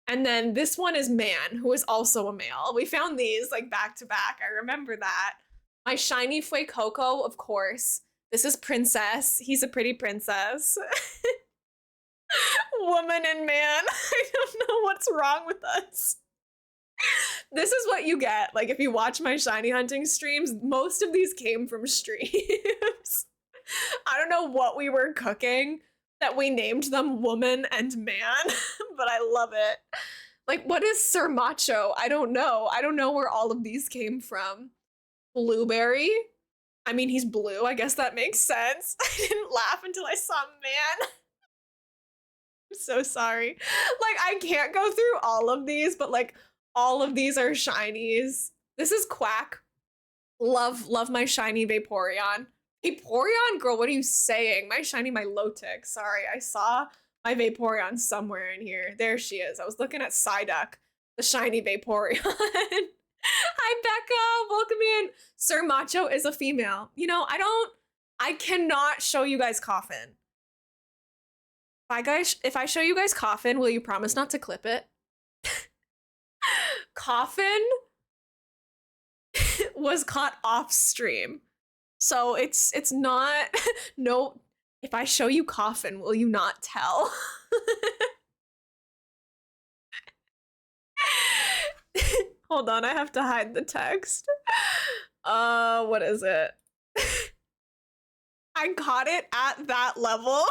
And then this one is Man, who is also a male. We found these like back to back. I remember that. My shiny Fuecoco, of course. This is Princess. He's a pretty princess. Woman and Man. I don't know what's wrong with us. This is what you get. Like if you watch my shiny hunting streams, most of these came from streams. I don't know what we were cooking that we named them Woman and Man, but I love it. Like, what is Sir Macho? I don't know. I don't know where all of these came from. Blueberry? I mean, he's blue. I guess that makes sense. I didn't laugh until I saw Man. I'm so sorry. Like, I can't go through all of these, but like, all of these are shinies. This is Quack. Love my shiny Vaporeon. Vaporeon? Girl, what are you saying? My shiny Milotic. Sorry, I saw my Vaporeon somewhere in here. There she is. I was looking at Psyduck, the shiny Vaporeon. Hi, Becca. Welcome in. Sir Macho is a female. You know, I cannot show you guys Coffin. If I show you guys Coffin, will you promise not to clip it? Coffin was caught off stream. So it's not no, if I show you coffin, will you not tell? Hold on, I have to hide the text. What is it? I got it at that level.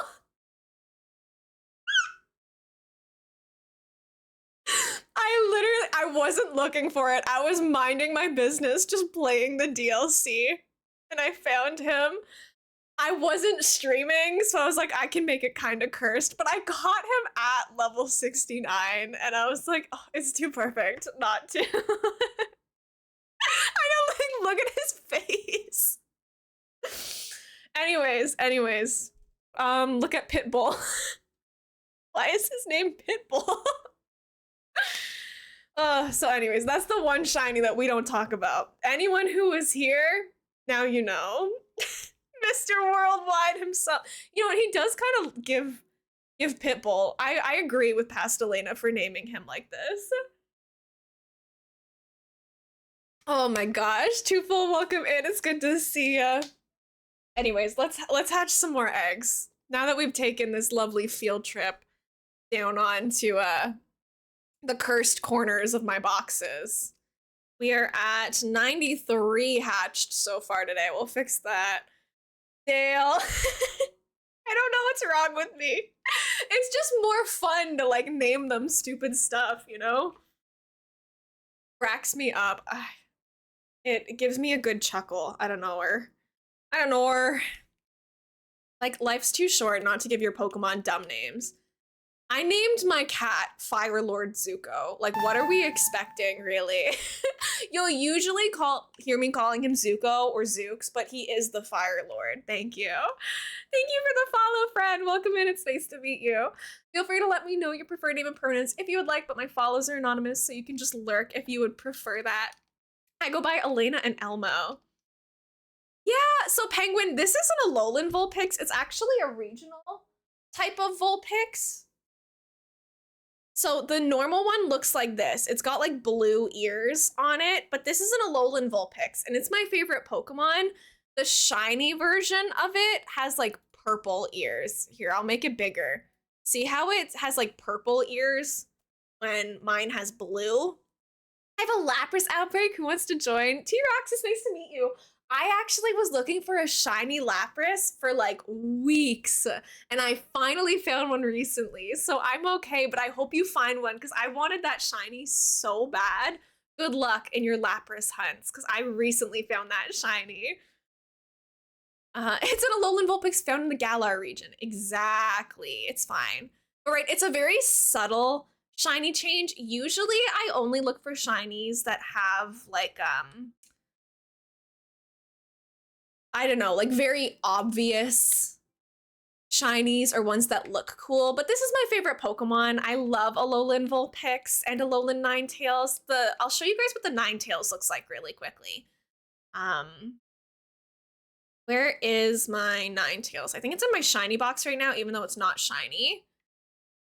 I wasn't looking for it. I was minding my business, just playing the DLC, and I found him. I wasn't streaming, so I was like, I can make it kind of cursed, but I got him at level 69, and I was like, oh, it's too perfect not to. I don't like look at his face. Anyways, look at Pitbull. Why is his name Pitbull? So anyways, that's the one shiny that we don't talk about. Anyone who is here, now you know. Mr. Worldwide himself. You know what, he does kind of give Pitbull. I agree with Pastelena for naming him like this. Oh my gosh, Twofold, welcome in. It's good to see ya. Anyways, let's hatch some more eggs. Now that we've taken this lovely field trip down onto the cursed corners of my boxes. We are at 93 hatched so far today. We'll fix that. Dale. I don't know what's wrong with me. It's just more fun to like name them stupid stuff, you know? Cracks me up. It gives me a good chuckle. I don't know her. Like, life's too short not to give your Pokemon dumb names. I named my cat Fire Lord Zuko. Like, what are we expecting, really? You'll usually hear me calling him Zuko or Zooks, but he is the Fire Lord. Thank you. Thank you for the follow, friend. Welcome in. It's nice to meet you. Feel free to let me know your preferred name and pronouns if you would like, but my follows are anonymous, so you can just lurk if you would prefer that. I go by Elena and Elmo. Yeah, so Penguin, this isn't a Alolan Vulpix. It's actually a regional type of Vulpix. So the normal one looks like this. It's got like blue ears on it, but this is an Alolan Vulpix, and it's my favorite Pokemon. The shiny version of it has like purple ears. Here, I'll make it bigger. See how it has like purple ears when mine has blue? I have a Lapras outbreak. Who wants to join? T-Rox, it's nice to meet you. I actually was looking for a shiny Lapras for like weeks, and I finally found one recently, so I'm okay, but I hope you find one because I wanted that shiny so bad. Good luck in your Lapras hunts because I recently found that shiny. It's an Alolan Vulpix found in the Galar region. Exactly, it's fine. But right, it's a very subtle shiny change. Usually I only look for shinies that have like, I don't know, like very obvious shinies or ones that look cool, but this is my favorite Pokemon. I love Alolan Vulpix and Alolan Ninetales. I'll show you guys what the Ninetales looks like really quickly. Where is my Ninetales? I think it's in my shiny box right now, even though it's not shiny.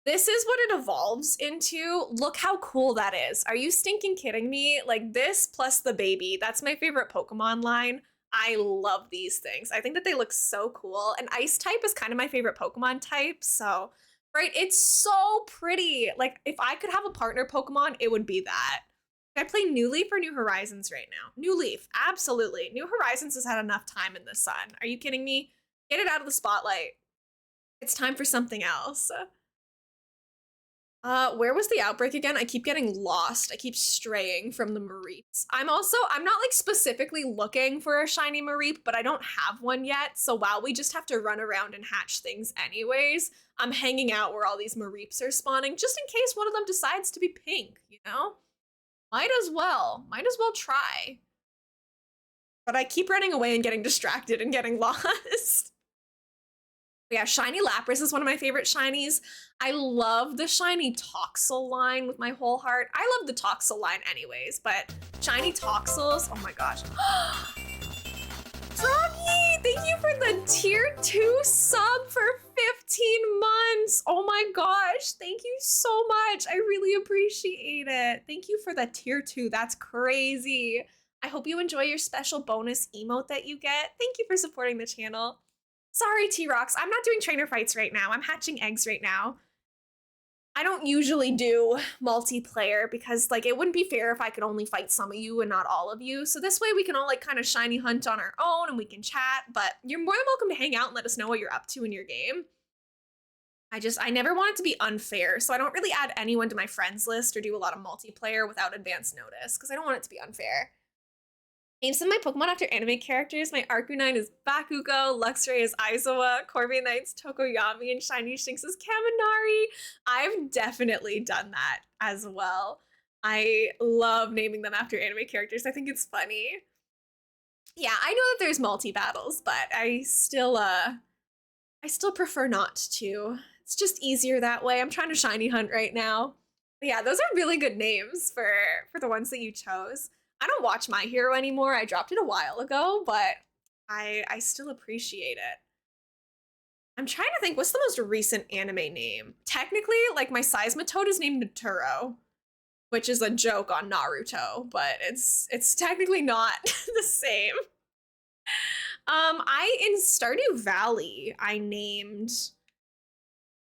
This is what it evolves into. Look how cool that is. Are you stinking kidding me? Like this plus the baby. That's my favorite Pokemon line. I love these things. I think that they look so cool. And ice type is kind of my favorite Pokemon type. So, right, it's so pretty. Like if I could have a partner Pokemon, it would be that. I play New Leaf or New Horizons right now? New Leaf, absolutely. New Horizons has had enough time in the sun. Are you kidding me? Get it out of the spotlight. It's time for something else. Where was the outbreak again? I keep getting lost. I keep straying from the Mareeps. I'm not like specifically looking for a shiny Mareep, but I don't have one yet. So while we just have to run around and hatch things anyways, I'm hanging out where all these Mareeps are spawning just in case one of them decides to be pink, you know? Might as well try. But I keep running away and getting distracted and getting lost. Yeah, shiny Lapras is one of my favorite shinies. I love the shiny Toxel line with my whole heart. I love the Toxel line anyways, but shiny Toxels, oh my gosh. Froggy, thank you for the tier 2 sub for 15 months. Oh my gosh, thank you so much. I really appreciate it. Thank you for the tier 2, that's crazy. I hope you enjoy your special bonus emote that you get. Thank you for supporting the channel. Sorry, T-Rox, I'm not doing trainer fights right now. I'm hatching eggs right now. I don't usually do multiplayer because like it wouldn't be fair if I could only fight some of you and not all of you. So this way we can all like kind of shiny hunt on our own and we can chat, but you're more than welcome to hang out and let us know what you're up to in your game. I never want it to be unfair, so I don't really add anyone to my friends list or do a lot of multiplayer without advance notice because I don't want it to be unfair. Name some of my Pokemon after anime characters. My Arcanine is Bakugo, Luxray is Aizawa, Corviknight's Tokoyami, and Shiny Shinx is Kaminari. I've definitely done that as well. I love naming them after anime characters. I think it's funny. Yeah, I know that there's multi-battles, but I still prefer not to. It's just easier that way. I'm trying to shiny hunt right now. But yeah, those are really good names for the ones that you chose. I don't watch My Hero anymore. I dropped it a while ago, but I still appreciate it. I'm trying to think, what's the most recent anime name? Technically, like my Seismitoad is named Naturo, which is a joke on Naruto, but it's technically not the same. In Stardew Valley, I named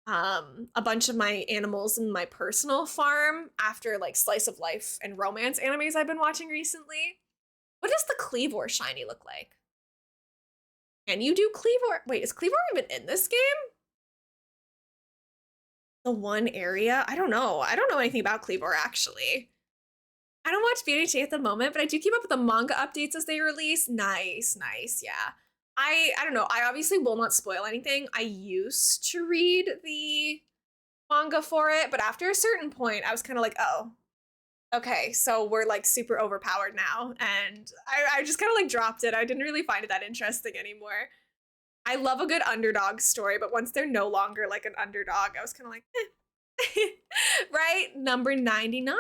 a bunch of my animals in my personal farm after like slice of life and romance animes I've been watching recently. What does the Cleavor shiny look like? Can you do Cleavor? Wait, is Cleavor even in this game? The one area? I don't know. I don't know anything about Cleavor actually. I don't watch BHA at the moment, but I do keep up with the manga updates as they release. Nice, nice, yeah. I don't know. I obviously will not spoil anything. I used to read the manga for it, but after a certain point, I was kind of like, oh, okay, so we're like super overpowered now. And I just kind of like dropped it. I didn't really find it that interesting anymore. I love a good underdog story, but once they're no longer like an underdog, I was kind of like, eh. Right? Number 99.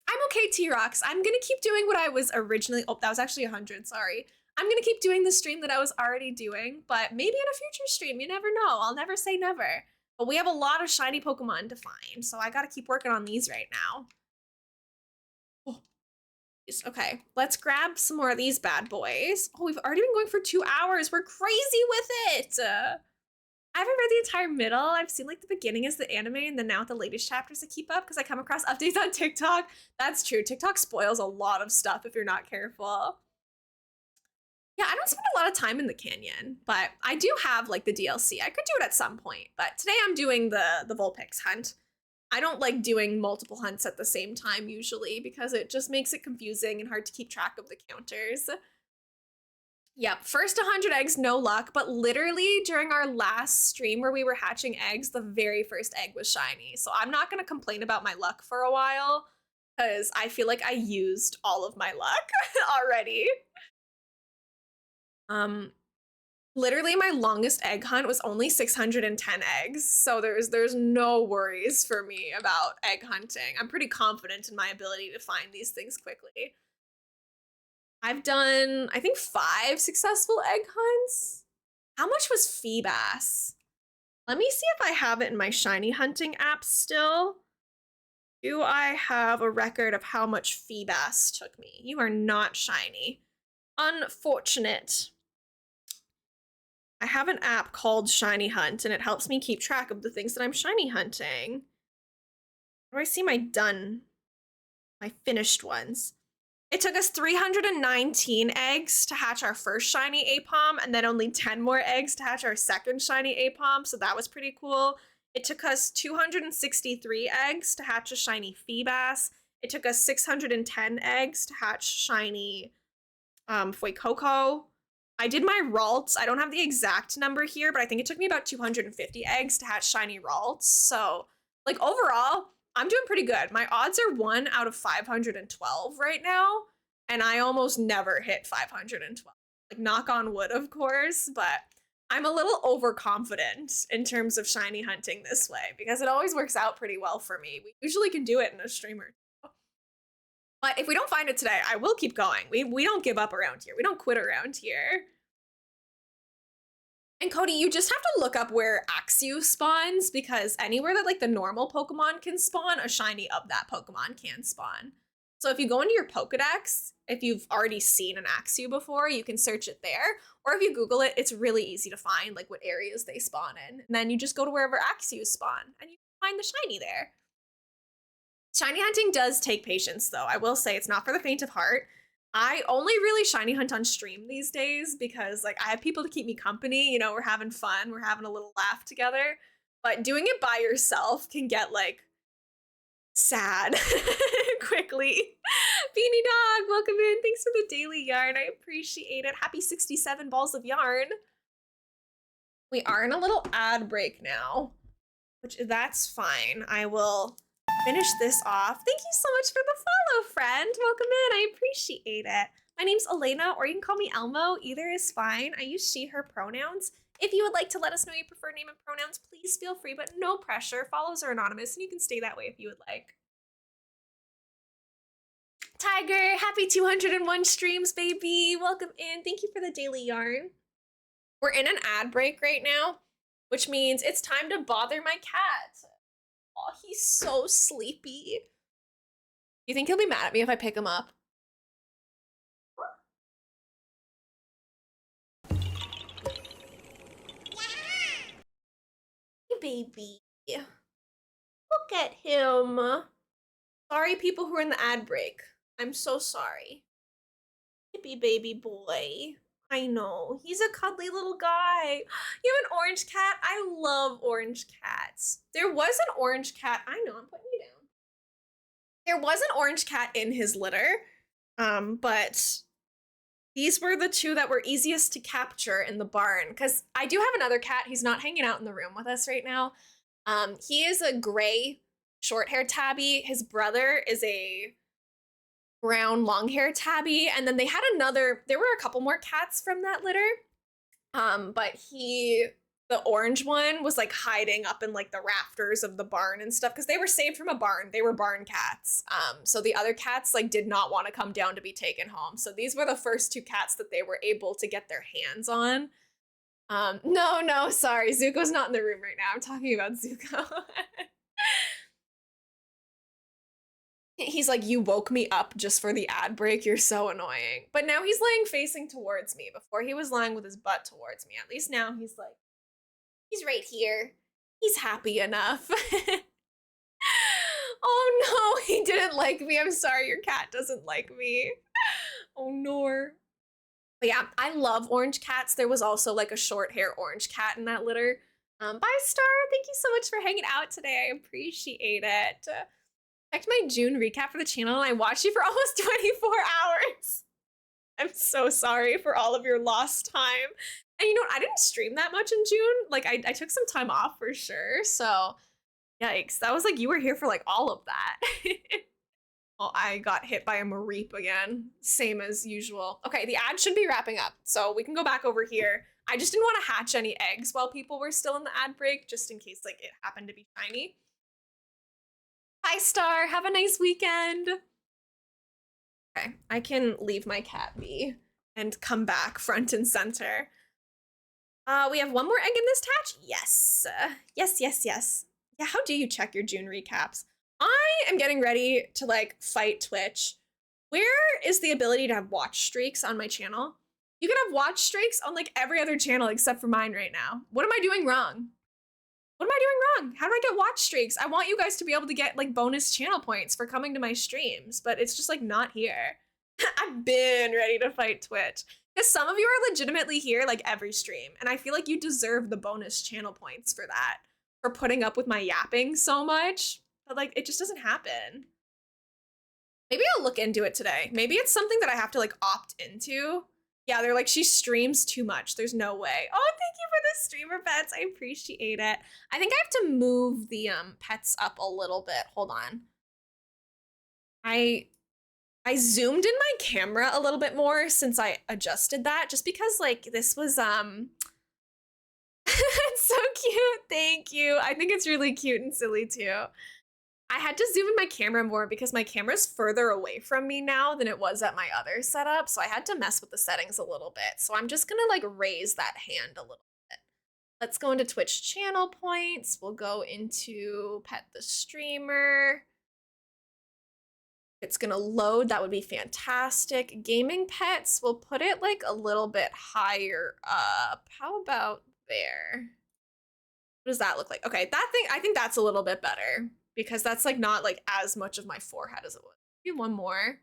I'm okay, T-Rox. I'm gonna keep doing what I was originally. Oh, that was actually 100. Sorry. I'm gonna keep doing the stream that I was already doing, but maybe in a future stream, you never know. I'll never say never. But we have a lot of shiny Pokemon to find, so I gotta keep working on these right now. Oh, okay, let's grab some more of these bad boys. Oh, we've already been going for 2 hours. We're crazy with it. I haven't read the entire middle. I've seen like the beginning as the anime and then now the latest chapters to keep up because I come across updates on TikTok. That's true. TikTok spoils a lot of stuff if you're not careful. Yeah, I don't spend a lot of time in the canyon, but I do have like the DLC. I could do it at some point, but today I'm doing the Vulpix hunt. I don't like doing multiple hunts at the same time usually because it just makes it confusing and hard to keep track of the counters. Yep, first 100 eggs, no luck, but literally during our last stream where we were hatching eggs, the very first egg was shiny. So I'm not gonna complain about my luck for a while because I feel like I used all of my luck already. Literally my longest egg hunt was only 610 eggs. So there's no worries for me about egg hunting. I'm pretty confident in my ability to find these things quickly. I've done, I think 5 successful egg hunts. How much was Feebas? Let me see if I have it in my shiny hunting app still. Do I have a record of how much Feebas took me? You are not shiny. Unfortunate. I have an app called Shiny Hunt, and it helps me keep track of the things that I'm shiny hunting. Where do I see my finished ones? It took us 319 eggs to hatch our first shiny Apom, and then only 10 more eggs to hatch our second shiny Apom, so that was pretty cool. It took us 263 eggs to hatch a shiny Feebas. It took us 610 eggs to hatch shiny Fuecoco. I did my Ralts. I don't have the exact number here, but I think it took me about 250 eggs to hatch shiny Ralts. So, like, overall, I'm doing pretty good. My odds are 1 out of 512 right now, and I almost never hit 512. Like, knock on wood, of course, but I'm a little overconfident in terms of shiny hunting this way because it always works out pretty well for me. We usually can do it in a streamer. But if we don't find it today, I will keep going. We don't give up around here. We don't quit around here. And Cody, you just have to look up where Axew spawns because anywhere that like the normal Pokemon can spawn, a shiny of that Pokemon can spawn. So if you go into your Pokedex, if you've already seen an Axew before, you can search it there. Or if you Google it, it's really easy to find like what areas they spawn in. And then you just go to wherever Axews spawn and you find the shiny there. Shiny hunting does take patience though. I will say it's not for the faint of heart. I only really shiny hunt on stream these days because like I have people to keep me company, you know, we're having fun, we're having a little laugh together. But doing it by yourself can get like sad quickly. Beanie Dog, welcome in. Thanks for the daily yarn. I appreciate it. Happy 67 balls of yarn. We are in a little ad break now, which that's fine. I will finish this off. Thank you so much for the follow, friend. Welcome in. I appreciate it. My name's Elena, or you can call me Elmo. Either is fine. I use she, her pronouns. If you would like to let us know your preferred name and pronouns, please feel free, but no pressure. Follows are anonymous, and you can stay that way if you would like. Tiger, happy 201 streams, baby. Welcome in. Thank you for the daily yarn. We're in an ad break right now, which means it's time to bother my cat. Oh, he's so sleepy. You think he'll be mad at me if I pick him up? Hey, baby. Look at him. Sorry, people who are in the ad break. I'm so sorry. Hippie baby boy. I know. He's a cuddly little guy. You have an orange cat? I love orange cats. There was an orange cat. I know, I'm putting you down. There was an orange cat in his litter, but these were the two that were easiest to capture in the barn, because I do have another cat. He's not hanging out in the room with us right now. He is a gray short-haired tabby. His brother is a brown long-haired tabby, and then they had there were a couple more cats from that litter, but the orange one was like hiding up in like the rafters of the barn and stuff because they were saved from a barn. They were barn cats. So the other cats like did not want to come down to be taken home. So these were the first two cats that they were able to get their hands on. No, sorry. Zuko's not in the room right now. I'm talking about Zuko. He's like, you woke me up just for the ad break. You're so annoying. But now he's laying facing towards me. Before he was lying with his butt towards me. At least now he's like, he's right here. He's happy enough. Oh no, he didn't like me. I'm sorry, your cat doesn't like me. Oh no. But yeah, I love orange cats. There was also like a short hair orange cat in that litter. Bye, Star. Thank you so much for hanging out today. I appreciate it. Checked my June recap for the channel and I watched you for almost 24 hours. I'm so sorry for all of your lost time. And you know what? I didn't stream that much in June. Like I took some time off for sure. So yikes. That was like you were here for like all of that. Well, I got hit by a Mareep again. Same as usual. Okay, the ad should be wrapping up. So we can go back over here. I just didn't want to hatch any eggs while people were still in the ad break, just in case like it happened to be shiny. Hi, Star. Have a nice weekend. Okay, I can leave my cat be and come back front and center. We have one more egg in this hatch? Yes. Yes. Yeah, how do you check your June recaps? I am getting ready to like fight Twitch. Where is the ability to have watch streaks on my channel? You can have watch streaks on like every other channel except for mine right now. What am I doing wrong? What am I doing wrong? How do I get watch streaks? I want you guys to be able to get like bonus channel points for coming to my streams, but it's just like not here. I've been ready to fight Twitch. Because some of you are legitimately here like every stream, and I feel like you deserve the bonus channel points for that, for putting up with my yapping so much, but like it just doesn't happen. Maybe I'll look into it today. Maybe it's something that I have to like opt into. Yeah, they're like, she streams too much. There's no way. Oh, thank you for the streamer pets. I appreciate it. I think I have to move the pets up a little bit. Hold on. I zoomed in my camera a little bit more since I adjusted that, just because like this was it's so cute. Thank you. I think it's really cute and silly too. I had to zoom in my camera more because my camera's further away from me now than it was at my other setup, so I had to mess with the settings a little bit. So I'm just gonna like raise that hand a little bit. Let's go into Twitch channel points. We'll go into pet the streamer. It's gonna load, that would be fantastic. Gaming pets, we'll put it like a little bit higher up. How about there? What does that look like? Okay, that thing, I think that's a little bit better because that's like not like as much of my forehead as it would. Maybe one more.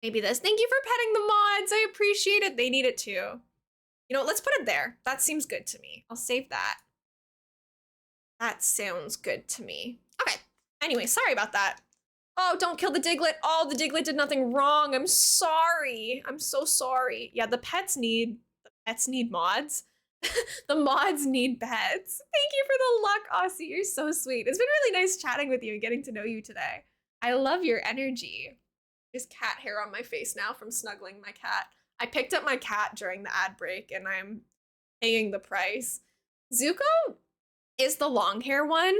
Maybe this. Thank you for petting the mods. I appreciate it. They need it too. You know, let's put it there. That seems good to me. I'll save that. That sounds good to me. Okay. Anyway, sorry about that. Oh, don't kill the Diglett. Oh, the Diglett did nothing wrong. I'm sorry. I'm so sorry. Yeah, the pets need mods. The mods need pets. Thank you for the luck, Aussie. You're so sweet. It's been really nice chatting with you and getting to know you today. I love your energy. There's cat hair on my face now from snuggling my cat. I picked up my cat during the ad break and I'm paying the price. Zuko is the long hair one,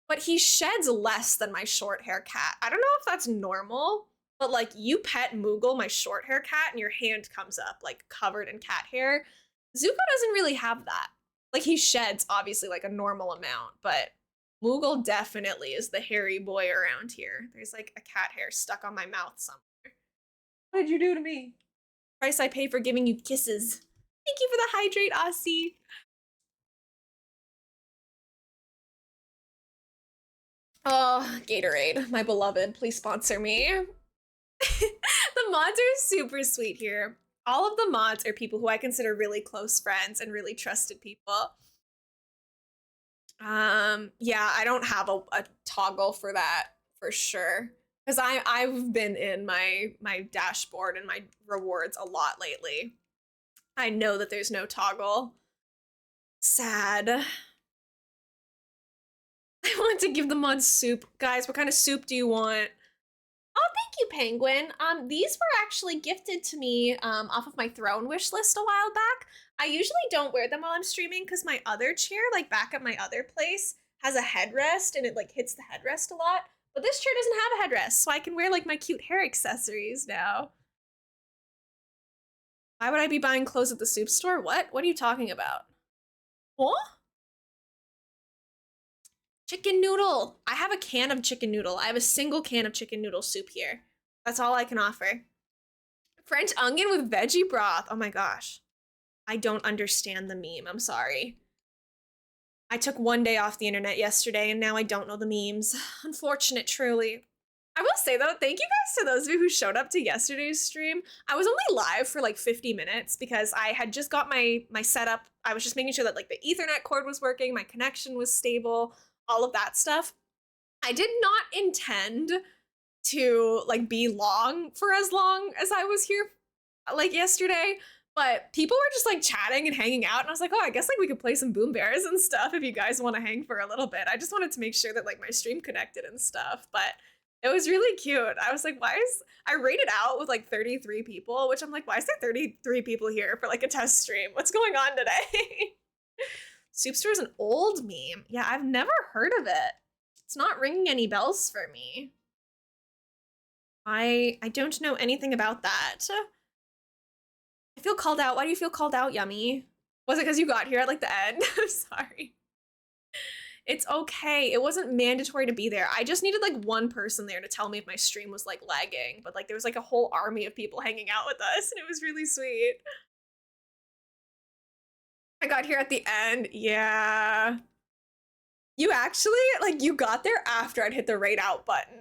but he sheds less than my short hair cat. I don't know if that's normal, but like you pet Moogle, my short hair cat, and your hand comes up like covered in cat hair. Zuko doesn't really have that. Like he sheds obviously like a normal amount, but Moogle definitely is the hairy boy around here. There's like a cat hair stuck on my mouth somewhere. What did you do to me? Price I pay for giving you kisses. Thank you for the hydrate, Aussie. Oh, Gatorade, my beloved, please sponsor me. The mods are super sweet here. All of the mods are people who I consider really close friends and really trusted people. Yeah, I don't have a toggle for that for sure. Because I've been in my dashboard and my rewards a lot lately. I know that there's no toggle. Sad. I want to give the mods soup. Guys, what kind of soup do you want? Oh, thank you, Penguin. These were actually gifted to me off of my throne wish list a while back. I usually don't wear them while I'm streaming because my other chair, like back at my other place, has a headrest and it like hits the headrest a lot. But this chair doesn't have a headrest, so I can wear like my cute hair accessories now. Why would I be buying clothes at the soup store? What? What are you talking about? Huh? Chicken noodle. I have a can of chicken noodle. I have a single can of chicken noodle soup here. That's all I can offer. French onion with veggie broth. Oh my gosh. I don't understand the meme. I'm sorry. I took one day off the internet yesterday and now I don't know the memes. Unfortunate, truly. I will say though, thank you guys to those of you who showed up to yesterday's stream. I was only live for like 50 minutes because I had just got my setup. I was just making sure that like the Ethernet cord was working, my connection was stable, all of that stuff. I did not intend to like be long for as long as I was here like yesterday, but people were just like chatting and hanging out and I was like, oh, I guess like we could play some Boom Bears and stuff if you guys want to hang for a little bit. I just wanted to make sure that like my stream connected and stuff, but it was really cute. I was like, I rated out with like 33 people, which I'm like, why is there 33 people here for like a test stream? What's going on today? Soupster is an old meme. Yeah, I've never heard of it. It's not ringing any bells for me. I don't know anything about that. I feel called out. Why do you feel called out, Yummy? Was it because you got here at like the end? I'm sorry. It's okay. It wasn't mandatory to be there. I just needed like one person there to tell me if my stream was like lagging, but like there was like a whole army of people hanging out with us and it was really sweet. I got here at the end. Yeah. You actually, like, you got there after I'd hit the rate out button.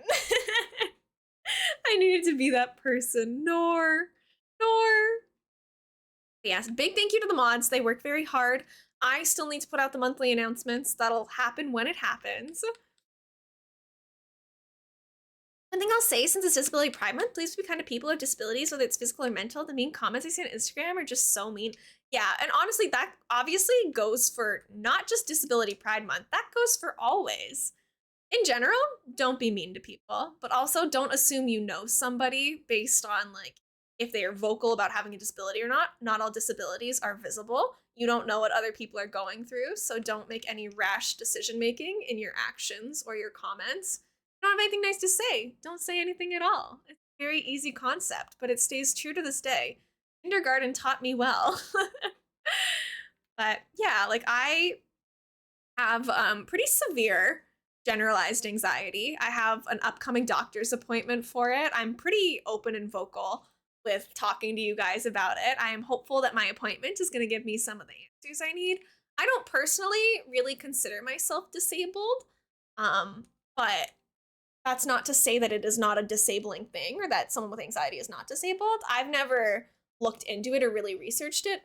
I needed to be that person. Nor. But yes, big thank you to the mods. They work very hard. I still need to put out the monthly announcements. That'll happen when it happens. One thing I'll say, since it's Disability Pride Month, please be kind to people with disabilities, whether it's physical or mental. The mean comments I see on Instagram are just so mean. Yeah, and honestly, that obviously goes for not just Disability Pride Month. That goes for always. In general, don't be mean to people, but also don't assume you know somebody based on like if they are vocal about having a disability or not. Not all disabilities are visible. You don't know what other people are going through, so don't make any rash decision making in your actions or your comments. If you don't have anything nice to say, don't say anything at all. It's a very easy concept, but it stays true to this day. Kindergarten taught me well. But yeah, like I have pretty severe generalized anxiety. I have an upcoming doctor's appointment for it. I'm pretty open and vocal with talking to you guys about it. I am hopeful that my appointment is going to give me some of the answers I need. I don't personally really consider myself disabled, but that's not to say that it is not a disabling thing or that someone with anxiety is not disabled. I've never looked into it or really researched it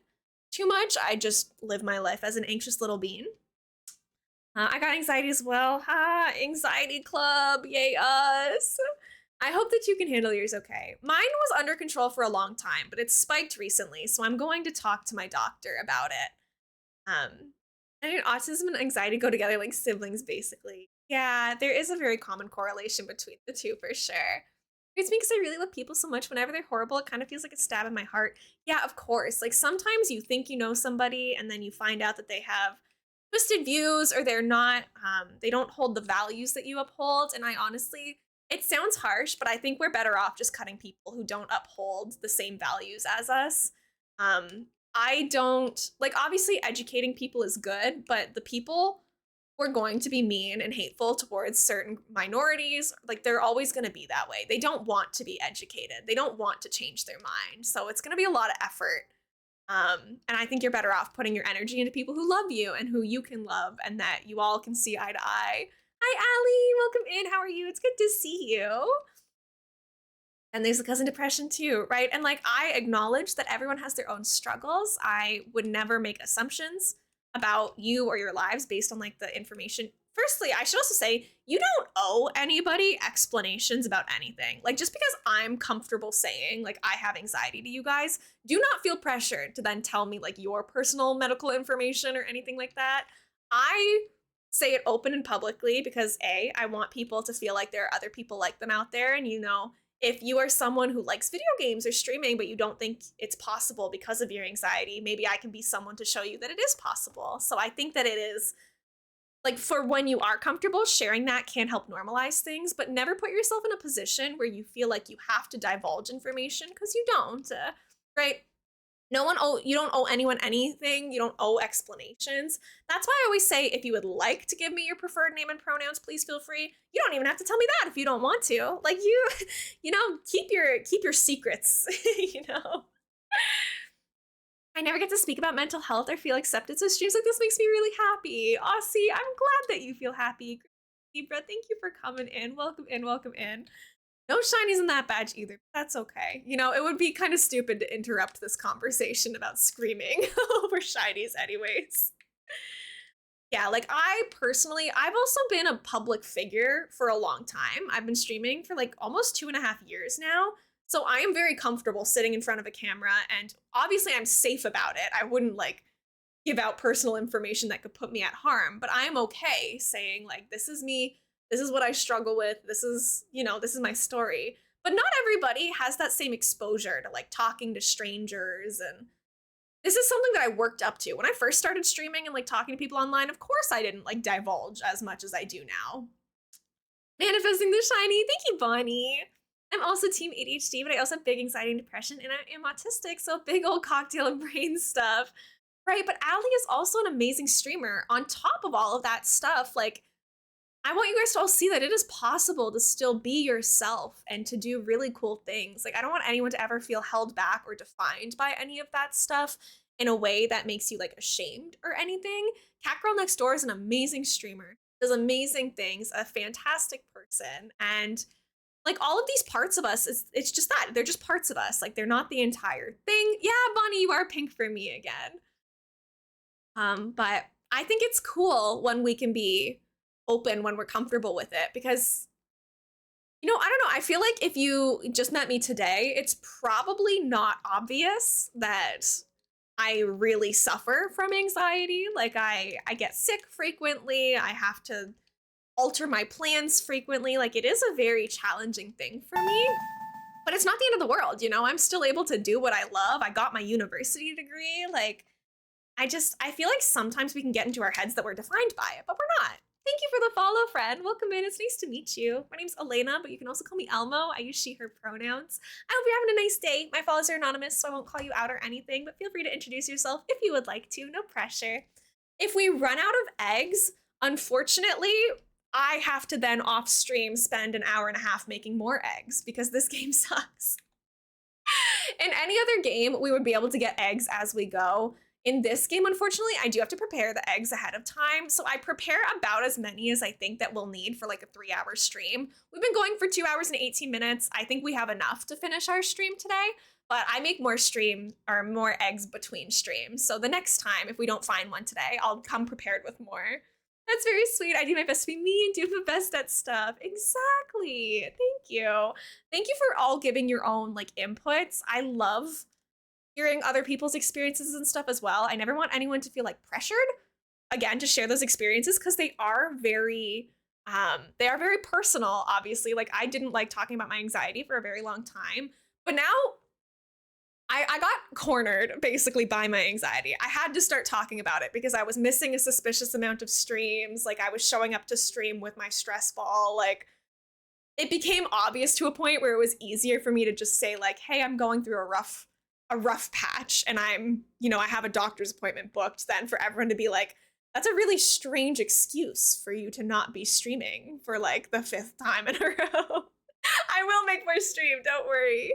too much. I just live my life as an anxious little bean. I got anxiety as well. Ha, anxiety club, yay us. I hope that you can handle yours okay. Mine was under control for a long time, but it's spiked recently, so I'm going to talk to my doctor about it. I mean, autism and anxiety go together like siblings, basically. Yeah, there is a very common correlation between the two for sure. It's because I really love people so much. Whenever they're horrible, it kind of feels like a stab in my heart. Yeah, of course. Like sometimes you think you know somebody and then you find out that they have twisted views or they're not, they don't hold the values that you uphold. And I honestly, it sounds harsh, but I think we're better off just cutting people who don't uphold the same values as us. I don't like obviously educating people is good, but the people who are going to be mean and hateful towards certain minorities, like they're always going to be that way. They don't want to be educated. They don't want to change their mind. So it's going to be a lot of effort. And I think you're better off putting your energy into people who love you and who you can love and that you all can see eye to eye. Hi, Allie. Welcome in. How are you? It's good to see you. And there's the cousin depression too, right? And like I acknowledge that everyone has their own struggles. I would never make assumptions about you or your lives based on like the information. Firstly, I should also say you don't owe anybody explanations about anything. Like just because I'm comfortable saying like I have anxiety to you guys, do not feel pressured to then tell me like your personal medical information or anything like that. I say it open and publicly because A, I want people to feel like there are other people like them out there. And you know, if you are someone who likes video games or streaming, but you don't think it's possible because of your anxiety, maybe I can be someone to show you that it is possible. So I think that it is like for when you are comfortable, sharing that can help normalize things, but never put yourself in a position where you feel like you have to divulge information because you don't, right? You don't owe anyone anything. You don't owe explanations. That's why I always say if you would like to give me your preferred name and pronouns, please feel free. You don't even have to tell me that if you don't want to. Like you know, keep your secrets, you know. I never get to speak about mental health or feel accepted, so streams like this makes me really happy. Aussie, I'm glad that you feel happy. Libra, thank you for coming in. Welcome in, welcome in. No shinies in that badge either. That's okay. You know, it would be kind of stupid to interrupt this conversation about screaming over shinies anyways. Yeah, like I've also been a public figure for a long time. I've been streaming for like almost 2.5 years now. So I am very comfortable sitting in front of a camera and obviously I'm safe about it. I wouldn't like give out personal information that could put me at harm, but I'm okay saying like, this is me, this is what I struggle with, this is, you know, this is my story. But not everybody has that same exposure to like talking to strangers, and this is something that I worked up to. When I first started streaming and like talking to people online, of course I didn't like divulge as much as I do now. Manifesting the shiny, thank you, Bonnie. I'm also team ADHD, but I also have big anxiety and depression, and I am autistic, so big old cocktail of brain stuff. Right, but Allie is also an amazing streamer. On top of all of that stuff, like, I want you guys to all see that it is possible to still be yourself and to do really cool things. Like, I don't want anyone to ever feel held back or defined by any of that stuff in a way that makes you, like, ashamed or anything. Catgirl Next Door is an amazing streamer, does amazing things, a fantastic person, and like all of these parts of us, it's just that. They're just parts of us. Like, they're not the entire thing. Yeah, Bonnie, you are pink for me again. But I think it's cool when we can be open when we're comfortable with it because, you know, I don't know. I feel like if you just met me today, it's probably not obvious that I really suffer from anxiety. Like I get sick frequently. I have to alter my plans frequently. Like it is a very challenging thing for me, but it's not the end of the world. You know, I'm still able to do what I love. I got my university degree. Like, I feel like sometimes we can get into our heads that we're defined by it, but we're not. Thank you for the follow, friend. Welcome in. It's nice to meet you. My name's Elena, but you can also call me Elmo. I use she, her pronouns. I hope you're having a nice day. My follows are anonymous, so I won't call you out or anything, but feel free to introduce yourself if you would like to. No pressure. If we run out of eggs, unfortunately, I have to then off stream spend an hour and a half making more eggs because this game sucks. In any other game, we would be able to get eggs as we go. In this game, unfortunately, I do have to prepare the eggs ahead of time. So I prepare about as many as I think that we'll need for like a 3-hour stream. We've been going for 2 hours and 18 minutes. I think we have enough to finish our stream today, but I make more stream or more eggs between streams. So the next time, if we don't find one today, I'll come prepared with more. That's very sweet. I do my best to be me and do my best at stuff. Exactly. Thank you. Thank you for all giving your own like inputs. I love hearing other people's experiences and stuff as well. I never want anyone to feel like pressured again to share those experiences because they are very personal, obviously. Like I didn't like talking about my anxiety for a very long time, but now I got cornered basically by my anxiety. I had to start talking about it because I was missing a suspicious amount of streams. Like I was showing up to stream with my stress ball. Like it became obvious to a point where it was easier for me to just say like, hey, I'm going through a rough patch and I have a doctor's appointment booked, than for everyone to be like, that's a really strange excuse for you to not be streaming for like the 5th time in a row. I will make more stream, don't worry.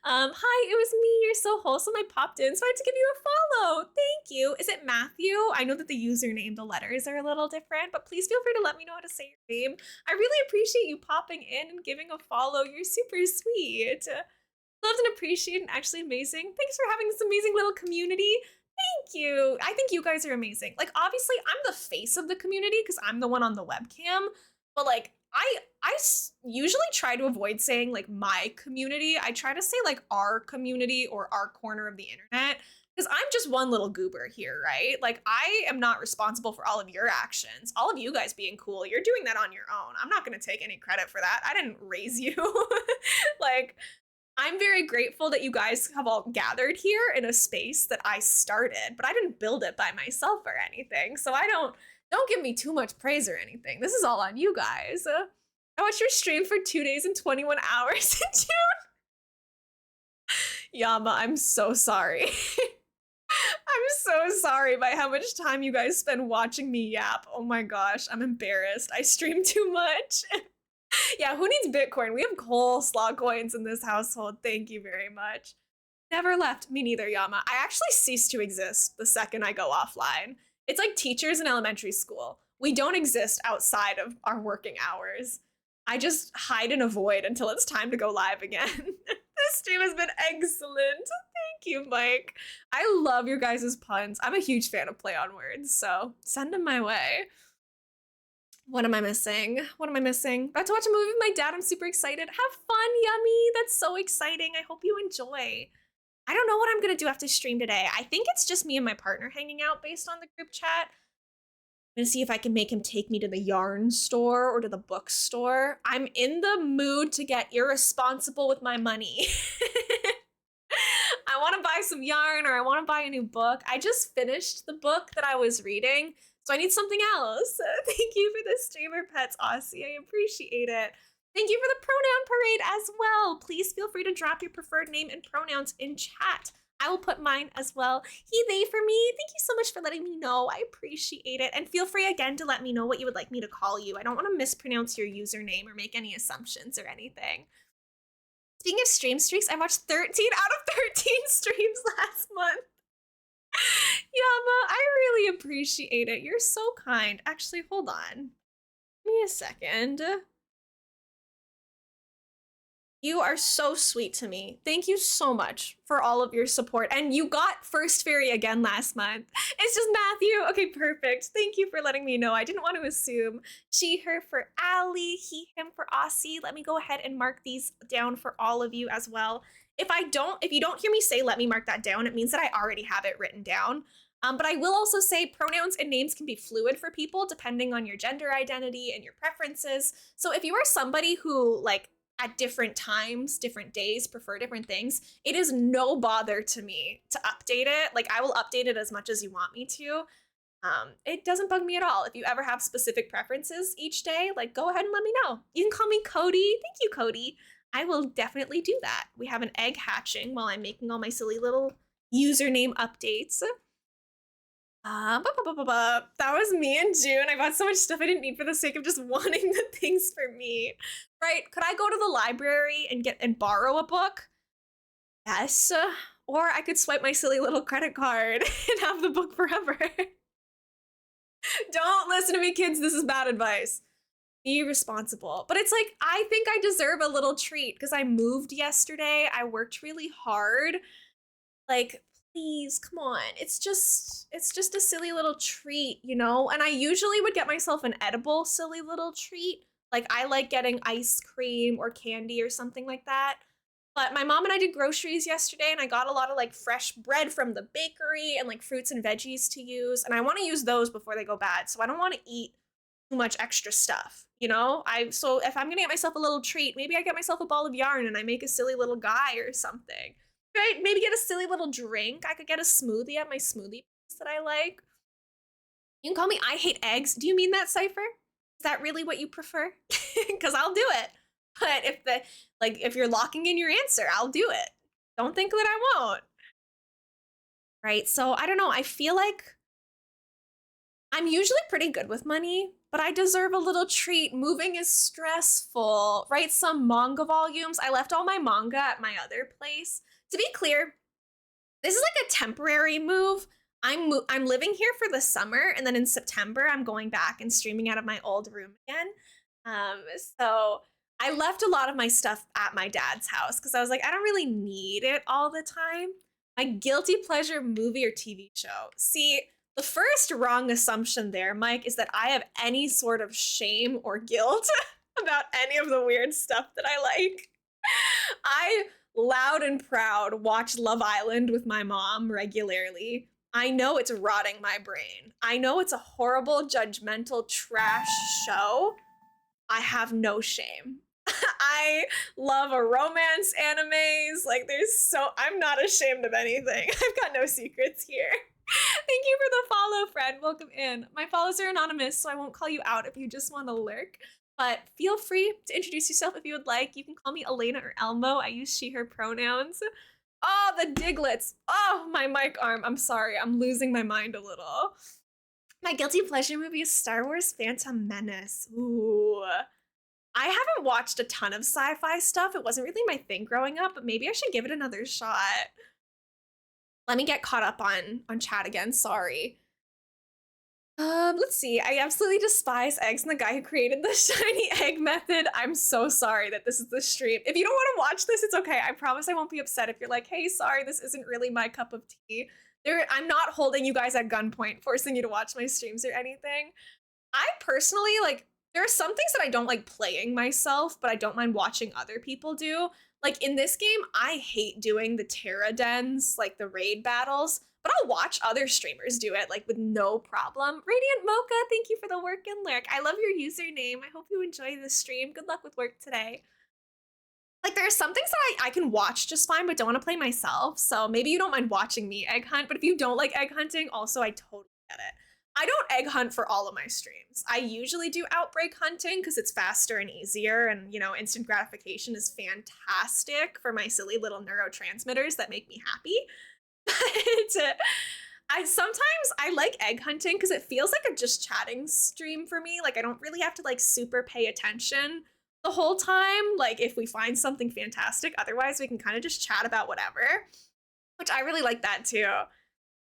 Hi, it was me. You're so wholesome. I popped in, so I had to give you a follow. Thank you. Is it Matthew? I know that the username, the letters are a little different, but please feel free to let me know how to say your name. I really appreciate you popping in and giving a follow. You're super sweet. Loved and appreciate and actually amazing. Thanks for having this amazing little community. Thank you. I think you guys are amazing. Like, obviously, I'm the face of the community because I'm the one on the webcam, but like, I usually try to avoid saying like my community. I try to say like our community or our corner of the internet because I'm just one little goober here, right? Like I am not responsible for all of your actions. All of you guys being cool, you're doing that on your own. I'm not going to take any credit for that. I didn't raise you. Like I'm very grateful that you guys have all gathered here in a space that I started, but I didn't build it by myself or anything. So don't give me too much praise or anything. This is all on you guys. I watched your stream for 2 days and 21 hours in June. Yama, I'm so sorry. I'm so sorry by how much time you guys spend watching me yap. Oh my gosh, I'm embarrassed. I stream too much. Yeah, who needs Bitcoin? We have coleslaw coins in this household. Thank you very much. Never left. Me neither, Yama. I actually cease to exist the second I go offline. It's like teachers in elementary school. We don't exist outside of our working hours. I just hide and avoid until it's time to go live again. This stream has been excellent. Thank you, Mike. I love your guys' puns. I'm a huge fan of play on words, so send them my way. What am I missing? What am I missing? About to watch a movie with my dad. I'm super excited. Have fun, Yummy. That's so exciting. I hope you enjoy. I don't know what I'm going to do after stream today. I think it's just me and my partner hanging out based on the group chat. I'm going to see if I can make him take me to the yarn store or to the bookstore. I'm in the mood to get irresponsible with my money. I want to buy some yarn or I want to buy a new book. I just finished the book that I was reading, so I need something else. Thank you for the streamer pets, Aussie. I appreciate it. Thank you for the pronoun parade as well. Please feel free to drop your preferred name and pronouns in chat. I will put mine as well. He, they for me. Thank you so much for letting me know. I appreciate it. And feel free again to let me know what you would like me to call you. I don't want to mispronounce your username or make any assumptions or anything. Speaking of stream streaks, I watched 13 out of 13 streams last month. Yama, I really appreciate it. You're so kind. Actually, hold on. Give me a second. You are so sweet to me. Thank you so much for all of your support. And you got First Fairy again last month. It's just Matthew. Okay, perfect. Thank you for letting me know. I didn't want to assume. She, her for Allie, he, him for Aussie. Let me go ahead and mark these down for all of you as well. If you don't hear me say, let me mark that down, it means that I already have it written down. But I will also say pronouns and names can be fluid for people depending on your gender identity and your preferences. So if you are somebody who like at different times, different days, prefer different things, it is no bother to me to update it. Like I will update it as much as you want me to. It doesn't bug me at all. If you ever have specific preferences each day, like go ahead and let me know. You can call me Cody. Thank you, Cody. I will definitely do that. We have an egg hatching while I'm making all my silly little username updates. That was me in June. I bought so much stuff I didn't need for the sake of just wanting the things for me. Right? Could I go to the library and get and borrow a book? Yes. Or I could swipe my silly little credit card and have the book forever. Don't listen to me, kids. This is bad advice. Be responsible. But it's like, I think I deserve a little treat because I moved yesterday. I worked really hard. Like, please, come on. It's just a silly little treat, you know? And I usually would get myself an edible silly little treat. Like I like getting ice cream or candy or something like that. But my mom and I did groceries yesterday and I got a lot of like fresh bread from the bakery and like fruits and veggies to use. And I want to use those before they go bad. So I don't want to eat too much extra stuff, you know? So if I'm gonna get myself a little treat, maybe I get myself a ball of yarn and I make a silly little guy or something. Right? Maybe get a silly little drink. I could get a smoothie at my smoothie place that I like. You can call me I hate eggs. Do you mean that, Cypher? Is that really what you prefer? Because I'll do it. But if you're locking in your answer, I'll do it. Don't think that I won't. Right? So I don't know. I feel like I'm usually pretty good with money, but I deserve a little treat. Moving is stressful, right? Some manga volumes. I left all my manga at my other place. To be clear, this is like a temporary move. I'm living here for the summer, and then in September I'm going back and streaming out of my old room again. So I left a lot of my stuff at my dad's house because I was like, I don't really need it all the time. My guilty pleasure movie or TV show. See, the first wrong assumption there, Mike, is that I have any sort of shame or guilt about any of the weird stuff that I like. I loud and proud watch Love Island with my mom regularly. I know it's rotting my brain. I know it's a horrible, judgmental, trash show. I have no shame. I love a romance animes. Like I'm not ashamed of anything. I've got no secrets here. Thank you for the follow, friend. Welcome in. My follows are anonymous, so I won't call you out if you just want to lurk. But feel free to introduce yourself if you would like. You can call me Elena or Elmo. I use she, her pronouns. Oh, the Diglets. Oh, my mic arm. I'm sorry. I'm losing my mind a little. My guilty pleasure movie is Star Wars Phantom Menace. Ooh. I haven't watched a ton of sci-fi stuff. It wasn't really my thing growing up, but maybe I should give it another shot. Let me get caught up on chat again. Sorry. Let's see. I absolutely despise eggs and the guy who created the shiny egg method. I'm so sorry that this is the stream. If you don't want to watch this, it's okay. I promise I won't be upset if you're like, hey, sorry, this isn't really my cup of tea. I'm not holding you guys at gunpoint, forcing you to watch my streams or anything. I personally, like, there are some things that I don't like playing myself, but I don't mind watching other people do. Like in this game, I hate doing the Terra dens, like the raid battles, but I'll watch other streamers do it, like with no problem. Radiant Mocha, thank you for the work and lurk. I love your username. I hope you enjoy the stream. Good luck with work today. Like there are some things that I can watch just fine, but don't want to play myself. So maybe you don't mind watching me egg hunt, but if you don't like egg hunting, also I totally get it. I don't egg hunt for all of my streams. I usually do outbreak hunting because it's faster and easier, and you know, instant gratification is fantastic for my silly little neurotransmitters that make me happy. But I like egg hunting because it feels like a just chatting stream for me. Like I don't really have to like super pay attention the whole time. Like if we find something fantastic, otherwise we can kind of just chat about whatever, which I really like that too.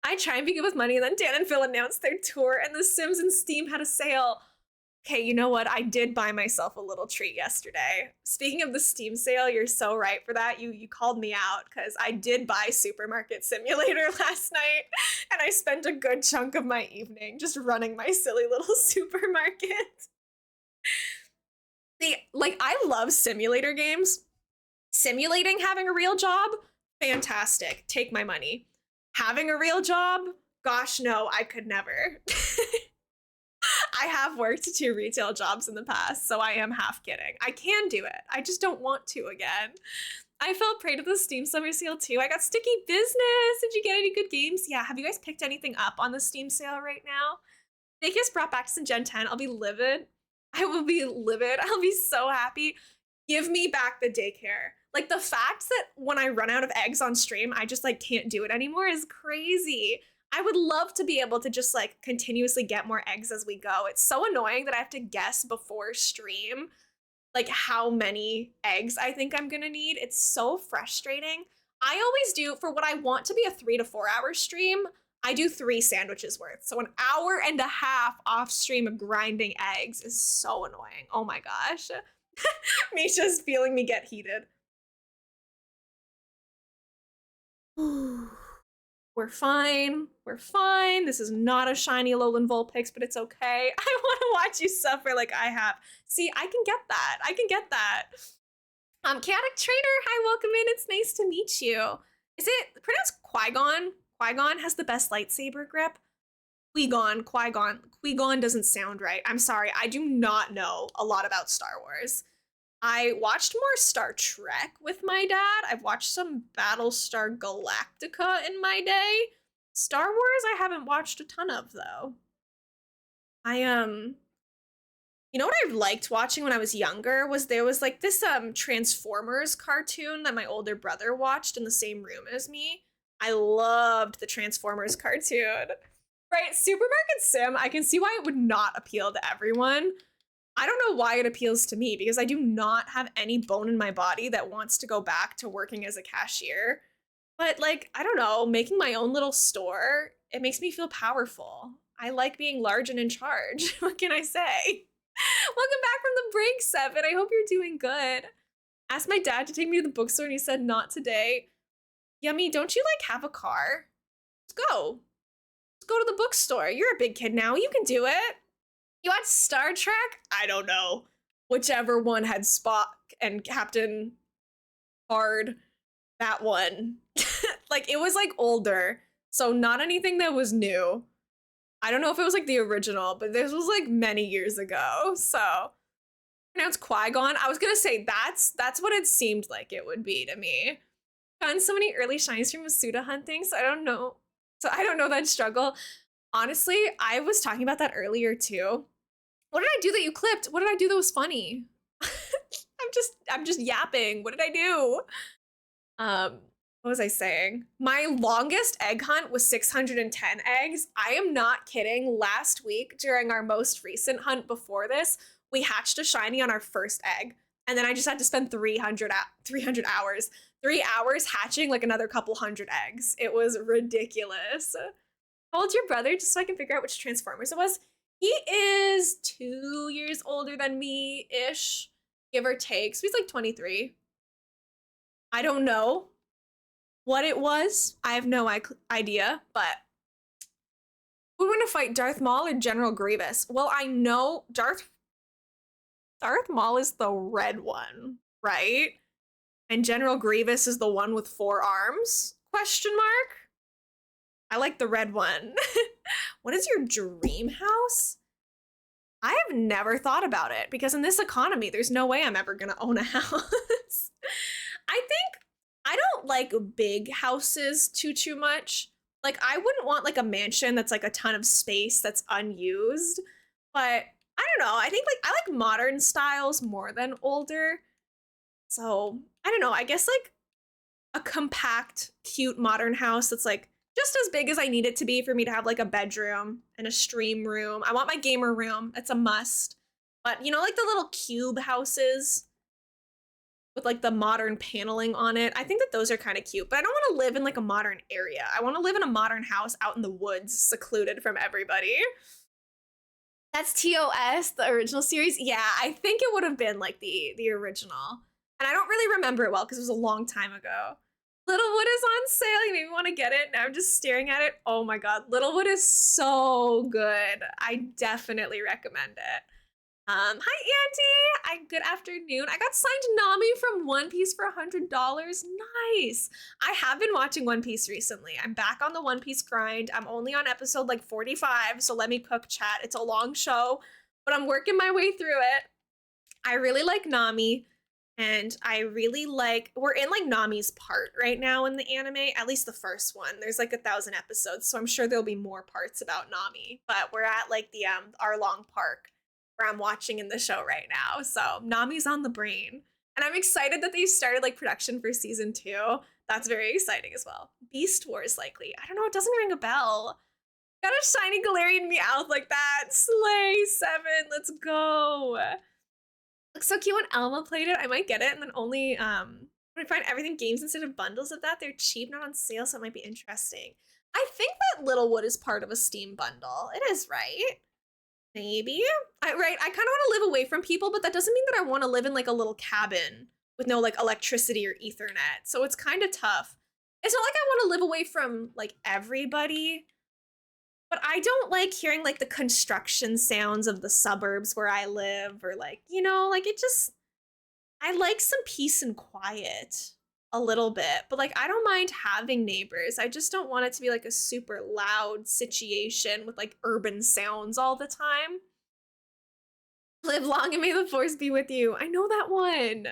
I try and be good with money, and then Dan and Phil announced their tour, and The Sims and Steam had a sale. Okay, you know what? I did buy myself a little treat yesterday. Speaking of the Steam sale, you're so right for that. You called me out, because I did buy Supermarket Simulator last night, and I spent a good chunk of my evening just running my silly little supermarket. I love simulator games. Simulating having a real job, fantastic. Take my money. Having a real job? Gosh, no, I could never. I have worked 2 retail jobs in the past, so I am half kidding. I can do it. I just don't want to again. I fell prey to the Steam Summer Sale too. I got Sticky Business. Did you get any good games? Yeah, have you guys picked anything up on the Steam sale right now? They just brought back some Gen 10. I'll be livid. I will be livid. I'll be so happy. Give me back the daycare. Like the fact that when I run out of eggs on stream, I just like can't do it anymore is crazy. I would love to be able to just like continuously get more eggs as we go. It's so annoying that I have to guess before stream like how many eggs I think I'm gonna need. It's so frustrating. I always do, for what I want to be a 3 to 4 hour stream, I do 3 sandwiches worth. So an hour and a half off stream of grinding eggs is so annoying. Oh my gosh. Misha's feeling me get heated. We're fine. We're fine. This is not a shiny Alolan Vulpix, but it's okay. I want to watch you suffer like I have. See, I can get that. I can get that. Chaotic Trainer, hi, welcome in. It's nice to meet you. Is it pronounced Qui-Gon? Qui-Gon has the best lightsaber grip. Qui-Gon, Qui-Gon. Qui-Gon doesn't sound right. I'm sorry. I do not know a lot about Star Wars. I watched more Star Trek with my dad. I've watched some Battlestar Galactica in my day. Star Wars I haven't watched a ton of though. You know what I liked watching when I was younger was there was like this Transformers cartoon that my older brother watched in the same room as me. I loved the Transformers cartoon. Right, Supermarket Sim, I can see why it would not appeal to everyone. I don't know why it appeals to me because I do not have any bone in my body that wants to go back to working as a cashier. But like, I don't know, making my own little store, it makes me feel powerful. I like being large and in charge. What can I say? Welcome back from the break, Seven. I hope you're doing good. Asked my dad to take me to the bookstore and he said not today. Yummy, don't you like have a car? Let's go. Let's go to the bookstore. You're a big kid now. You can do it. You watch Star Trek? I don't know. Whichever one had Spock and Captain Hard, that one. Like, it was like older, so not anything that was new. I don't know if it was like the original, but this was like many years ago. So pronounced Qui-Gon. I was gonna say that's what it seemed like it would be to me. Found so many early shinies from Masuda hunting, so I don't know. So I don't know that struggle. Honestly, I was talking about that earlier too. What did I do that you clipped? What did I do that was funny? I'm just yapping. What did I do? What was I saying? My longest egg hunt was 610 eggs. I am not kidding. Last week, during our most recent hunt before this, we hatched a shiny on our first egg. And then I just had to spend 300 hours. 3 hours hatching like another couple hundred eggs. It was ridiculous. How old's your brother? Just so I can figure out which Transformers it was. He is 2 years older than me-ish, give or take. So he's like 23. I don't know what it was. I have no idea, but who would want to fight, Darth Maul or General Grievous? Well, I know Darth Maul is the red one, right? And General Grievous is the one with 4 arms? Question mark? I like the red one. What is your dream house? I have never thought about it because in this economy, there's no way I'm ever gonna own a house. I think I don't like big houses too much. Like I wouldn't want like a mansion that's like a ton of space that's unused. But I don't know. I think like I like modern styles more than older. So I don't know. I guess like a compact, cute modern house that's like just as big as I need it to be for me to have like a bedroom and a stream room. I want my gamer room. It's a must. But you know, like the little cube houses with like the modern paneling on it. I think that those are kind of cute, but I don't want to live in like a modern area. I want to live in a modern house out in the woods, secluded from everybody. That's TOS, the original series. Yeah, I think it would have been like the original. And I don't really remember it well because it was a long time ago. Littlewood is on sale. You maybe want to get it. Now I'm just staring at it. Oh my god, Littlewood is so good. I definitely recommend it. Hi Auntie. Good afternoon. I got signed Nami from One Piece for $100. Nice. I have been watching One Piece recently. I'm back on the One Piece grind. I'm only on episode like 45, so let me cook chat. It's a long show, but I'm working my way through it. I really like Nami. And I really like, we're in like Nami's part right now in the anime, at least the first one. There's like 1,000 episodes, so I'm sure there'll be more parts about Nami. But we're at like the Arlong Park where I'm watching in the show right now. So Nami's on the brain. And I'm excited that they started like production for season 2. That's very exciting as well. Beast Wars likely. I don't know, it doesn't ring a bell. Got a shiny Galarian Meowth like that. Slay, 7, let's go. Looks so cute when Elma played it. I might get it and then only when I find everything games instead of bundles of that. They're cheap, not on sale, so it might be interesting. I think that Littlewood is part of a Steam bundle. It is, right? Maybe. I kind of want to live away from people, but that doesn't mean that I want to live in like a little cabin with no like electricity or ethernet. So it's kind of tough. It's not like I want to live away from like everybody, but I don't like hearing like the construction sounds of the suburbs where I live, or like, you know, like it just, I like some peace and quiet a little bit, but like I don't mind having neighbors. I just don't want it to be like a super loud situation with like urban sounds all the time. Live long and may the force be with you. I know that one.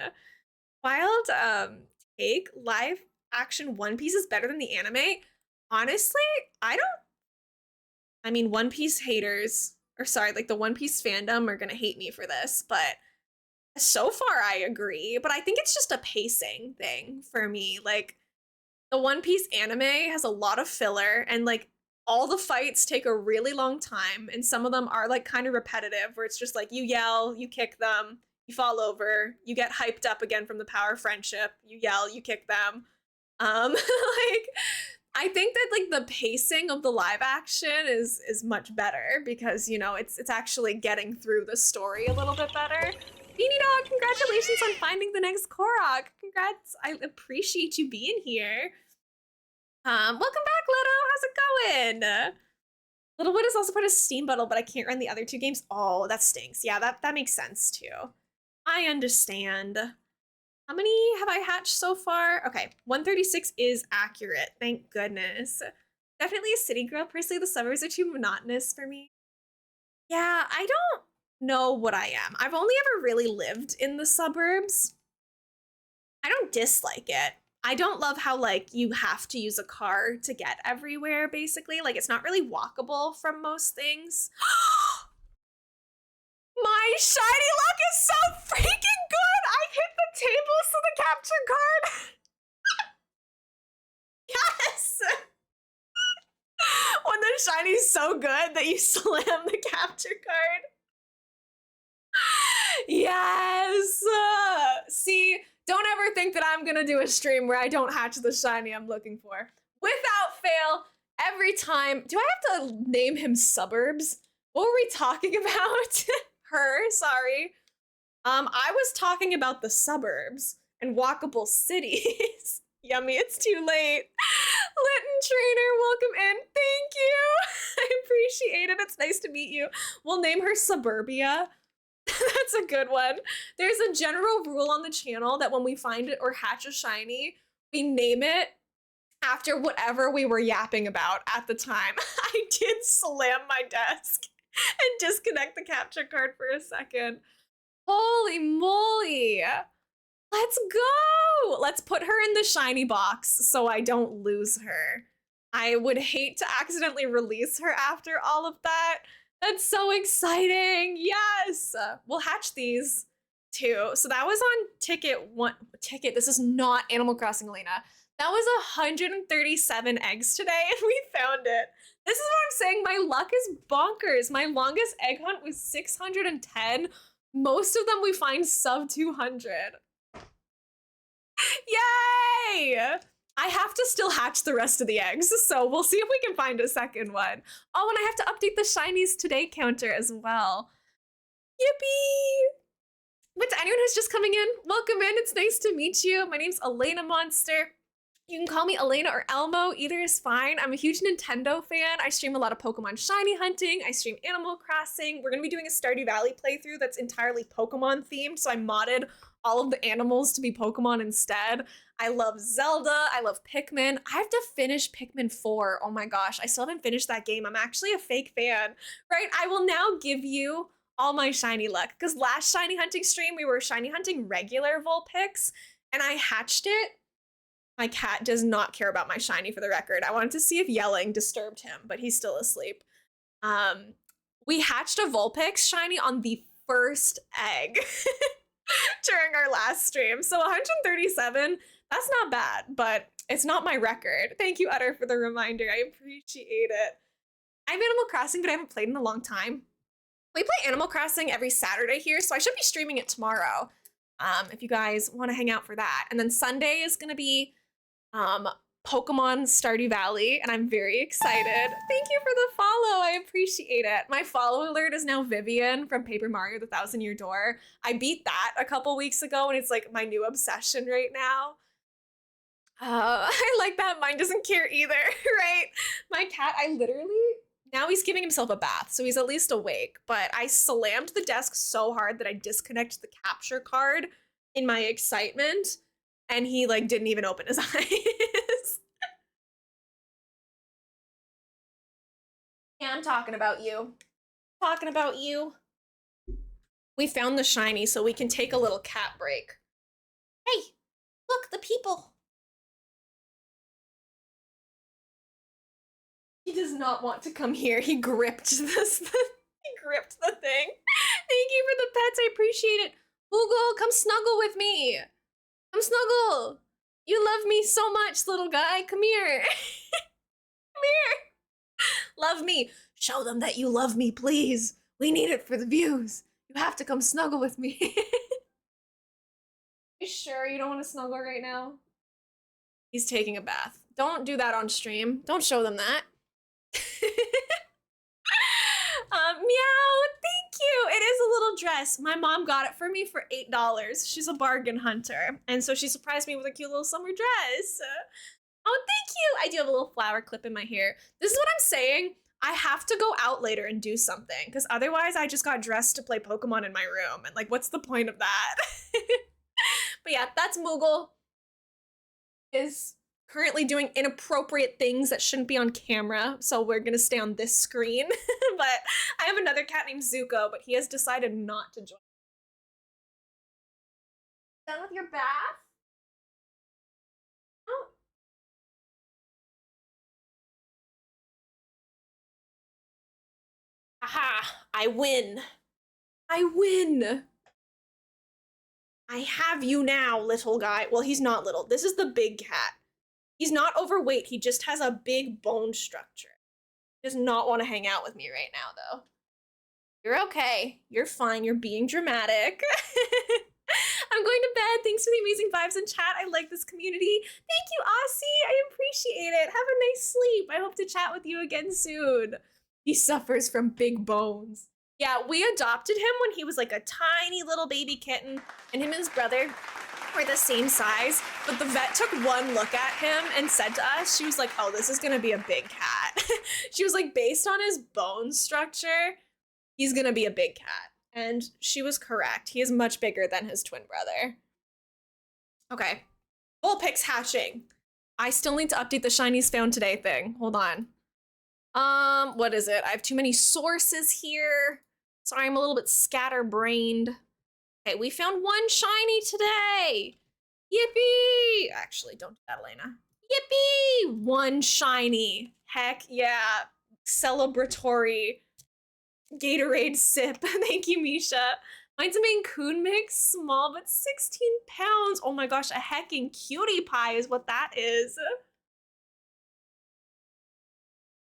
Wild take live action One Piece is better than the anime. Honestly, I mean, One Piece haters, or sorry, like the One Piece fandom are gonna hate me for this, but so far I agree. But I think it's just a pacing thing for me. Like the One Piece anime has a lot of filler, and like all the fights take a really long time, and some of them are like kind of repetitive, where it's just like you yell, you kick them, you fall over, you get hyped up again from the power of friendship, you yell, you kick them. Like I think that like the pacing of the live action is much better because, you know, it's actually getting through the story a little bit better. Beanie Dog, congratulations on finding the next Korok. Congrats. I appreciate you being here. Welcome back, Little. How's it going? Littlewood is also part of Steam Bundle, but I can't run the other 2 games. Oh, that stinks. Yeah, that makes sense too. I understand. How many have I hatched so far? Okay, 136 is accurate. Thank goodness. Definitely a city girl. Personally, the suburbs are too monotonous for me. Yeah, I don't know what I am. I've only ever really lived in the suburbs. I don't dislike it. I don't love how like you have to use a car to get everywhere, basically. Like it's not really walkable from most things. My shiny luck is so freaking good! I hit the table so the capture card. Yes! When the shiny's so good that you slam the capture card. Yes! See, don't ever think that I'm gonna do a stream where I don't hatch the shiny I'm looking for. Without fail, every time. Do I have to name him Suburbs? What were we talking about? Her, sorry. I was talking about the suburbs and walkable cities. Yummy, it's too late. Litten Trainer, welcome in. Thank you. I appreciate it. It's nice to meet you. We'll name her Suburbia. That's a good one. There's a general rule on the channel that when we find it or hatch a shiny, we name it after whatever we were yapping about at the time. I did slam my desk and disconnect the capture card for a second. Holy moly. Let's go. Let's put her in the shiny box so I don't lose her. I would hate to accidentally release her after all of that. That's so exciting. Yes. We'll hatch these too. So that was on ticket 1. This is not Animal Crossing, Elena. That was 137 eggs today and we found it. This is what I'm saying. My luck is bonkers. My longest egg hunt was 610. Most of them we find sub 200. Yay! I have to still hatch the rest of the eggs, so we'll see if we can find a second one. Oh, and I have to update the shinies today counter as well. Yippee! But to anyone who's just coming in, welcome in. It's nice to meet you. My name's elainamonster. You can call me Elena or Elmo, either is fine. I'm a huge Nintendo fan. I stream a lot of Pokemon shiny hunting. I stream Animal Crossing. We're gonna be doing a Stardew Valley playthrough that's entirely Pokemon themed, so I modded all of the animals to be Pokemon instead. I love Zelda, I love Pikmin. I have to finish Pikmin 4, oh my gosh, I still haven't finished that game. I'm actually a fake fan, right? I will now give you all my shiny luck, because last shiny hunting stream, we were shiny hunting regular Vulpix, and I hatched it. My cat does not care about my shiny, for the record. I wanted to see if yelling disturbed him, but he's still asleep. We hatched a Vulpix shiny on the first egg during our last stream. So 137, that's not bad, but It's not my record. Thank you, Utter, for the reminder. I appreciate it. I have Animal Crossing, but I haven't played in a long time. We play Animal Crossing every Saturday here, so I should be streaming it tomorrow. If you guys want to hang out for that. And then Sunday is gonna be um, Pokemon Stardew Valley, and I'm very excited. Thank you for the follow. I appreciate it. My follow alert is now Vivian from Paper Mario: The Thousand Year Door. I beat that a couple weeks ago, and it's like my new obsession right now. I like that. Mine doesn't care either, right? My cat, I literally, now he's giving himself a bath, so he's at least awake. But I slammed the desk so hard that I disconnected the capture card in my excitement, and he like didn't even open his eyes. Yeah, I'm talking about you. Talking about you. We found the shiny, so we can take a little cat break. Hey, look, the people. He does not want to come here. He gripped this. He gripped the thing. Thank you for the pets. I appreciate it. Google, come snuggle with me. Come snuggle. You love me so much, little guy. Come here. Come here. Love me. Show them that you love me, please. We need it for the views. You have to come snuggle with me. You sure you don't want to snuggle right now? He's taking a bath. Don't do that on stream. Don't show them that. Meow, thank you. It is a little dress. My mom got it for me for $8. She's a bargain hunter. And so she surprised me with a cute little summer dress. Oh, thank you. I do have a little flower clip in my hair. This is what I'm saying. I have to go out later and do something because otherwise I just got dressed to play Pokemon in my room. And like, what's the point of that? But yeah, that's Moogle. Is currently doing inappropriate things that shouldn't be on camera, so we're gonna stay on this screen. But I have another cat named Zuko, but he has decided not to join. Done with your bath? Oh. Aha! I win. I win. I have you now, little guy. Well, he's not little. This is the big cat. He's not overweight. He just has a big bone structure. He does not want to hang out with me right now, though. You're okay. You're fine. You're being dramatic. I'm going to bed. Thanks for the amazing vibes in chat. I like this community. Thank you, Aussie. I appreciate it. Have a nice sleep. I hope to chat with you again soon. He suffers from big bones. Yeah, we adopted him when he was like a tiny little baby kitten, and him and his brother were the same size, but the vet took one look at him and said to us, she was like, oh, this is gonna be a big cat. She was like, based on his bone structure, he's gonna be a big cat. And she was correct. He is much bigger than his twin brother. Okay. Vulpix hatching. I still need to update the shinies found today thing. Hold on. What is it? I have too many sources here. Sorry, I'm a little bit scatterbrained. Okay, we found one shiny today. Yippee! Actually, don't do that, Elena. Yippee! One shiny. Heck yeah. Celebratory Gatorade sip. Thank you, Misha. Mine's a Maine Coon mix, small but 16 pounds. Oh my gosh, a hecking cutie pie is what that is.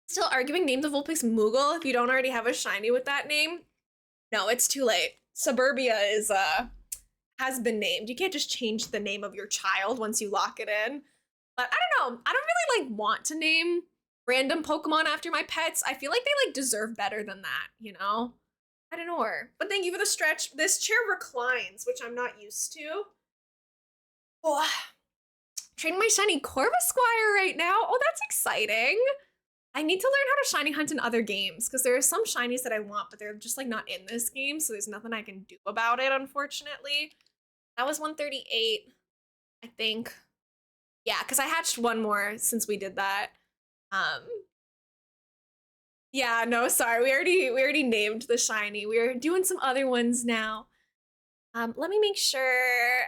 Still arguing name the Vulpix Moogle if you don't already have a shiny with that name? No, it's too late. Suburbia is has been named. You can't just change the name of your child once you lock it in. But I don't know. I don't really like want to name random Pokemon after my pets. I feel like they like deserve better than that, you know? I don't know. But thank you for the stretch. This chair reclines, which I'm not used to. Oh, training my shiny Corvisquire right now. Oh, that's exciting. I need to learn how to shiny hunt in other games because there are some shinies that I want, but they're just like not in this game, so there's nothing I can do about it, unfortunately. That was 138, I think. Yeah, because I hatched one more since we did that. Yeah, no, sorry, we already named the shiny. We're doing some other ones now. Let me make sure.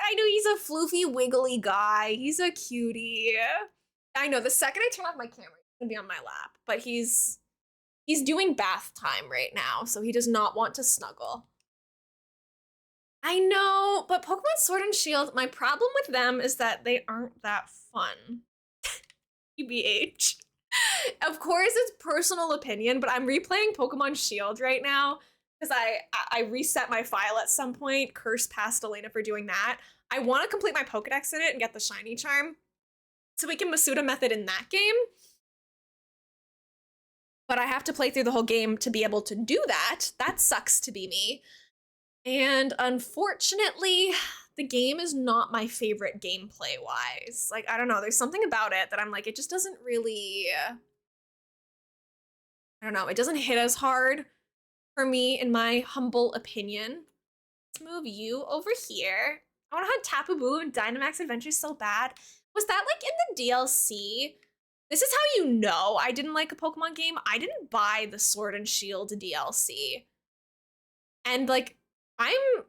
I know he's a floofy, wiggly guy. He's a cutie. I know, the second I turn off my camera, he's gonna be on my lap, but he's doing bath time right now, so he does not want to snuggle. I know, but Pokemon Sword and Shield, my problem with them is that they aren't that fun. TBH. Of course, it's personal opinion, but I'm replaying Pokemon Shield right now because I reset my file at some point. Curse past Elena for doing that. I want to complete my Pokedex in it and get the shiny charm, so we can Masuda method in that game. But I have to play through the whole game to be able to do that. That sucks to be me. And unfortunately, the game is not my favorite gameplay wise. Like, I don't know, there's something about it that I'm like, it just doesn't really, I don't know, it doesn't hit as hard for me, in my humble opinion. Let's move you over here. I want to hunt Tapu Bulu and Dynamax Adventures so bad. Was that like in the DLC? This is how you know I didn't like a Pokemon game. I didn't buy the Sword and Shield DLC. And like,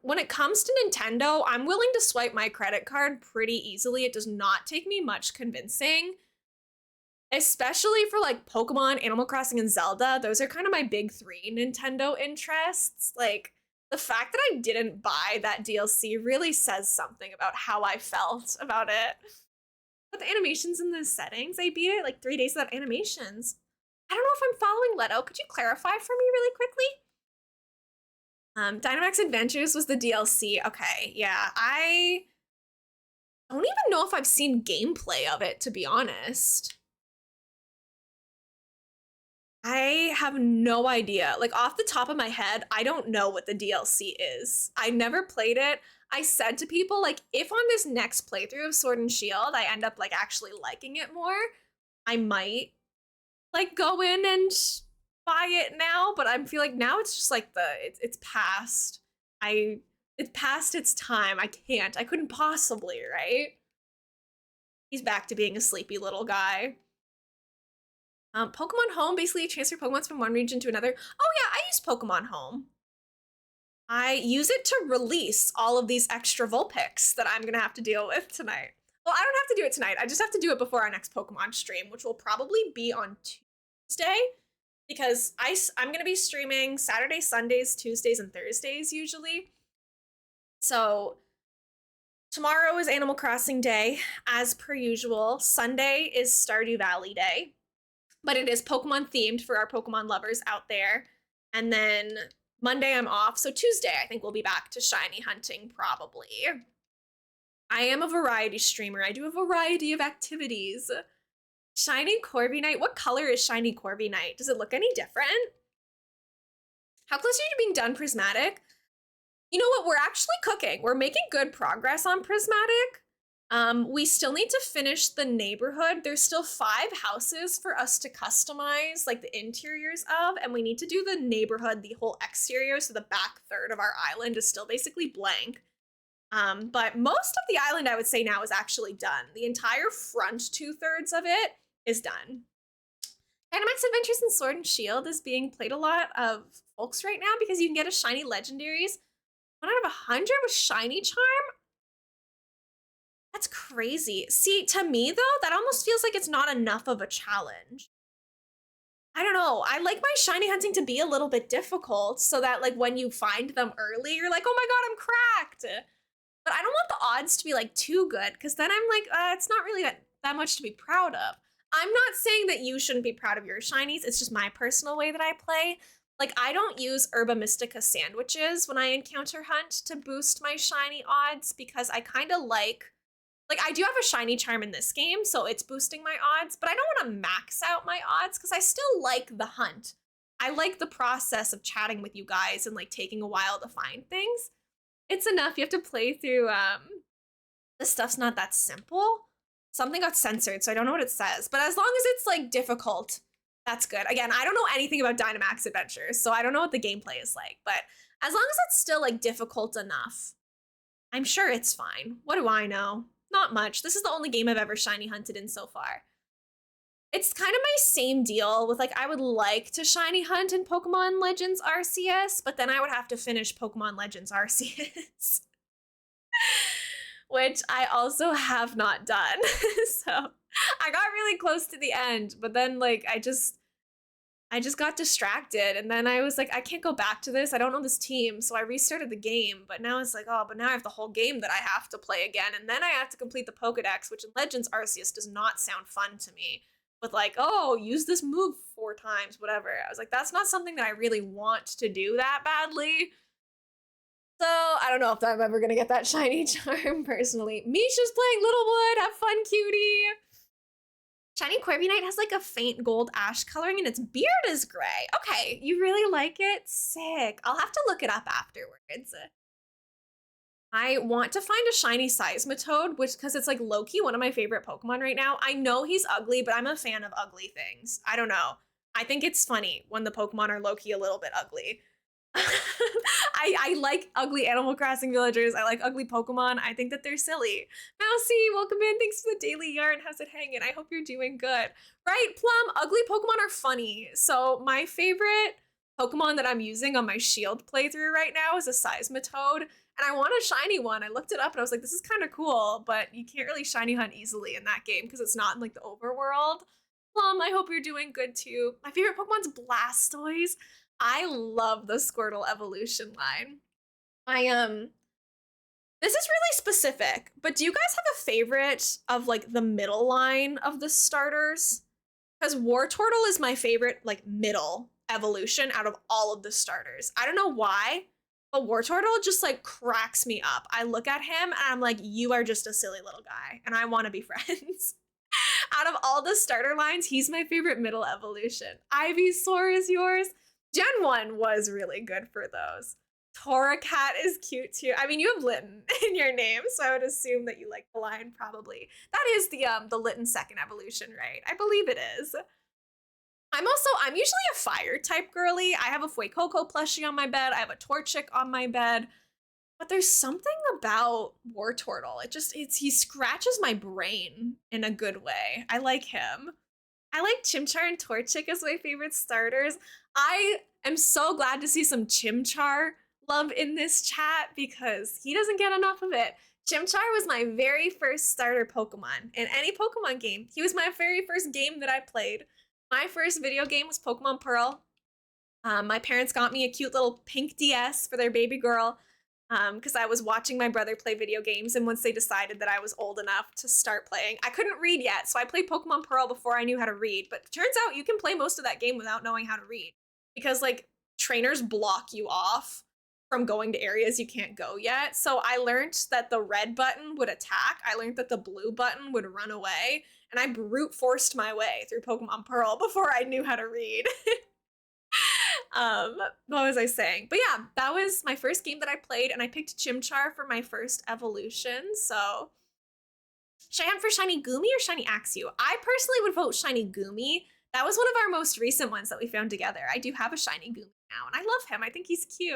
when it comes to Nintendo, I'm willing to swipe my credit card pretty easily. It does not take me much convincing. Especially for like Pokemon, Animal Crossing, and Zelda. Those are kind of my big three Nintendo interests. Like, the fact that I didn't buy that DLC really says something about how I felt about it. But the animations in the settings, I beat it like 3 days without animations. I don't know if I'm following Leto. Could you clarify for me really quickly? Dynamax Adventures was the DLC. Okay, yeah. I don't even know if I've seen gameplay of it, to be honest. I have no idea. Like, off the top of my head, I don't know what the DLC is. I never played it. I said to people, like, if on this next playthrough of Sword and Shield, I end up, like, actually liking it more, I might, like, go in and buy it now. But I feel like now it's just, like, it's past. It's past its time. I can't. I couldn't possibly, right? He's back to being a sleepy little guy. Pokemon Home, basically you transfer Pokemon from one region to another. Oh yeah, I use Pokemon Home. I use it to release all of these extra Vulpix that I'm gonna have to deal with tonight. Well, I don't have to do it tonight. I just have to do it before our next Pokemon stream, which will probably be on Tuesday, because I'm gonna be streaming Saturday, Sundays, Tuesdays, and Thursdays usually. So tomorrow is Animal Crossing Day, as per usual. Sunday is Stardew Valley Day, but it is Pokemon themed for our Pokemon lovers out there. And then Monday I'm off, so Tuesday I think we'll be back to shiny hunting probably. I am a variety streamer. I do a variety of activities. Shiny Corviknight. What color is shiny Corviknight? Does it look any different? How close are you to being done Prismatic? You know what? We're actually cooking. We're making good progress on Prismatic. We still need to finish the neighborhood. There's still 5 houses for us to customize, like the interiors of, and we need to do the neighborhood, the whole exterior, so the back third of our island is still basically blank. But most of the island, I would say now, is actually done. The entire front 2/3 of it is done. Dynamax Adventures in Sword and Shield is being played a lot of folks right now because you can get a shiny legendaries. 1 out of 100 with shiny charm? That's crazy. See, to me though, that almost feels like it's not enough of a challenge. I don't know. I like my shiny hunting to be a little bit difficult so that like when you find them early, you're like, oh my god, I'm cracked. But I don't want the odds to be like too good because then I'm like, it's not really that much to be proud of. I'm not saying that you shouldn't be proud of your shinies. It's just my personal way that I play. Like, I don't use Herba Mystica sandwiches when I encounter hunt to boost my shiny odds because I kind of like, I do have a shiny charm in this game, so it's boosting my odds, but I don't want to max out my odds because I still like the hunt. I like the process of chatting with you guys and like taking a while to find things. It's enough. You have to play through, this stuff's not that simple. Something got censored, so I don't know what it says, but as long as it's like difficult, that's good. Again, I don't know anything about Dynamax Adventures, so I don't know what the gameplay is like, but as long as it's still like difficult enough, I'm sure it's fine. What do I know? Not much. This is the only game I've ever shiny hunted in so far. It's kind of my same deal with like, I would like to shiny hunt in Pokemon Legends Arceus, but then I would have to finish Pokemon Legends Arceus, which I also have not done. So I got really close to the end, but then like, I just got distracted, and then I was like, I can't go back to this. I don't know this team, so I restarted the game, but now it's like, oh, but now I have the whole game that I have to play again, and then I have to complete the Pokedex, which in Legends Arceus does not sound fun to me. with like, oh, use this move 4 times, whatever. I was like, that's not something that I really want to do that badly. So I don't know if I'm ever gonna get that shiny charm personally. Misha's playing Littlewood. Have fun, cutie. Shiny Corviknight has like a faint gold ash coloring and its beard is gray. Okay, you really like it? Sick. I'll have to look it up afterwards. I want to find a shiny Seismitoad, which because it's like low-key one of my favorite Pokemon right now. I know he's ugly, but I'm a fan of ugly things. I don't know. I think it's funny when the Pokemon are low-key a little bit ugly. I like ugly Animal Crossing villagers. I like ugly Pokemon. I think that they're silly. Mousy, welcome in. Thanks for the daily yarn. How's it hanging? I hope you're doing good. Right, Plum, ugly Pokemon are funny. So my favorite Pokemon that I'm using on my Shield playthrough right now is a Seismitoad. And I want a shiny one. I looked it up and I was like, this is kind of cool, but you can't really shiny hunt easily in that game because it's not in like the overworld. Plum, I hope you're doing good too. My favorite Pokemon's Blastoise. I love the Squirtle evolution line. This is really specific, but do you guys have a favorite of like the middle line of the starters? Because Wartortle is my favorite like middle evolution out of all of the starters. I don't know why, but Wartortle just like cracks me up. I look at him and I'm like, you are just a silly little guy and I want to be friends. Out of all the starter lines, he's my favorite middle evolution. Ivysaur is yours. Gen 1 was really good for those. Torracat is cute too. I mean, you have Litten in your name, so I would assume that you like the line probably. That is the Litten second evolution, right? I believe it is. I'm usually a fire type girly. I have a Fuecoco plushie on my bed. I have a Torchic on my bed. But there's something about Wartortle. He scratches my brain in a good way. I like him. I like Chimchar and Torchic as my favorite starters. I am so glad to see some Chimchar love in this chat because he doesn't get enough of it. Chimchar was my very first starter Pokemon in any Pokemon game. He was my very first game that I played. My first video game was Pokemon Pearl. My parents got me a cute little pink DS for their baby girl because I was watching my brother play video games, and once they decided that I was old enough to start playing, I couldn't read yet, so I played Pokemon Pearl before I knew how to read. But it turns out you can play most of that game without knowing how to read because like trainers block you off from going to areas you can't go yet. So I learned that the red button would attack. I learned that the blue button would run away, and I brute forced my way through Pokemon Pearl before I knew how to read. What was I saying? But yeah, that was my first game that I played, and I picked Chimchar for my first evolution. So should I hunt for Shiny Goomy or Shiny Axew? I personally would vote Shiny Goomy. That was one of our most recent ones that we found together. I do have a Shiny Goomy now, and I love him. I think he's cute.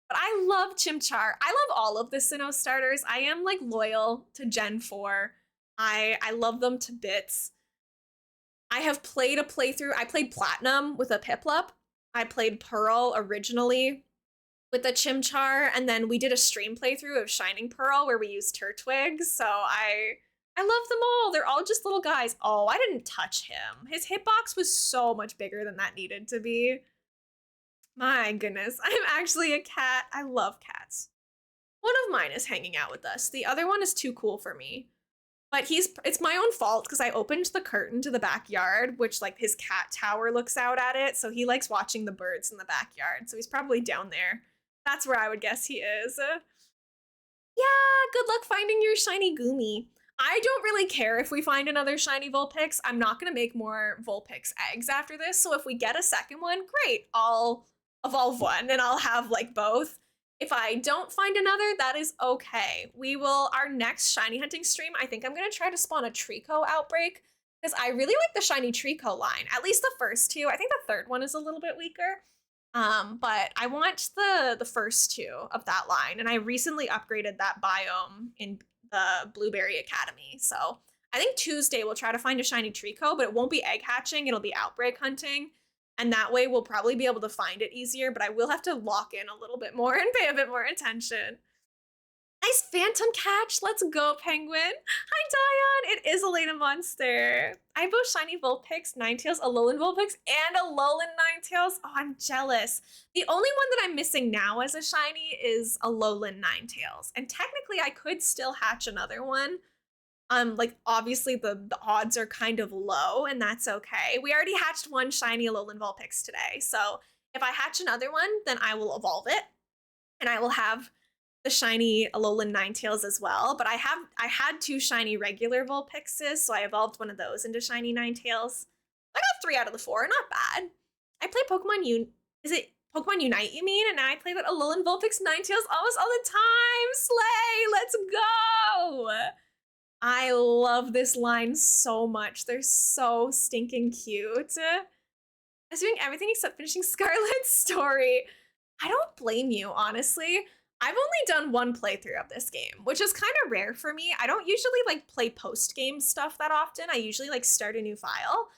But I love Chimchar. I love all of the Sinnoh starters. I am like loyal to Gen 4. I love them to bits. I have played a playthrough. I played Platinum with a Piplup. I played Pearl originally with the Chimchar, and then we did a stream playthrough of Shining Pearl where we used Turtwig. So I love them all. They're all just little guys. Oh, I didn't touch him. His hitbox was so much bigger than that needed to be. My goodness, I'm actually a cat. I love cats. One of mine is hanging out with us. The other one is too cool for me. But it's my own fault because I opened the curtain to the backyard, which like his cat tower looks out at it. So he likes watching the birds in the backyard. So he's probably down there. That's where I would guess he is. Yeah, good luck finding your shiny Goomy. I don't really care if we find another shiny Vulpix. I'm not going to make more Vulpix eggs after this. So if we get a second one, great. I'll evolve one and I'll have like both. If I don't find another, that is okay. Our next shiny hunting stream, I think I'm gonna try to spawn a Trico outbreak because I really like the shiny Trico line, at least the first two. I think the third one is a little bit weaker. But I want the first two of that line, and I recently upgraded that biome in the Blueberry Academy. So I think Tuesday we'll try to find a shiny Trico, but it won't be egg hatching, it'll be outbreak hunting. And that way we'll probably be able to find it easier, but I will have to lock in a little bit more and pay a bit more attention. Nice phantom catch. Let's go, Penguin. Hi, Dion. It is elainamonster. I have both shiny Vulpix, Ninetales, Alolan Vulpix, and Alolan Ninetales. Oh, I'm jealous. The only one that I'm missing now as a shiny is Alolan Ninetales. And technically I could still hatch another one, Like obviously the odds are kind of low, and that's okay. We already hatched one shiny Alolan Vulpix today, so if I hatch another one, then I will evolve it, and I will have the shiny Alolan Ninetales as well. But I had two shiny regular Vulpixes, so I evolved one of those into shiny Ninetales. I got 3 out of the 4, not bad. I play is it Pokemon Unite, you mean? And I play that Alolan Vulpix Ninetales almost all the time. Slay, let's go! I love this line so much. They're so stinking cute. I was doing everything except finishing Scarlet's story. I don't blame you, honestly. I've only done one playthrough of this game, which is kind of rare for me. I don't usually like play post-game stuff that often. I usually like start a new file.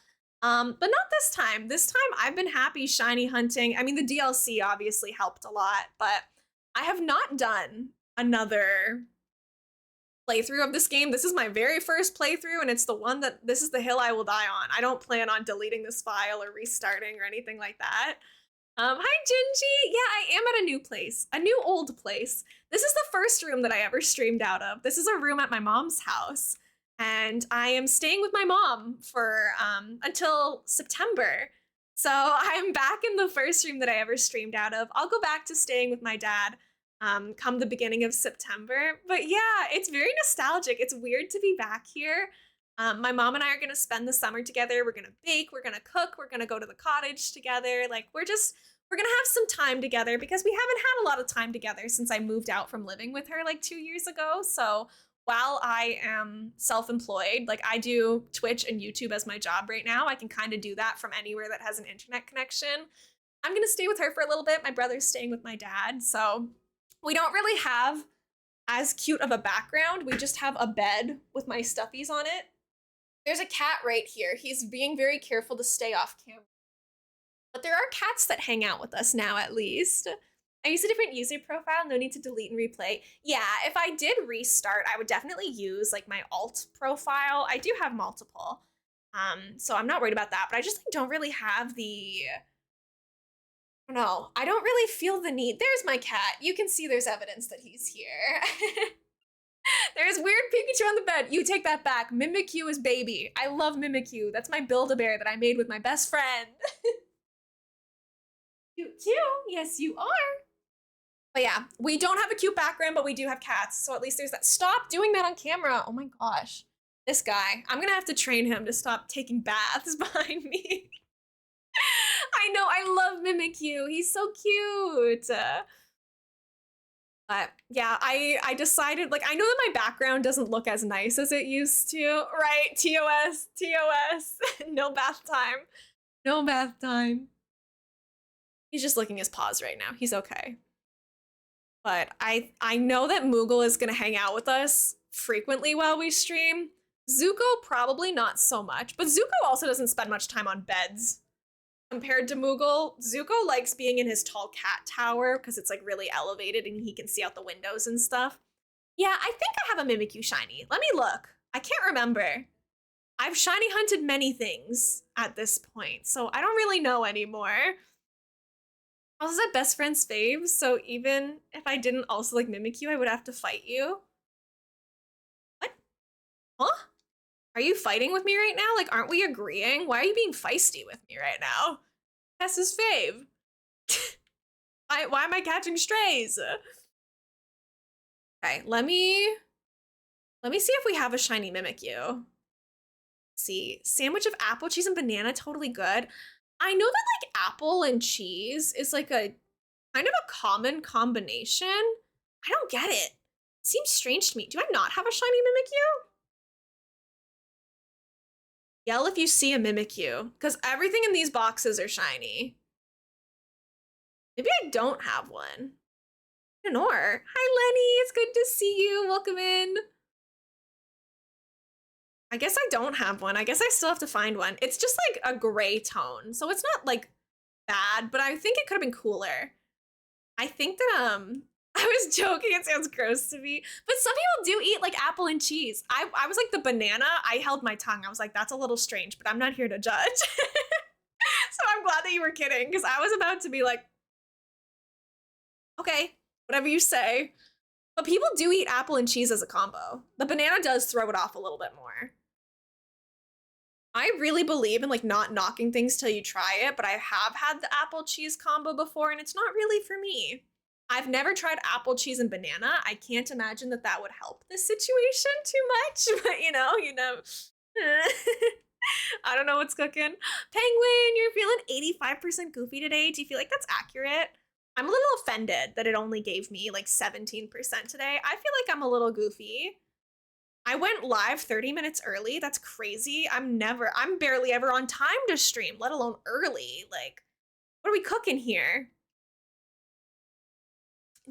But not this time. This time I've been happy shiny hunting. I mean, the DLC obviously helped a lot, but I have not done another playthrough of this game. This is my very first playthrough, and it's the one that this is the hill I will die on. I don't plan on deleting this file or restarting or anything like that. Hi Gingy! Yeah, I am at a new place, a new old place. This is the first room that I ever streamed out of. This is a room at my mom's house, and I am staying with my mom for until September. So I'm back in the first room that I ever streamed out of. I'll go back to staying with my dad come the beginning of September. But yeah, it's very nostalgic. It's weird to be back here. My mom and I are gonna spend the summer together. We're gonna bake, we're gonna cook, we're gonna go to the cottage together. Like we're gonna have some time together because we haven't had a lot of time together since I moved out from living with her like 2 years ago. So while I am self-employed, like I do Twitch and YouTube as my job right now, I can kind of do that from anywhere that has an internet connection. I'm gonna stay with her for a little bit. My brother's staying with my dad, so we don't really have as cute of a background. We just have a bed with my stuffies on it. There's a cat right here. He's being very careful to stay off camera. But there are cats that hang out with us now, at least. I use a different user profile, no need to delete and replay. Yeah, if I did restart, I would definitely use like my alt profile. I do have multiple, so I'm not worried about that, but I just like, don't really have the, I don't know, I don't really feel the need. There's my cat. You can see there's evidence that he's here. There's weird Pikachu on the bed. You take that back. Mimikyu is baby. I love Mimikyu. That's my Build-A-Bear that I made with my best friend. Cute too. Yes, you are. But yeah, we don't have a cute background, but we do have cats. So at least there's that. Stop doing that on camera. Oh my gosh. This guy. I'm gonna have to train him to stop taking baths behind me. I know, I love Mimikyu. He's so cute. But yeah, I decided, like, I know that my background doesn't look as nice as it used to, right? TOS, TOS. No bath time. No bath time. He's just licking his paws right now. He's okay. But I know that Moogle is gonna hang out with us frequently while we stream. Zuko probably not so much, but Zuko also doesn't spend much time on beds. Compared to Moogle, Zuko likes being in his tall cat tower because it's like really elevated and he can see out the windows and stuff. Yeah, I think I have a Mimikyu shiny. Let me look. I can't remember. I've shiny hunted many things at this point, so I don't really know anymore. I was at best friend's fave, so even if I didn't also like Mimikyu, I would have to fight you. What? Huh? Are you fighting with me right now? Like, aren't we agreeing? Why are you being feisty with me right now? That's his fave. Why am I catching strays? Okay, let me see if we have a shiny Mimikyu. Let's see, sandwich of apple, cheese, and banana, totally good. I know that like apple and cheese is like a kind of a common combination. I don't get it. It seems strange to me. Do I not have a shiny Mimikyu? Yell if you see a Mimikyu, because everything in these boxes are shiny. Maybe I don't have one. Ignore. Hi, Lenny. It's good to see you. Welcome in. I guess I don't have one. I guess I still have to find one. It's just like a gray tone, so it's not like bad, but I think it could have been cooler. I think that I was joking, it sounds gross to me, but some people do eat like apple and cheese. I was like the banana, I held my tongue. I was like, that's a little strange, but I'm not here to judge. So I'm glad that you were kidding, because I was about to be like, okay, whatever you say. But people do eat apple and cheese as a combo. The banana does throw it off a little bit more. I really believe in like not knocking things till you try it, but I have had the apple cheese combo before and it's not really for me. I've never tried apple cheese and banana. I can't imagine that that would help this situation too much, but you know. I don't know what's cooking. Penguin, you're feeling 85% goofy today. Do you feel like that's accurate? I'm a little offended that it only gave me like 17% today. I feel like I'm a little goofy. I went live 30 minutes early. That's crazy. I'm barely ever on time to stream, let alone early. Like, what are we cooking here?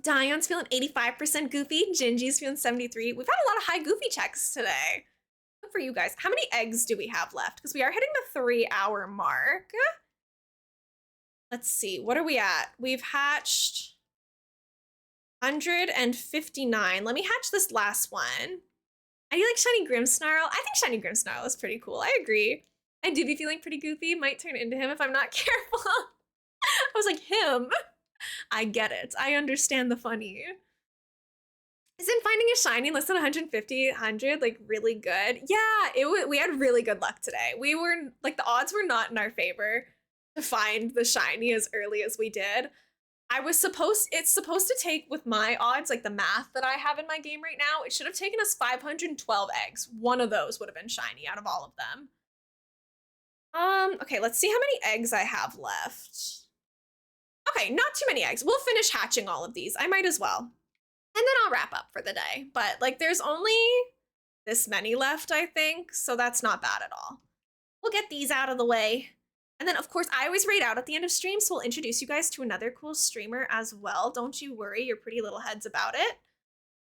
Dion's feeling 85% goofy. Gingy's feeling 73. We've had a lot of high goofy checks today. Good for you guys. How many eggs do we have left? Because we are hitting the 3-hour mark. Let's see. What are we at? We've hatched 159. Let me hatch this last one. I do like Shiny Grimmsnarl. I think Shiny Grimmsnarl is pretty cool. I agree. I do be feeling pretty goofy. Might turn into him if I'm not careful. I was like, him? I get it. I understand the funny. Isn't finding a shiny less than 150, 100 like really good? Yeah, we had really good luck today. We were like the odds were not in our favor to find the shiny as early as we did. It's supposed to take with my odds, like the math that I have in my game right now, it should have taken us 512 eggs. One of those would have been shiny out of all of them. Okay, let's see how many eggs I have left. Okay, not too many eggs. We'll finish hatching all of these. I might as well. And then I'll wrap up for the day. But like there's only this many left, I think, so that's not bad at all. We'll get these out of the way. And then, of course, I always raid out at the end of streams, so we'll introduce you guys to another cool streamer as well. Don't you worry your pretty little heads about it.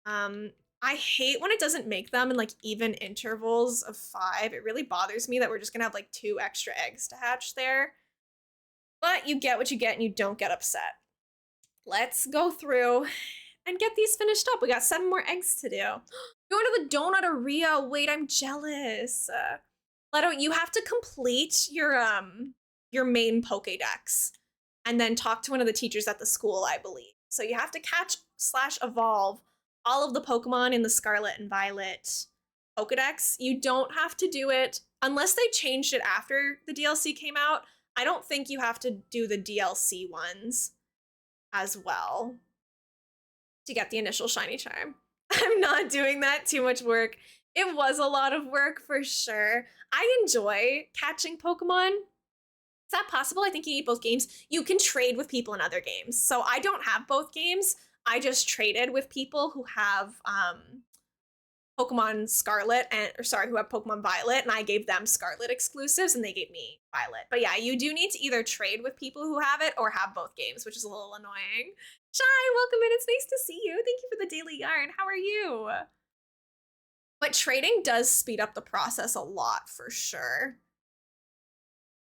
I hate when it doesn't make them in, like, even intervals of 5. It really bothers me that we're just gonna have, like, 2 extra eggs to hatch there. But you get what you get and you don't get upset. Let's go through and get these finished up. We got 7 more eggs to do. Going to the donut area. Wait, I'm jealous. Leto, you have to complete your main Pokédex and then talk to one of the teachers at the school, I believe. So you have to catch/evolve all of the Pokemon in the Scarlet and Violet Pokédex. You don't have to do it unless they changed it after the DLC came out. I don't think you have to do the DLC ones as well to get the initial shiny charm. I'm not doing that. Too much work. It was a lot of work for sure. I enjoy catching Pokemon. Is that possible? I think you need both games. You can trade with people in other games. So I don't have both games. I just traded with people who have Pokemon Scarlet who have Pokemon Violet, and I gave them Scarlet exclusives and they gave me Violet. But yeah, you do need to either trade with people who have it or have both games, which is a little annoying. Shy, welcome in. It's nice to see you. Thank you for the daily yarn. How are you? But trading does speed up the process a lot for sure.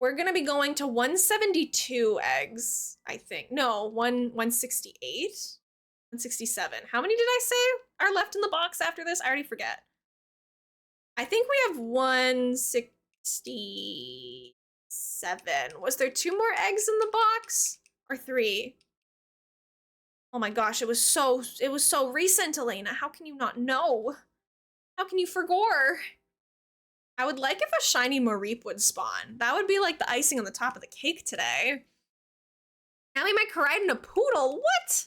We're gonna be going to 172 eggs, I think. No, 168? 167. How many did I say are left in the box after this? I already forget. I think we have 167. Was there 2 more eggs in the box? Or 3? Oh my gosh, it was so recent, Elena. How can you not know? How can you forgore? I would like if a shiny Mareep would spawn. That would be like the icing on the top of the cake today. Now we might collide in a poodle. What?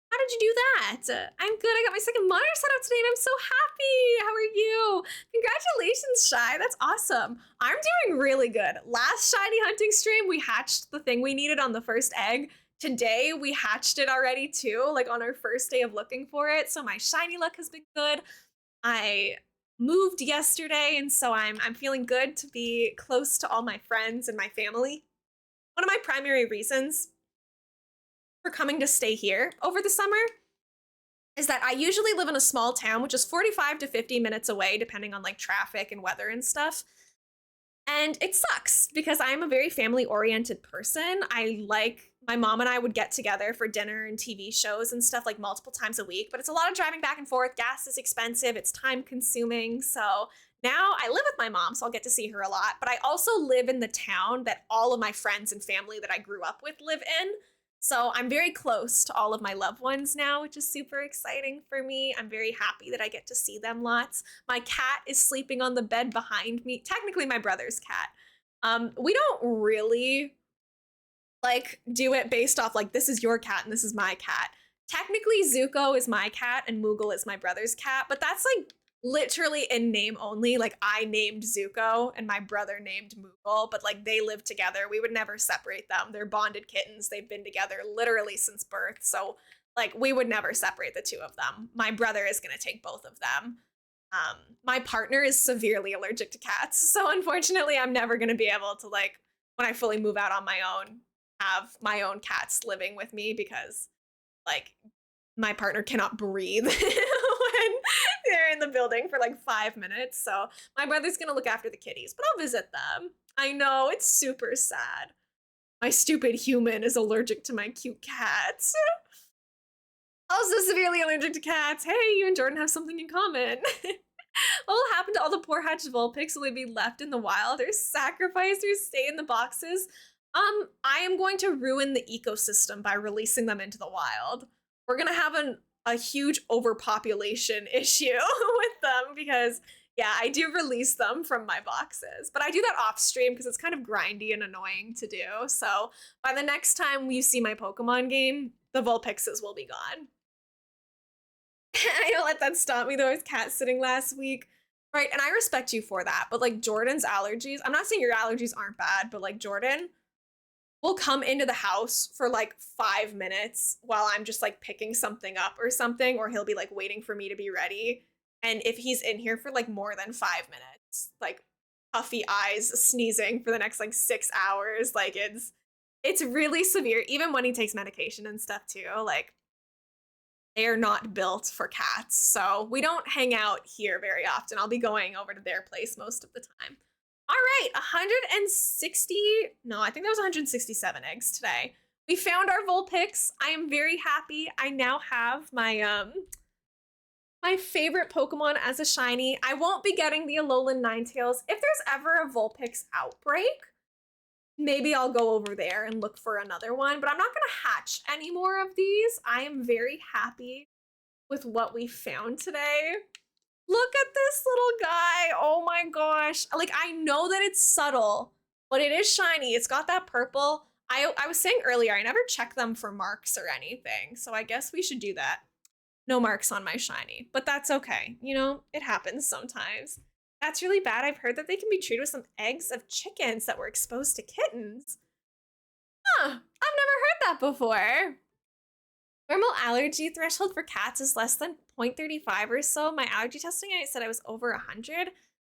How did you do that? I'm good. I got my second monitor set up today and I'm so happy. How are you? Congratulations, Shy. That's awesome. I'm doing really good. Last shiny hunting stream, we hatched the thing we needed on the first egg. Today, we hatched it already too, like on our first day of looking for it. So my shiny luck has been good. I moved yesterday, and so I'm feeling good to be close to all my friends and my family. One of my primary reasons for coming to stay here over the summer is that I usually live in a small town, which is 45 to 50 minutes away, depending on like traffic and weather and stuff. And it sucks because I'm a very family-oriented person. My mom and I would get together for dinner and TV shows and stuff like multiple times a week, but it's a lot of driving back and forth. Gas is expensive. It's time consuming. So now I live with my mom, so I'll get to see her a lot. But I also live in the town that all of my friends and family that I grew up with live in. So I'm very close to all of my loved ones now, which is super exciting for me. I'm very happy that I get to see them lots. My cat is sleeping on the bed behind me. Technically my brother's cat. We don't really like do it based off like this is your cat and this is my cat. Technically Zuko is my cat and Moogle is my brother's cat, but that's like literally in name only. Like I named Zuko and my brother named Moogle, but like they live together. We would never separate them. They're bonded kittens. They've been together literally since birth. So like we would never separate the two of them. My brother is going to take both of them. My partner is severely allergic to cats. So unfortunately, I'm never going to be able to like when I fully move out on my own have my own cats living with me because like my partner cannot breathe when they're in the building for like 5 minutes. So my brother's gonna look after the kitties, but I'll visit them. I know, it's super sad. My stupid human is allergic to my cute cats. Also severely allergic to cats. Hey, you and Jordan have something in common. What will happen to all the poor hatched Vulpix? Will they be left in the wild or sacrificed or stay in the boxes? I am going to ruin the ecosystem by releasing them into the wild. We're gonna have a huge overpopulation issue with them because yeah, I do release them from my boxes, but I do that off stream because it's kind of grindy and annoying to do. So by the next time you see my Pokemon game, the Vulpixes will be gone. I don't let that stop me though. I was cat sitting last week. Right, and I respect you for that, but like Jordan's allergies, I'm not saying your allergies aren't bad, but like Jordan will come into the house for like 5 minutes while I'm just like picking something up or something, or he'll be like waiting for me to be ready. And if he's in here for like more than 5 minutes, like puffy eyes, sneezing for the next like 6 hours, like it's really severe. Even when he takes medication and stuff too, like they are not built for cats. So we don't hang out here very often. I'll be going over to their place most of the time. All right, 160, no, I think that was 167 eggs today. We found our Vulpix. I am very happy. I now have my my favorite Pokemon as a shiny. I won't be getting the Alolan Ninetales. If there's ever a Vulpix outbreak, maybe I'll go over there and look for another one, but I'm not gonna hatch any more of these. I am very happy with what we found today. Look at this little guy. Oh my gosh. Like, I know that it's subtle, but it is shiny. It's got that purple. I was saying earlier, I never check them for marks or anything, so I guess we should do that. No marks on my shiny, but that's okay. You know, it happens sometimes. That's really bad. I've heard that they can be treated with some eggs of chickens that were exposed to kittens. Huh, I've never heard that before. Normal allergy threshold for cats is less than 0.35 or so. My allergy testing, I said I was over 100.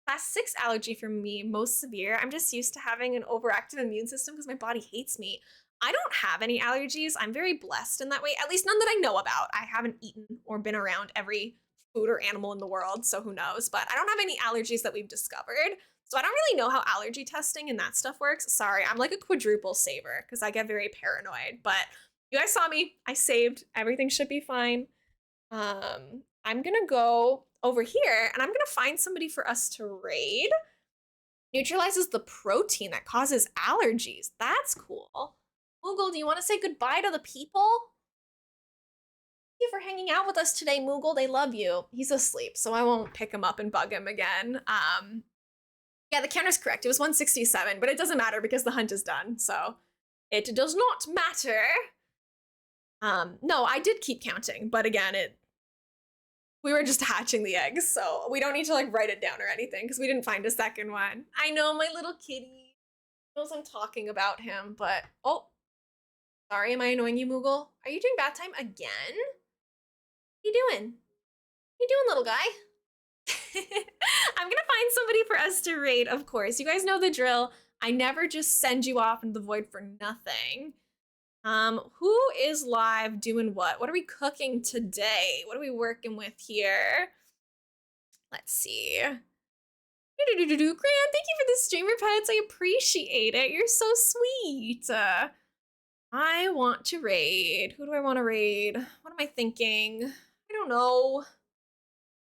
Class 6 allergy for me, most severe. I'm just used to having an overactive immune system because my body hates me. I don't have any allergies. I'm very blessed in that way, at least none that I know about. I haven't eaten or been around every food or animal in the world, so who knows? But I don't have any allergies that we've discovered. So I don't really know how allergy testing and that stuff works. Sorry, I'm like a quadruple saver because I get very paranoid, but you guys saw me. I saved. Everything should be fine. I'm gonna go over here and I'm gonna find somebody for us to raid. Neutralizes the protein that causes allergies. That's cool. Moogle, do you want to say goodbye to the people? Thank you for hanging out with us today, Moogle. They love you. He's asleep, so I won't pick him up and bug him again. Yeah, the counter's correct. It was 167, but it doesn't matter because the hunt is done, so it does not matter. No, I did keep counting, but again, we were just hatching the eggs, so we don't need to like write it down or anything because we didn't find a second one. I know my little kitty knows I'm talking about him, but oh, sorry, am I annoying you, Moogle? Are you doing bath time again? What are you doing? What are you doing, little guy? I'm gonna find somebody for us to raid, of course. You guys know the drill. I never just send you off into the void for nothing. Who is live doing what? What are we cooking today? What are we working with here? Let's see. Grant, thank you for the streamer pets. I appreciate it. You're so sweet. I want to raid. Who do I want to raid? What am I thinking? I don't know.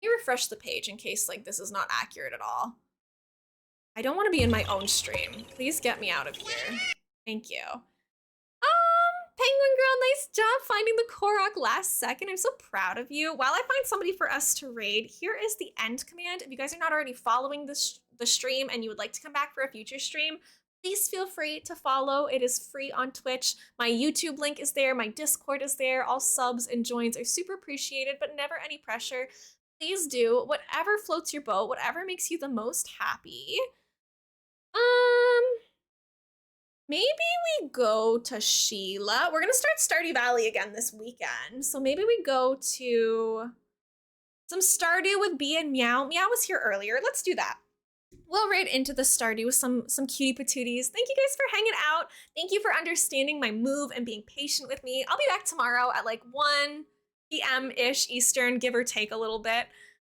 Let me refresh the page in case like this is not accurate at all. I don't want to be in my own stream. Please get me out of here. Thank you. Penguin Girl, Nice job finding the Korok last second. I'm so proud of you. While I find somebody for us to raid, here is the end command. If you guys are not already following the stream and you would like to come back for a future stream, please feel free to follow. It is free on Twitch. My YouTube link is there. My Discord is there. All subs and joins are super appreciated, but never any pressure. Please do whatever floats your boat, whatever makes you the most happy. Maybe we go to Sheila. We're gonna start Stardew Valley again this weekend. So maybe we go to some Stardew with Bea and Meow. Meow was here earlier. Let's do that. We'll raid into the Stardew with some cutie patooties. Thank you guys for hanging out. Thank you for understanding my move and being patient with me. I'll be back tomorrow at like 1 p.m.-ish Eastern, give or take a little bit.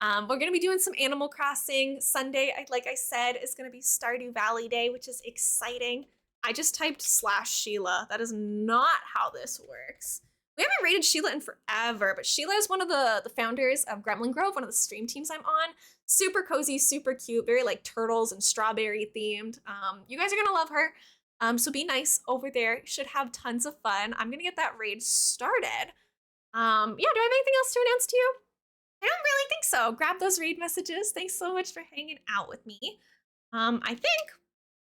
We're gonna be doing some Animal Crossing. Sunday, like I said, is gonna be Stardew Valley Day, which is exciting. I just typed /Sheila. That is not how this works. We haven't rated Sheila in forever, but Sheila is one of the founders of Gremlin Grove, one of the stream teams I'm on. Super cozy, super cute, very like turtles and strawberry themed. You guys are gonna love her. So be nice over there. You should have tons of fun. I'm gonna get that raid started. Yeah, do I have anything else to announce to you? I don't really think so. Grab those raid messages. Thanks so much for hanging out with me. I think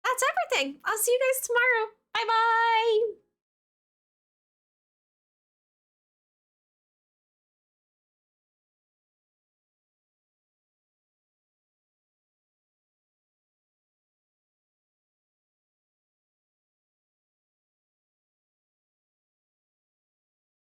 that's everything. I'll see you guys tomorrow. Bye-bye.